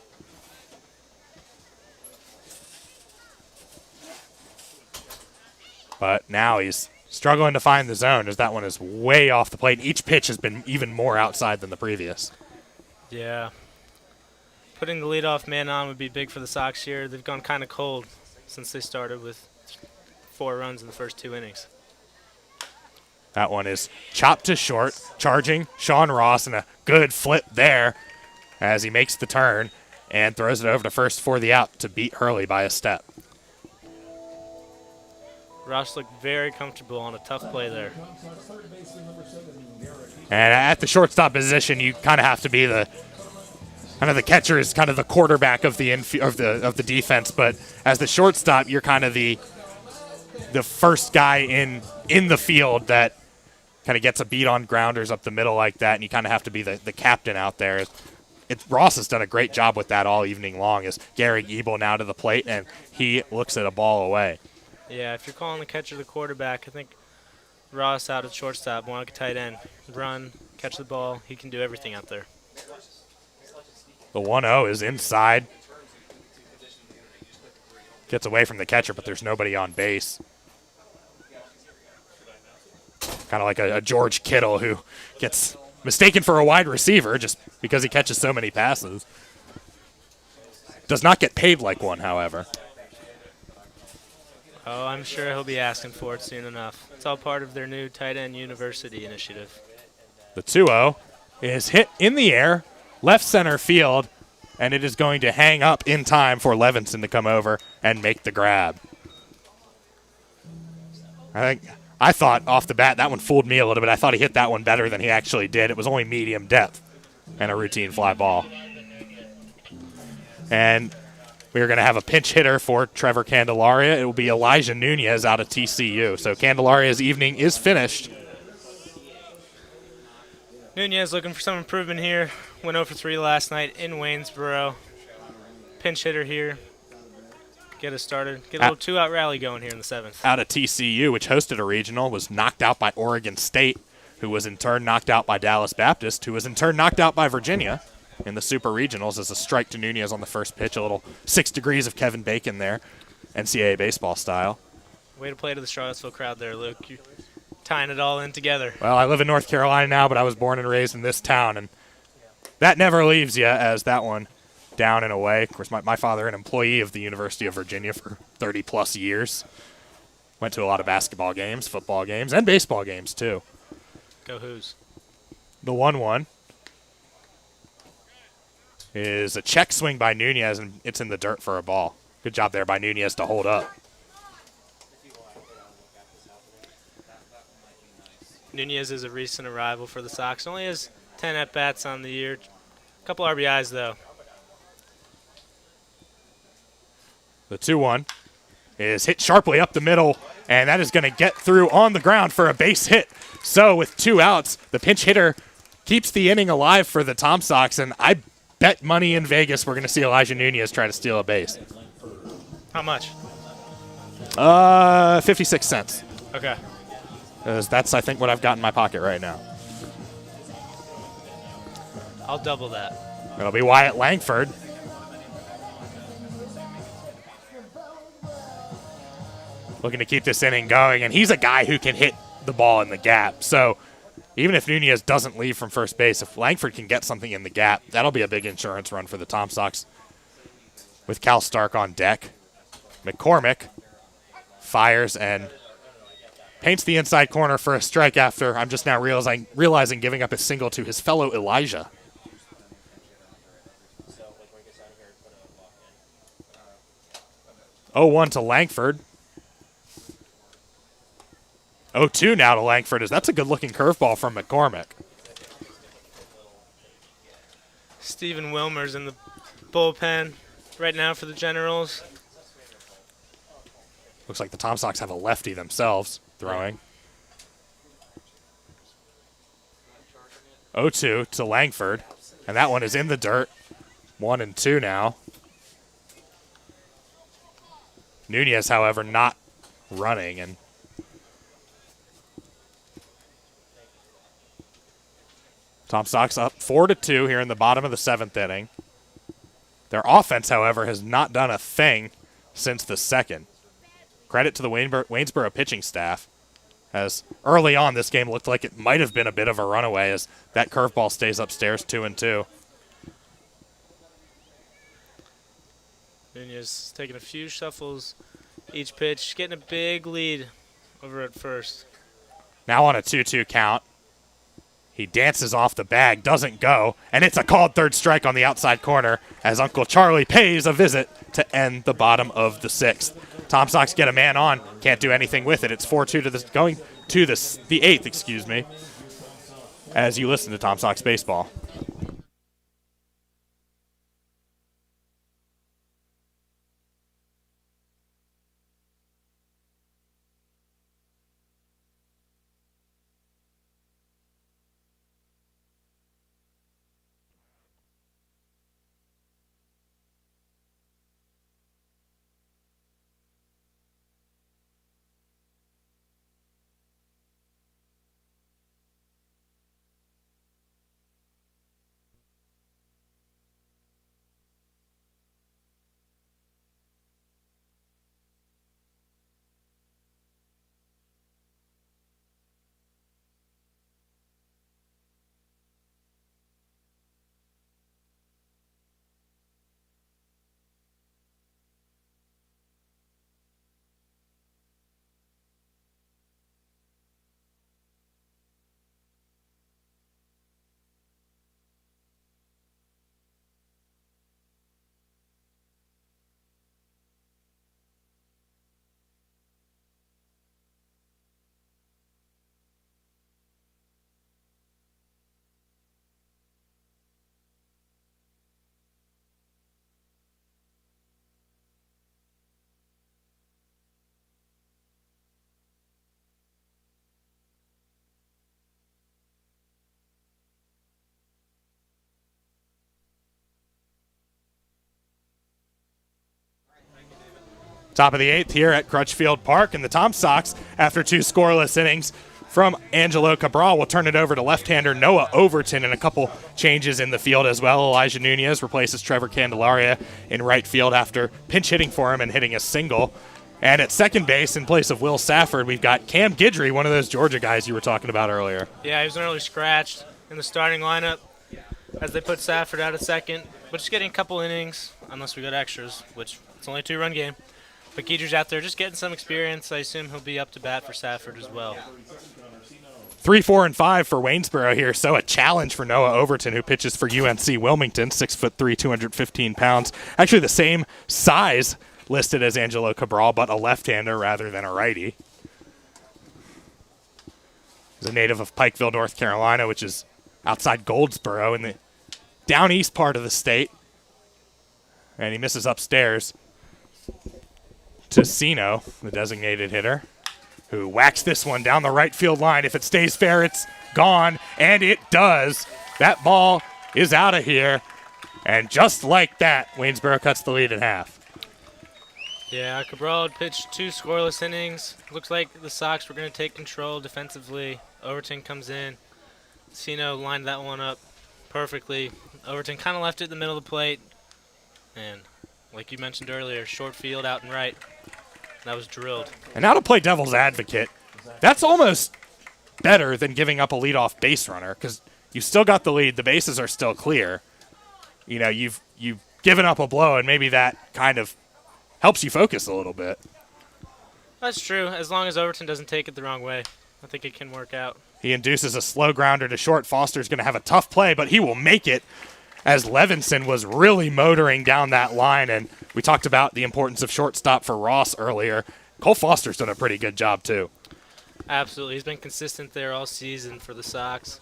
But now he's struggling to find the zone as that one is way off the plate. Each pitch has been even more outside than the previous. Yeah. Putting the leadoff man on would be big for the Sox here. They've gone kind of cold since they started with 4 runs in the first 2 innings. That one is chopped to short, charging Sean Ross, and a good flip there as he makes the turn and throws it over to first for the out to beat Hurley by a step. Ross looked very comfortable on a tough play there. And at the shortstop position, you kind of have to be the catcher is kind of the quarterback of the of the defense, but as the shortstop, you're kind of the first guy in the field that kind of gets a beat on grounders up the middle like that, and you kind of have to be the captain out there. Ross has done a great job with that all evening long as Gary Ebel now to the plate, and he looks at a ball away. Yeah, if you're calling the catcher the quarterback, I think Ross out at shortstop, more like a tight end. Run, catch the ball, he can do everything out there. The 1-0 is inside. Gets away from the catcher, but there's nobody on base. Kind of like a George Kittle who gets mistaken for a wide receiver just because he catches so many passes. Does not get paid like one, however. Oh, I'm sure he'll be asking for it soon enough. It's all part of their new tight end university initiative. The 2-0 is hit in the air, left center field, and it is going to hang up in time for Levinson to come over and make the grab. I thought off the bat that one fooled me a little bit. I thought he hit that one better than he actually did. It was only medium depth and a routine fly ball. And we are going to have a pinch hitter for Trevor Candelaria. It will be Elijah Nunez out of TCU. So Candelaria's evening is finished. Nunez looking for some improvement here. Went 0 for 3 last night in Waynesboro. Pinch hitter here. Get us started. Get a little 2-out rally going here in the 7th. Out of TCU, which hosted a regional, was knocked out by Oregon State, who was in turn knocked out by Dallas Baptist, who was in turn knocked out by Virginia in the Super Regionals as a strike to Nunez on the first pitch. A little 6 degrees of Kevin Bacon there, NCAA baseball style. Way to play to the Charlottesville crowd there, Luke. You're tying it all in together. Well, I live in North Carolina now, but I was born and raised in this town, and that never leaves you as that one down and away. Of course, my father, an employee of the University of Virginia for 30-plus years. Went to a lot of basketball games, football games, and baseball games, too. Go Hoos. The 1-1 is a check swing by Nunez, and it's in the dirt for a ball. Good job there by Nunez to hold up. Nunez is a recent arrival for the Sox. Only has 10 at-bats on the year. A couple RBIs, though. The 2-1 is hit sharply up the middle, and that is going to get through on the ground for a base hit. So with 2 outs, the pinch hitter keeps the inning alive for the Tom Sox, and I bet money in Vegas we're going to see Elijah Nunez try to steal a base. How much? 56 cents. Okay. That's, I think, what I've got in my pocket right now. I'll double that. It'll be Wyatt Langford. Looking to keep this inning going, and he's a guy who can hit the ball in the gap. So even if Nunez doesn't leave from first base, if Langford can get something in the gap, that'll be a big insurance run for the Tom Sox. With Cal Stark on deck, McCormick fires and paints the inside corner for a strike after, I'm just now realizing giving up a single to his fellow Elijah. Oh, 1 to Langford. 0-2 now to Langford. That's a good-looking curveball from McCormick. Stephen Wilmer's in the bullpen right now for the Generals. Looks like the Tom Sox have a lefty themselves throwing. 0-2 to Langford. And that one is in the dirt. 1-2 now. Nunez, however, not running. And Tom Sox up 4-2 here in the bottom of the 7th inning. Their offense, however, has not done a thing since the 2nd. Credit to the Waynesboro pitching staff, as early on this game looked like it might have been a bit of a runaway as that curveball stays upstairs 2-2. Nunez taking a few shuffles each pitch, getting a big lead over at first. Now on a 2-2 count. He dances off the bag, doesn't go, and it's a called third strike on the outside corner as Uncle Charlie pays a visit to end the bottom of the 6th. Tom Sox get a man on, can't do anything with it. It's 4-2 to going to the 8th, excuse me, as you listen to Tom Sox Baseball. Top of the 8th here at Crutchfield Park, and the Tom Sox, after 2 scoreless innings from Angelo Cabral, will turn it over to left-hander Noah Overton, and a couple changes in the field as well. Elijah Nunez replaces Trevor Candelaria in right field after pinch hitting for him and hitting a single. And at second base, in place of Will Safford, we've got Cam Guidry, one of those Georgia guys you were talking about earlier. Yeah, he was early scratched in the starting lineup as they put Safford out at second, but just getting a couple innings, unless we go to extras, which it's only a 2-run game. But Guidry's out there just getting some experience. I assume he'll be up to bat for Safford as well. 3, 4, and 5 for Waynesboro here, so a challenge for Noah Overton, who pitches for UNC Wilmington, 6'3", 215 pounds. Actually the same size listed as Angelo Cabral, but a left-hander rather than a righty. He's a native of Pikeville, North Carolina, which is outside Goldsboro in the down east part of the state. And he misses upstairs to Sino, the designated hitter, who whacks this one down the right field line. If it stays fair, it's gone, and it does. That ball is out of here, and just like that, Waynesboro cuts the lead in half. Yeah, Cabral had pitched 2 scoreless innings. Looks like the Sox were going to take control defensively. Overton comes in. Sino lined that one up perfectly. Overton kind of left it in the middle of the plate. And like you mentioned earlier, short field out and right. That was drilled. And now to play devil's advocate, that's almost better than giving up a leadoff base runner because you still got the lead. The bases are still clear. You know, you've given up a blow, and maybe that kind of helps you focus a little bit. That's true. As long as Overton doesn't take it the wrong way, I think it can work out. He induces a slow grounder to short. Foster's going to have a tough play, but he will make it as Levinson was really motoring down that line. And we talked about the importance of shortstop for Ross earlier. Cole Foster's done a pretty good job, too. Absolutely. He's been consistent there all season for the Sox.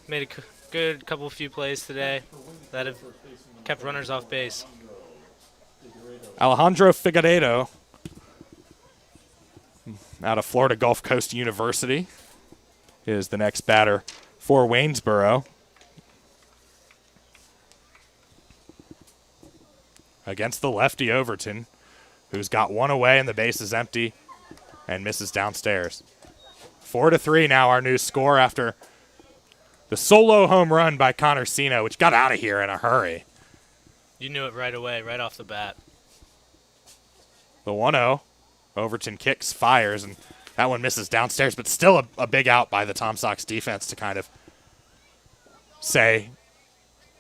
Made a good few plays today that have kept runners off base. Alejandro Figueiredo out of Florida Gulf Coast University is the next batter for Waynesboro. Against the lefty Overton, who's got one away and the base is empty and misses downstairs. 4-3 now our new score after the solo home run by Connor Sino, which got out of here in a hurry. You knew it right away, right off the bat. The 1-0. Overton kicks, fires, and that one misses downstairs, but still a big out by the Tom Sox defense to kind of say,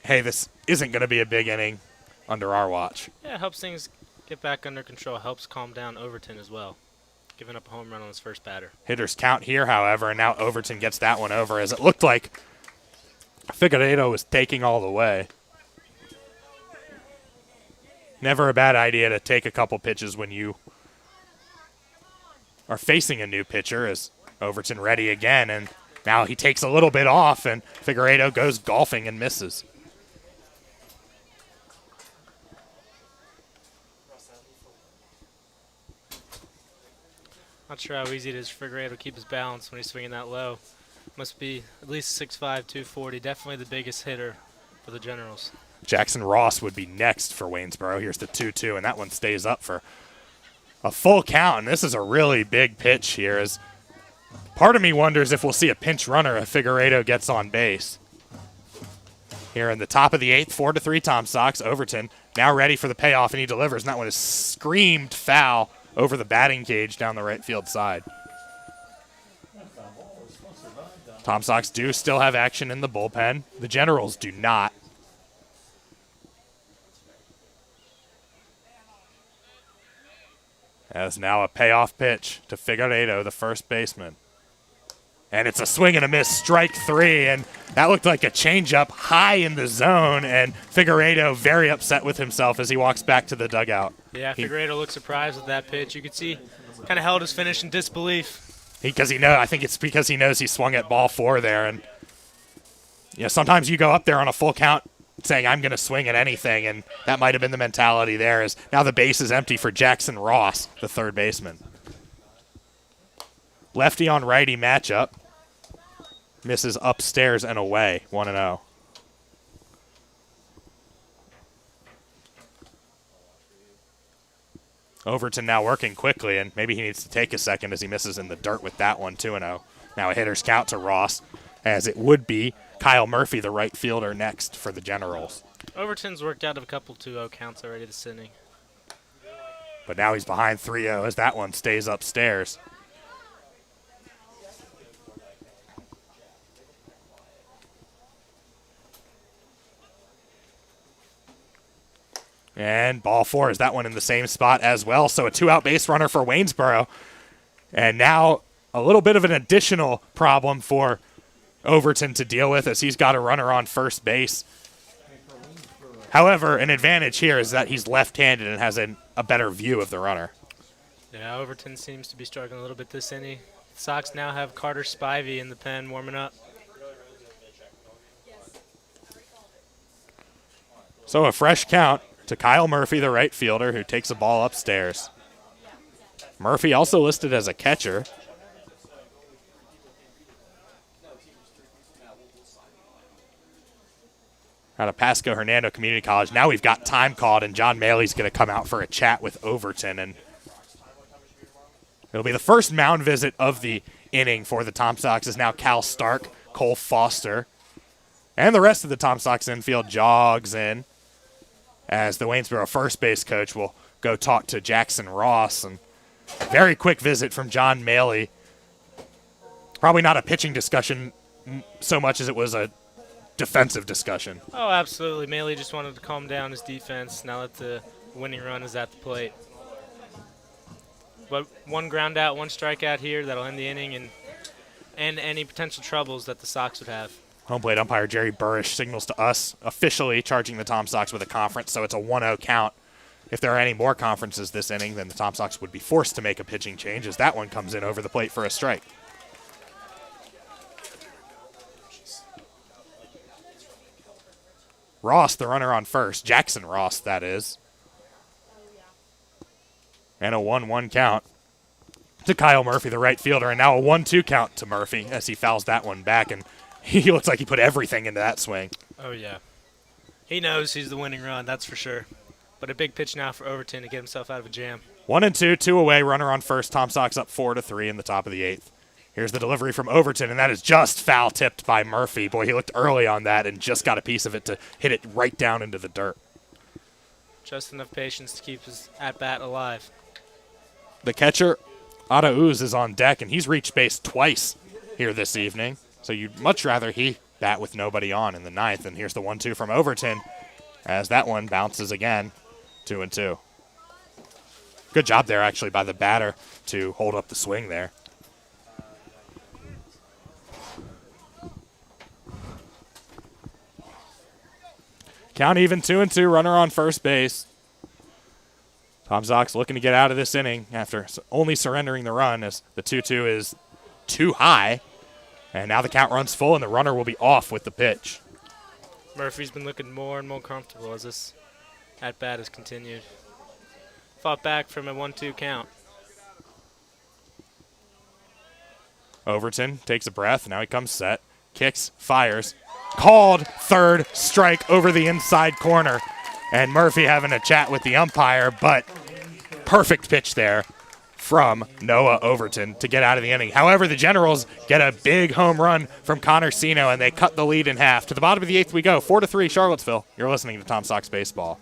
hey, this isn't going to be a big inning under our watch. Yeah, it helps things get back under control. Helps calm down Overton as well, giving up a home run on his first batter. Hitters count here, however, and now Overton gets that one over as it looked like Figueiredo was taking all the way. Never a bad idea to take a couple pitches when you are facing a new pitcher, as Overton ready again, and now he takes a little bit off, and Figueiredo goes golfing and misses. Not sure how easy it is for Figueiredo to keep his balance when he's swinging that low. Must be at least 6'5", 240. Definitely the biggest hitter for the Generals. Jackson Ross would be next for Waynesboro. Here's the 2-2, and that one stays up for a full count. And this is a really big pitch here. As part of me wonders if we'll see a pinch runner if Figueiredo gets on base. Here in the top of the 8th, 4-3 Tom Sox. Overton now ready for the payoff, and he delivers. And that one is screamed foul over the batting cage down the right field side. Tom Sox do still have action in the bullpen. The Generals do not. As now a payoff pitch to Figueiredo, the first baseman. And it's a swing and a miss, strike 3, and that looked like a changeup high in the zone, and Figueiredo very upset with himself as he walks back to the dugout. Yeah, Figueiredo looked surprised with that pitch. You could see kind of held his finish in disbelief. I think it's because he knows he swung at ball 4 there, and sometimes you go up there on a full count saying I'm going to swing at anything, and that might have been the mentality there. As now the base is empty for Jackson Ross, the third baseman. Lefty on righty matchup. Misses upstairs and away, 1-0. Overton now working quickly, and maybe he needs to take a second as he misses in the dirt with that one, 2-0. Now a hitter's count to Ross, as it would be Kyle Murphy, the right fielder, next for the Generals. Overton's worked out of a couple 2-0 counts already this inning. But now he's behind 3-0 as that one stays upstairs. And ball 4 is that one in the same spot as well. So a 2-out base runner for Waynesboro. And now a little bit of an additional problem for Overton to deal with as he's got a runner on first base. However, an advantage here is that he's left-handed and has a better view of the runner. Yeah, Overton seems to be struggling a little bit this inning. The Sox now have Carter Spivey in the pen warming up. So a fresh count to Kyle Murphy, the right fielder, who takes a ball upstairs. Murphy also listed as a catcher. out of Pasco Hernando Community College. Now we've got time called, and John Maley's going to come out for a chat with Overton. And it'll be the first mound visit of the inning for the Tom Sox is now Cal Stark, Cole Foster, and the rest of the Tom Sox infield jogs in as the Waynesboro first base coach will go talk to Jackson Ross. And very quick visit from John Maley. Probably not a pitching discussion so much as it was a defensive discussion. Oh, absolutely. Maley just wanted to calm down his defense now that the winning run is at the plate. But one ground out, one strikeout here that'll end the inning and any potential troubles that the Sox would have. Home plate umpire Jerry Burrish signals to us officially charging the Tom Sox with a conference, so it's a 1-0 count. If there are any more conferences this inning, then the Tom Sox would be forced to make a pitching change as that one comes in over the plate for a strike. Ross, the runner on first. Jackson Ross, that is. And a 1-1 count to Kyle Murphy, the right fielder, and now a 1-2 count to Murphy as he fouls that one back, and he looks like he put everything into that swing. Oh, yeah. He knows he's the winning run, that's for sure. But a big pitch now for Overton to get himself out of a jam. 1-2, 2 away, runner on first. Tom Sox up 4-3 in the top of the 8th. Here's the delivery from Overton, and that is just foul-tipped by Murphy. Boy, he looked early on that and just got a piece of it to hit it right down into the dirt. Just enough patience to keep his at-bat alive. The catcher, Ada Uz, is on deck, and he's reached base twice here this evening. So you'd much rather he bat with nobody on in the 9th. And here's the 1-2 from Overton as that one bounces again, 2-2. Good job there, actually, by the batter to hold up the swing there. Count even, 2-2, runner on first base. Tom Sox looking to get out of this inning after only surrendering the run as the 2-2 is too high. And now the count runs full and the runner will be off with the pitch. Murphy's been looking more and more comfortable as this at-bat has continued. Fought back from a 1-2 count. Overton takes a breath. Now he comes set. Kicks, fires. Called third strike over the inside corner. And Murphy having a chat with the umpire, but perfect pitch there from Noah Overton to get out of the inning. However, the Generals get a big home run from Connor Sino, and they cut the lead in half. To the bottom of the 8th we go, 4-3 Charlottesville. You're listening to Tom Sox Baseball.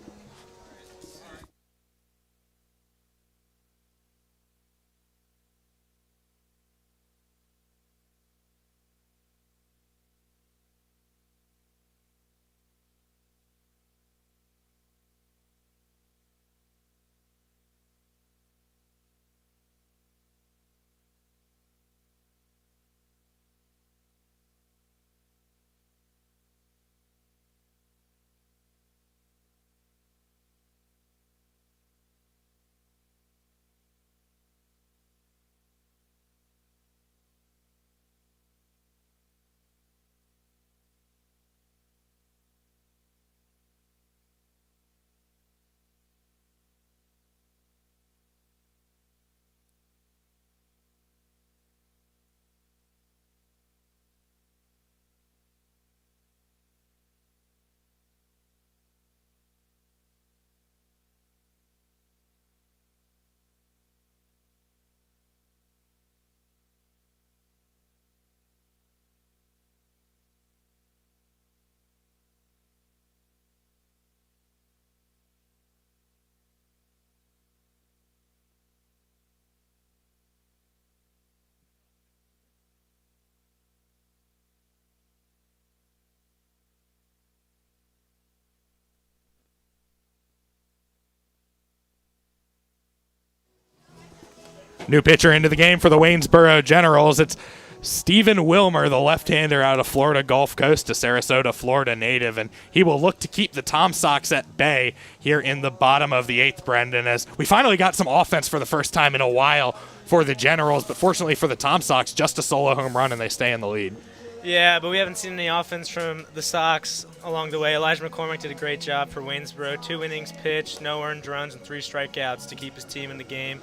New pitcher into the game for the Waynesboro Generals. It's Stephen Wilmer, the left-hander out of Florida Gulf Coast, a Sarasota, Florida native, and he will look to keep the Tom Sox at bay here in the bottom of the 8th, Brendan, as we finally got some offense for the first time in a while for the Generals, but fortunately for the Tom Sox, just a solo home run and they stay in the lead. Yeah, but we haven't seen any offense from the Sox along the way. Elijah McCormick did a great job for Waynesboro. 2 innings pitched, no earned runs, and 3 strikeouts to keep his team in the game.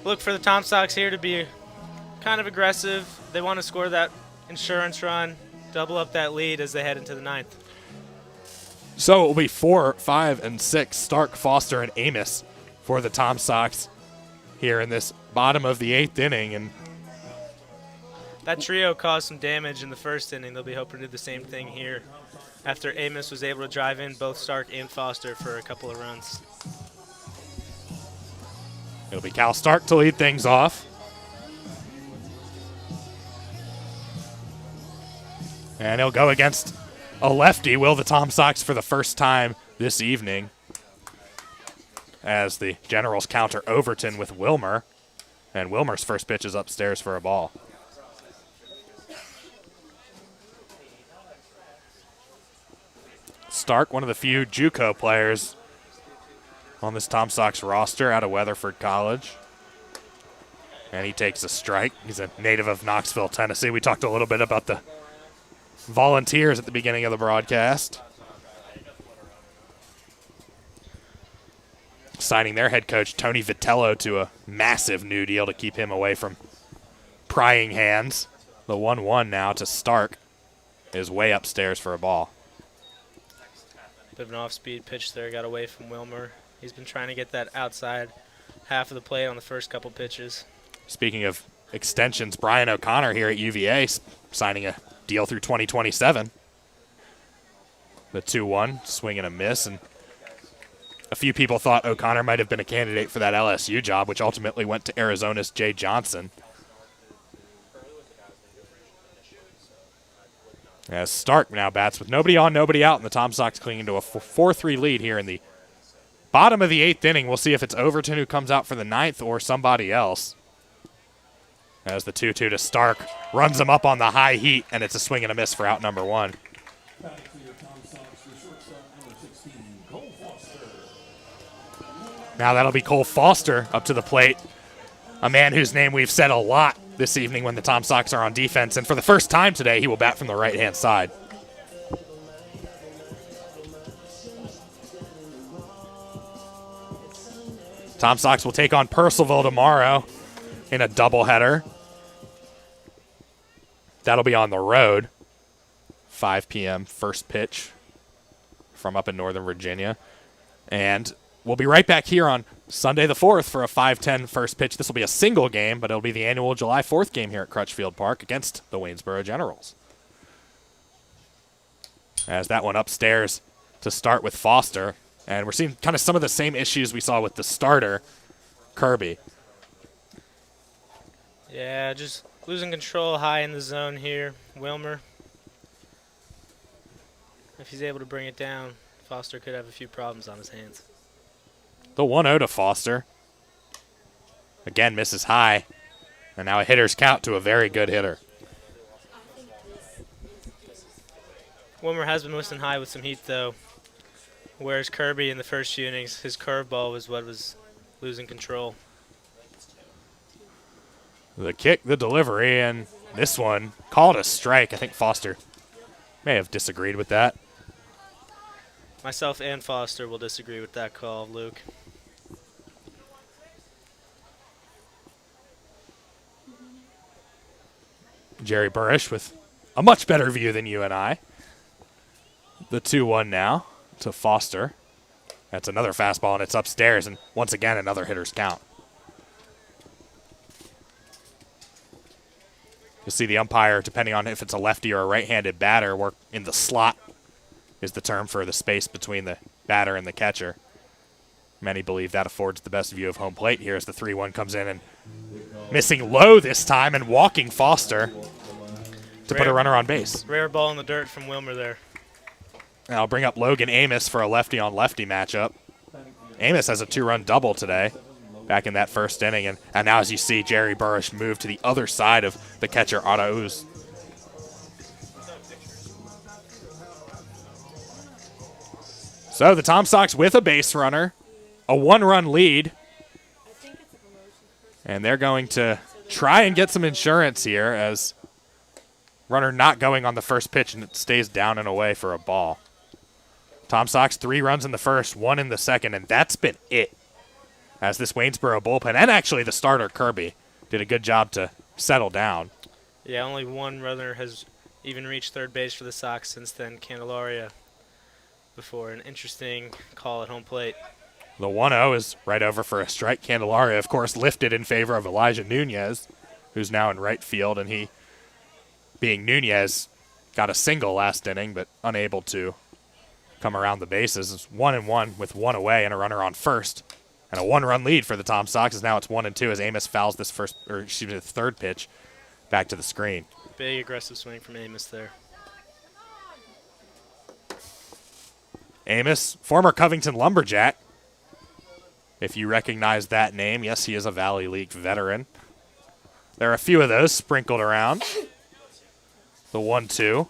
Look for the Tom Sox here to be kind of aggressive. They want to score that insurance run, double up that lead as they head into the 9th. So it will be 4, 5, and 6, Stark, Foster, and Amos for the Tom Sox here in this bottom of the 8th inning. And That trio caused some damage in the first inning. They'll be hoping to do the same thing here after Amos was able to drive in both Stark and Foster for a couple of runs. it'll be Cal Stark to lead things off. And he'll go against a lefty, will the Tom Sox, for the first time this evening, as the Generals counter Overton with Wilmer. And Wilmer's first pitch is upstairs for a ball. Stark, one of the few JUCO players on this Tom Sox roster out of Weatherford College. And he takes a strike. He's a native of Knoxville, Tennessee. We talked a little bit about the Volunteers at the beginning of the broadcast, signing their head coach Tony Vitello to a massive new deal to keep him away from prying hands. The 1-1 now to Stark is way upstairs for a ball. Bit of an off-speed pitch there, got away from Wilmer. He's been trying to get that outside half of the plate on the first couple pitches. Speaking of extensions, Brian O'Connor here at UVA signing a deal through 2027. The 2-1, swing and a miss, and a few people thought O'Connor might have been a candidate for that LSU job, which ultimately went to Arizona's Jay Johnson. As Stark now bats with nobody on, nobody out, and the Tom Sox clinging to a 4-3 lead here in the bottom of the 8th inning. We'll see if it's Overton who comes out for the 9th or somebody else. As the 2-2 to Stark runs him up on the high heat, and it's a swing and a miss for out number 1. Now that'll be Cole Foster up to the plate, a man whose name we've said a lot this evening when the Tom Sox are on defense, and for the first time today, he will bat from the right-hand side. Tom Sox will take on Purcellville tomorrow in a doubleheader. That'll be on the road. 5 p.m. first pitch from up in Northern Virginia. And we'll be right back here on Sunday the 4th for a 5:10 first pitch. This will be a single game, but it'll be the annual July 4th game here at Crutchfield Park against the Waynesboro Generals. As that one upstairs to start with Foster. And we're seeing kind of some of the same issues we saw with the starter, Kirby. Yeah, just losing control high in the zone here. Wilmer, if he's able to bring it down, Foster could have a few problems on his hands. The 1-0 to Foster. Again, misses high. And now a hitter's count to a very good hitter. Wilmer has been whistling high with some heat, though. Whereas Kirby in the first few innings, his curveball was what was losing control. The kick, the delivery, and this one called a strike. I think Foster may have disagreed with that. Myself and Foster will disagree with that call, Luke. Jerry Burrish with a much better view than you and I. The 2-1 now to Foster. That's another fastball, and it's upstairs, and once again, another hitter's count. You'll see the umpire, depending on if it's a lefty or a right-handed batter, work in the slot is the term for the space between the batter and the catcher. Many believe that affords the best view of home plate here as the 3-1 comes in, and missing low this time and walking Foster to put a runner on base. Rare ball in the dirt from Wilmer there. And I'll bring up Logan Amos for a lefty-on-lefty matchup. Amos has a 2-run double today back in that first inning. And now, as you see, Jerry Burrish move to the other side of the catcher, Arauz. So the Tom Sox with a base runner, a 1-run lead. And they're going to try and get some insurance here as runner not going on the first pitch, and it stays down and away for a ball. Tom Sox 3 runs in the first, 1 in the second, and that's been it. As this Waynesboro bullpen, and actually the starter, Kirby, did a good job to settle down. Yeah, only one runner has even reached third base for the Sox since then, Candelaria. before an interesting call at home plate. The 1-0 is right over for a strike. Candelaria, of course, lifted in favor of Elijah Nunez, who's now in right field, and he, being Nunez, got a single last inning, but unable to come around the bases. It's 1-1 with one away and a runner on first. And a one-run lead for the Tom Sox is now it's 1-2 as Amos fouls this the third pitch back to the screen. Big aggressive swing from Amos there. Amos, former Covington Lumberjack. If you recognize that name, yes, he is a Valley League veteran. There are a few of those sprinkled around. The 1-2.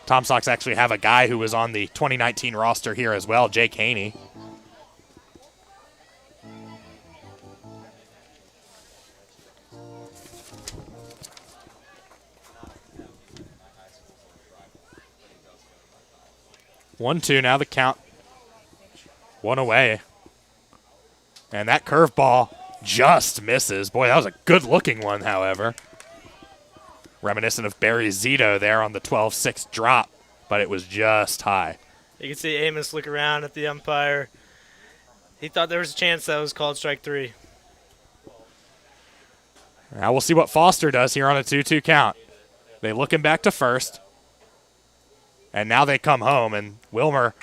Tom Sox actually have a guy who was on the 2019 roster here as well, Jake Haney. One, two, now the count. One away. And that curveball just misses. Boy, that was a good-looking one, however. Reminiscent of Barry Zito there on the 12-6 drop, but it was just high. You can see Amos look around at the umpire. He thought there was a chance that was called strike 3. Now we'll see what Foster does here on a 2-2 count. They look him back to first. And now they come home, and Wilmer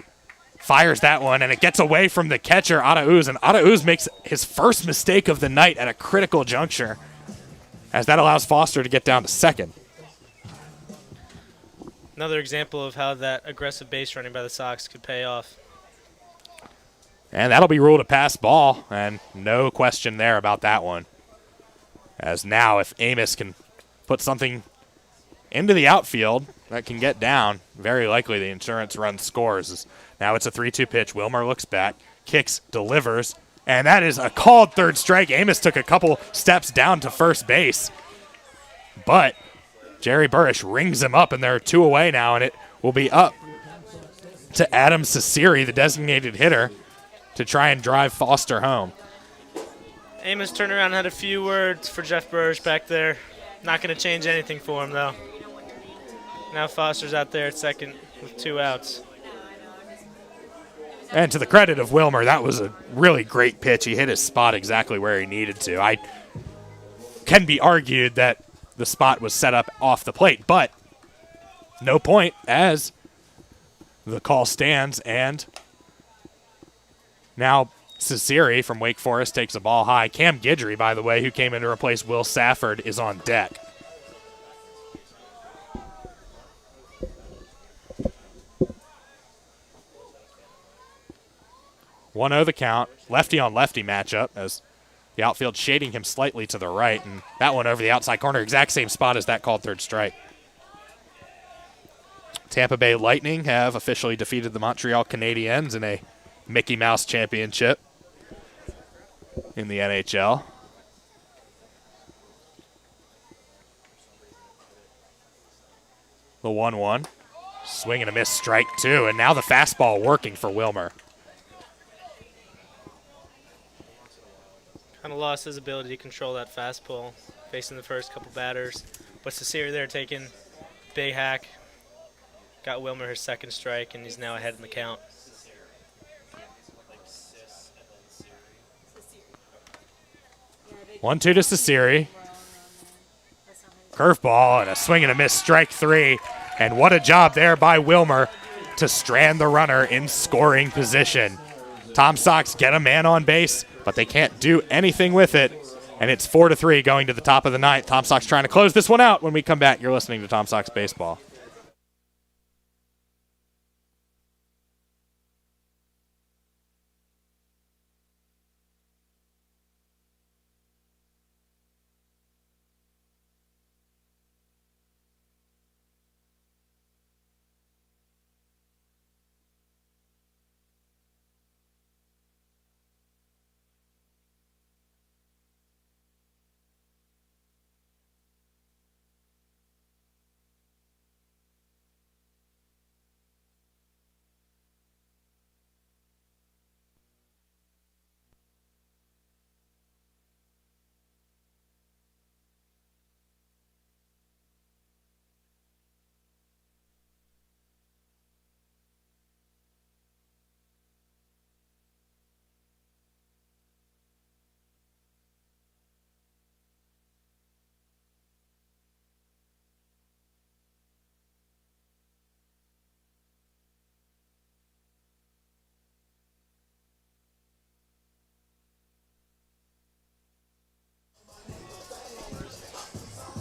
fires that one, and it gets away from the catcher, Arauz, and Arauz makes his first mistake of the night at a critical juncture, as that allows Foster to get down to second. Another example of how that aggressive base running by the Sox could pay off. And that'll be ruled a pass ball, and no question there about that one. As now, if Amos can put something into the outfield that can get down, very likely the insurance run scores. Now it's a 3-2 pitch. Wilmer looks back, kicks, delivers, and that is a called third strike. Amos took a couple steps down to first base, but Jerry Burrish rings him up, and there are two away now, and it will be up to Adam Cesiri, the designated hitter, to try and drive Foster home. Amos turned around and had a few words for Jeff Burrish back there. Not going to change anything for him, though. Now Foster's out there at second with 2 outs. And to the credit of Wilmer, that was a really great pitch. He hit his spot exactly where he needed to. I can be argued that the spot was set up off the plate, but no point as the call stands. And now Cesiri from Wake Forest takes a ball high. Cam Guidry, by the way, who came in to replace Will Safford, is on deck. One 1-0 the count. Lefty on lefty matchup as the outfield shading him slightly to the right, and that one over the outside corner, exact same spot as that called third strike. Tampa Bay Lightning have officially defeated the Montreal Canadiens in a Mickey Mouse championship in the NHL. The 1-1. Swing and a miss, strike 2, and now the fastball working for Wilmer. Kind of lost his ability to control that fastball facing the first couple batters. But Cesiri there taking big hack. Got Wilmer his second strike, and he's now ahead in the count. One, two to Cesiri. Curveball and a swing and a miss, strike 3. And what a job there by Wilmer to strand the runner in scoring position. Tom Sox get a man on base, but they can't do anything with it. And it's 4-3 going to the top of the ninth. Tom Sox trying to close this one out. When we come back, you're listening to Tom Sox Baseball.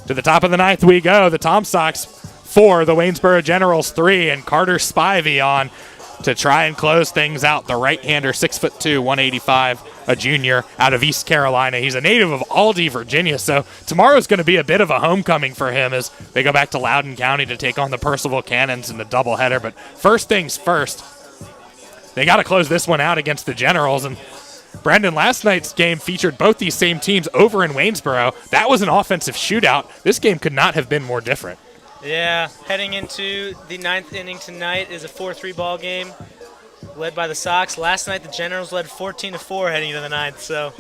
To the top of the ninth we go. The Tom Sox 4, the Waynesboro Generals 3, and Carter Spivey on to try and close things out. The right-hander, 6'2", 185, a junior out of East Carolina. He's a native of Aldie, Virginia, so tomorrow's going to be a bit of a homecoming for him as they go back to Loudoun County to take on the Percival Cannons in the doubleheader. But first things first, they got to close this one out against the Generals. And Brendan, last night's game featured both these same teams over in Waynesboro. That was an offensive shootout. This game could not have been more different. Yeah, heading into the ninth inning tonight is a 4-3 ball game led by the Sox. Last night the Generals led 14-4 heading into the ninth, so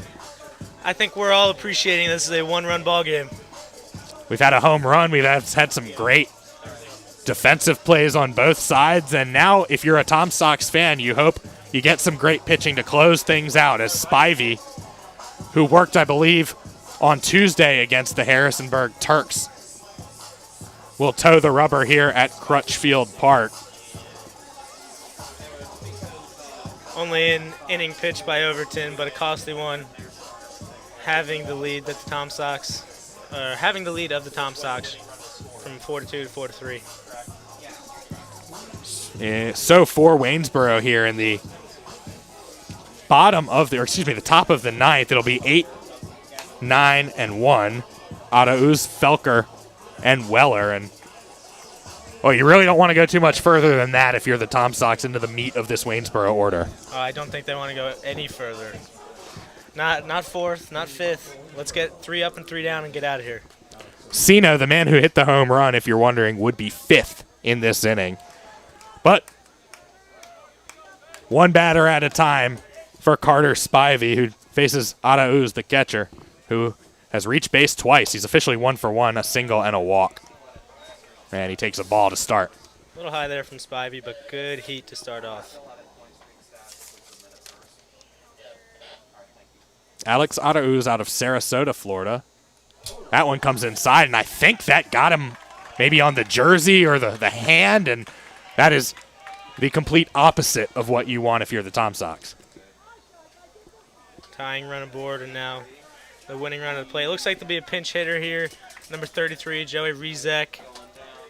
I think we're all appreciating this is a one-run ball game. We've had a home run. We've had some great defensive plays on both sides, and now if you're a Tom Sox fan, you hope you get some great pitching to close things out as Spivey, who worked, I believe, on Tuesday against the Harrisonburg Turks, will toe the rubber here at Crutchfield Park. Only an inning pitched by Overton, but a costly one, having the lead of the Tom Sox from 4-2 to 4-3. So for Waynesboro here in the the top of the ninth, it'll be 8, 9, and 1. Adauz, Felker, and Weller. And you really don't want to go too much further than that if you're the Tom Sox into the meat of this Waynesboro order. I don't think they want to go any further. Not fourth, not fifth. Let's get 3 up and 3 down and get out of here. Sino, the man who hit the home run, if you're wondering, would be 5th in this inning. But one batter at a time for Carter Spivey, who faces Adauz, the catcher, who has reached base twice. He's officially 1 for 1, a single and a walk. And he takes a ball to start. A little high there from Spivey, but good heat to start off. Alex Adauz out of Sarasota, Florida. That one comes inside, and I think that got him maybe on the jersey or the hand, and that is the complete opposite of what you want if you're the Tom Sox. Tying run aboard, and now the winning run of the play. It looks like there'll be a pinch hitter here, number 33, Joey Rezek,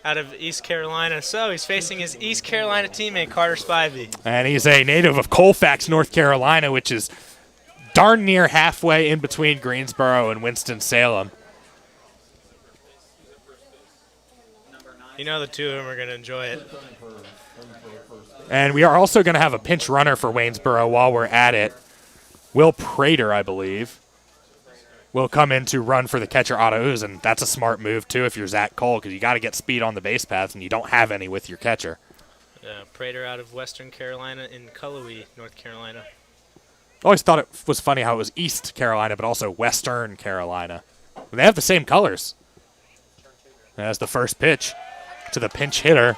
out of East Carolina. So he's facing his East Carolina teammate, Carter Spivey. And he's a native of Colfax, North Carolina, which is darn near halfway in between Greensboro and Winston-Salem. You know the two of them are going to enjoy it. And we are also going to have a pinch runner for Waynesboro while we're at it. Will Prater, I believe, will come in to run for the catcher Adauz, and that's a smart move, too, if you're Zach Cole, because you got to get speed on the base paths, and you don't have any with your catcher. Prater out of Western Carolina in Cullowhee, North Carolina. Always thought it was funny how it was East Carolina, but also Western Carolina. They have the same colors. As the first pitch to the pinch hitter,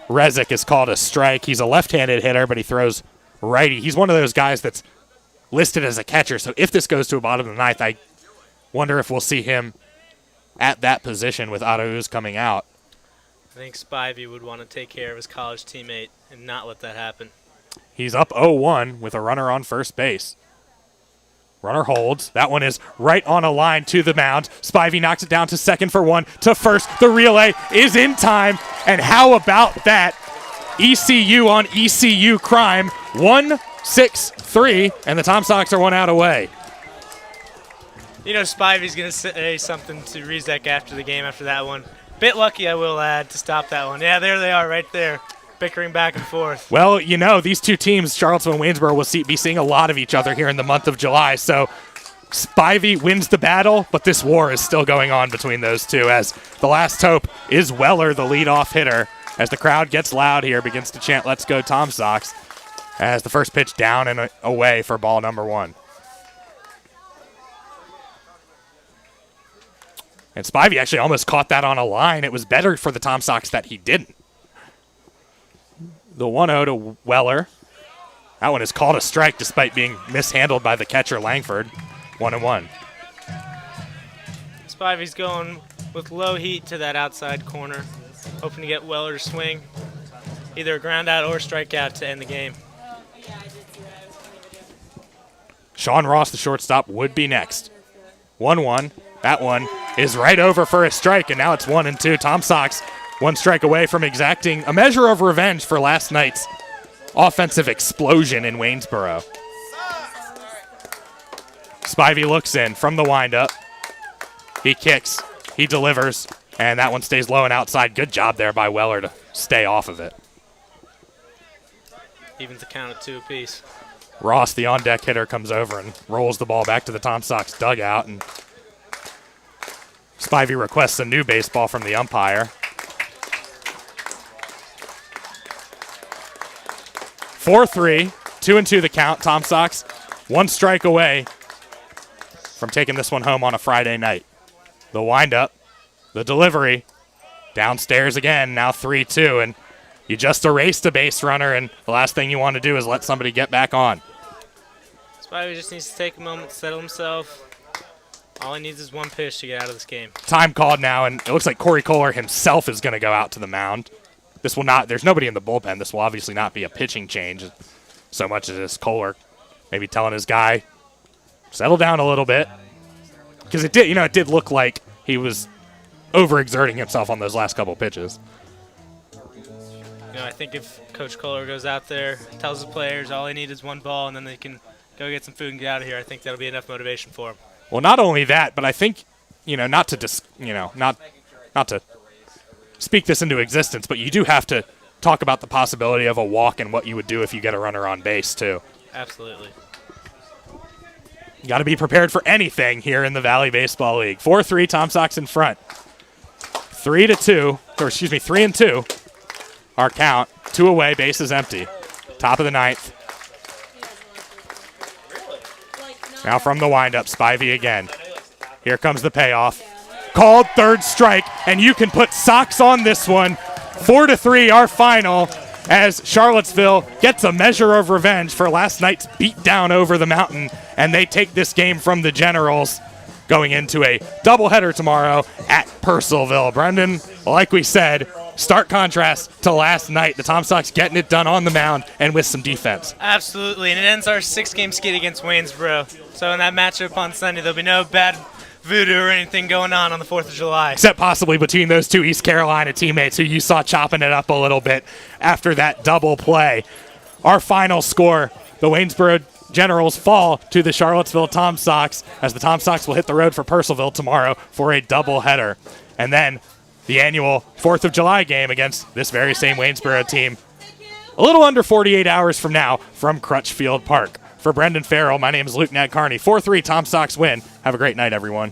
Rezek is called a strike. He's a left-handed hitter, but he throws righty. He's one of those guys that's listed as a catcher, so if this goes to a bottom of the ninth, I wonder if we'll see him at that position with Adauz coming out. I think Spivey would want to take care of his college teammate and not let that happen. He's up 0-1 with a runner on first base. Runner holds. That one is right on a line to the mound. Spivey knocks it down to second for 1. To first. The relay is in time. And how about that? ECU on ECU crime. 1-6-3. And the Tom Sox are 1 out away. You know Spivey's going to say something to Rezek after the game after that one. Bit lucky, I will add, to stop that one. Yeah, there they are right there, bickering back and forth. Well, you know, these two teams, Charlottesville and Waynesboro, will be seeing a lot of each other here in the month of July. So Spivey wins the battle, but this war is still going on between those two, as the last hope is Weller, the leadoff hitter. As the crowd gets loud here, begins to chant, "Let's go Tom Sox," as the first pitch down and away for ball number 1. And Spivey actually almost caught that on a line. It was better for the Tom Sox that he didn't. The 1-0 to Weller. That one is called a strike despite being mishandled by the catcher Langford. 1-1. Spivey's going with low heat to that outside corner, hoping to get Weller to swing. Either a ground out or strikeout to end the game. Sean Ross, the shortstop, would be next. 1-1. That one is right over for a strike, and now it's 1-2. Tom Sox 1 strike away from exacting a measure of revenge for last night's offensive explosion in Waynesboro. Spivey looks in from the windup. He kicks, he delivers, and that one stays low and outside. Good job there by Weller to stay off of it. Evens the count at 2 apiece. Ross, the on-deck hitter, comes over and rolls the ball back to the Tom Sox dugout, and Spivey requests a new baseball from the umpire. 4-3, 2-2 the count. Tom Sox 1 strike away from taking this one home on a Friday night. The windup, the delivery, downstairs again, now 3-2, and you just erased a base runner, and the last thing you want to do is let somebody get back on. Spivey just needs to take a moment to settle himself. All he needs is 1 pitch to get out of this game. Time called now, and it looks like Corey Kohler himself is going to go out to the mound. This will not, there's nobody in the bullpen. This will obviously not be a pitching change so much as this Kohler maybe telling his guy, settle down a little bit. Because it did look like he was overexerting himself on those last couple pitches. I think if Coach Kohler goes out there, tells the players all they need is 1 ball, and then they can go get some food and get out of here, I think that'll be enough motivation for him. Well, not only that, but I think, not to speak this into existence, but you do have to talk about the possibility of a walk and what you would do if you get a runner on base too. Absolutely. You got to be prepared for anything here in the Valley Baseball League. 4-3, Tom Sox in front. 3-2. Our count. 2 away, base is empty. Top of the 9th. Now from the windup, Spivey again. Here comes the payoff. Called 3rd strike, and you can put Sox on this one. 4-3, our final, as Charlottesville gets a measure of revenge for last night's beatdown over the mountain, and they take this game from the Generals, going into a doubleheader tomorrow at Purcellville. Brendan, like we said, stark contrast to last night. The Tom Sox getting it done on the mound and with some defense. Absolutely, and it ends our 6-game skid against Waynesboro. So in that matchup on Sunday, there'll be no bad voodoo or anything going on the 4th of July. Except possibly between those 2 East Carolina teammates who you saw chopping it up a little bit after that double play. Our final score, the Waynesboro Generals fall to the Charlottesville Tom Sox, as the Tom Sox will hit the road for Purcellville tomorrow for a doubleheader. And then the annual 4th of July game against this very same Waynesboro team a little under 48 hours from now from Crutchfield Park. For Brendan Farrell, my name is Luke Nadcarney. 4-3 Tom Sox win. Have a great night, everyone.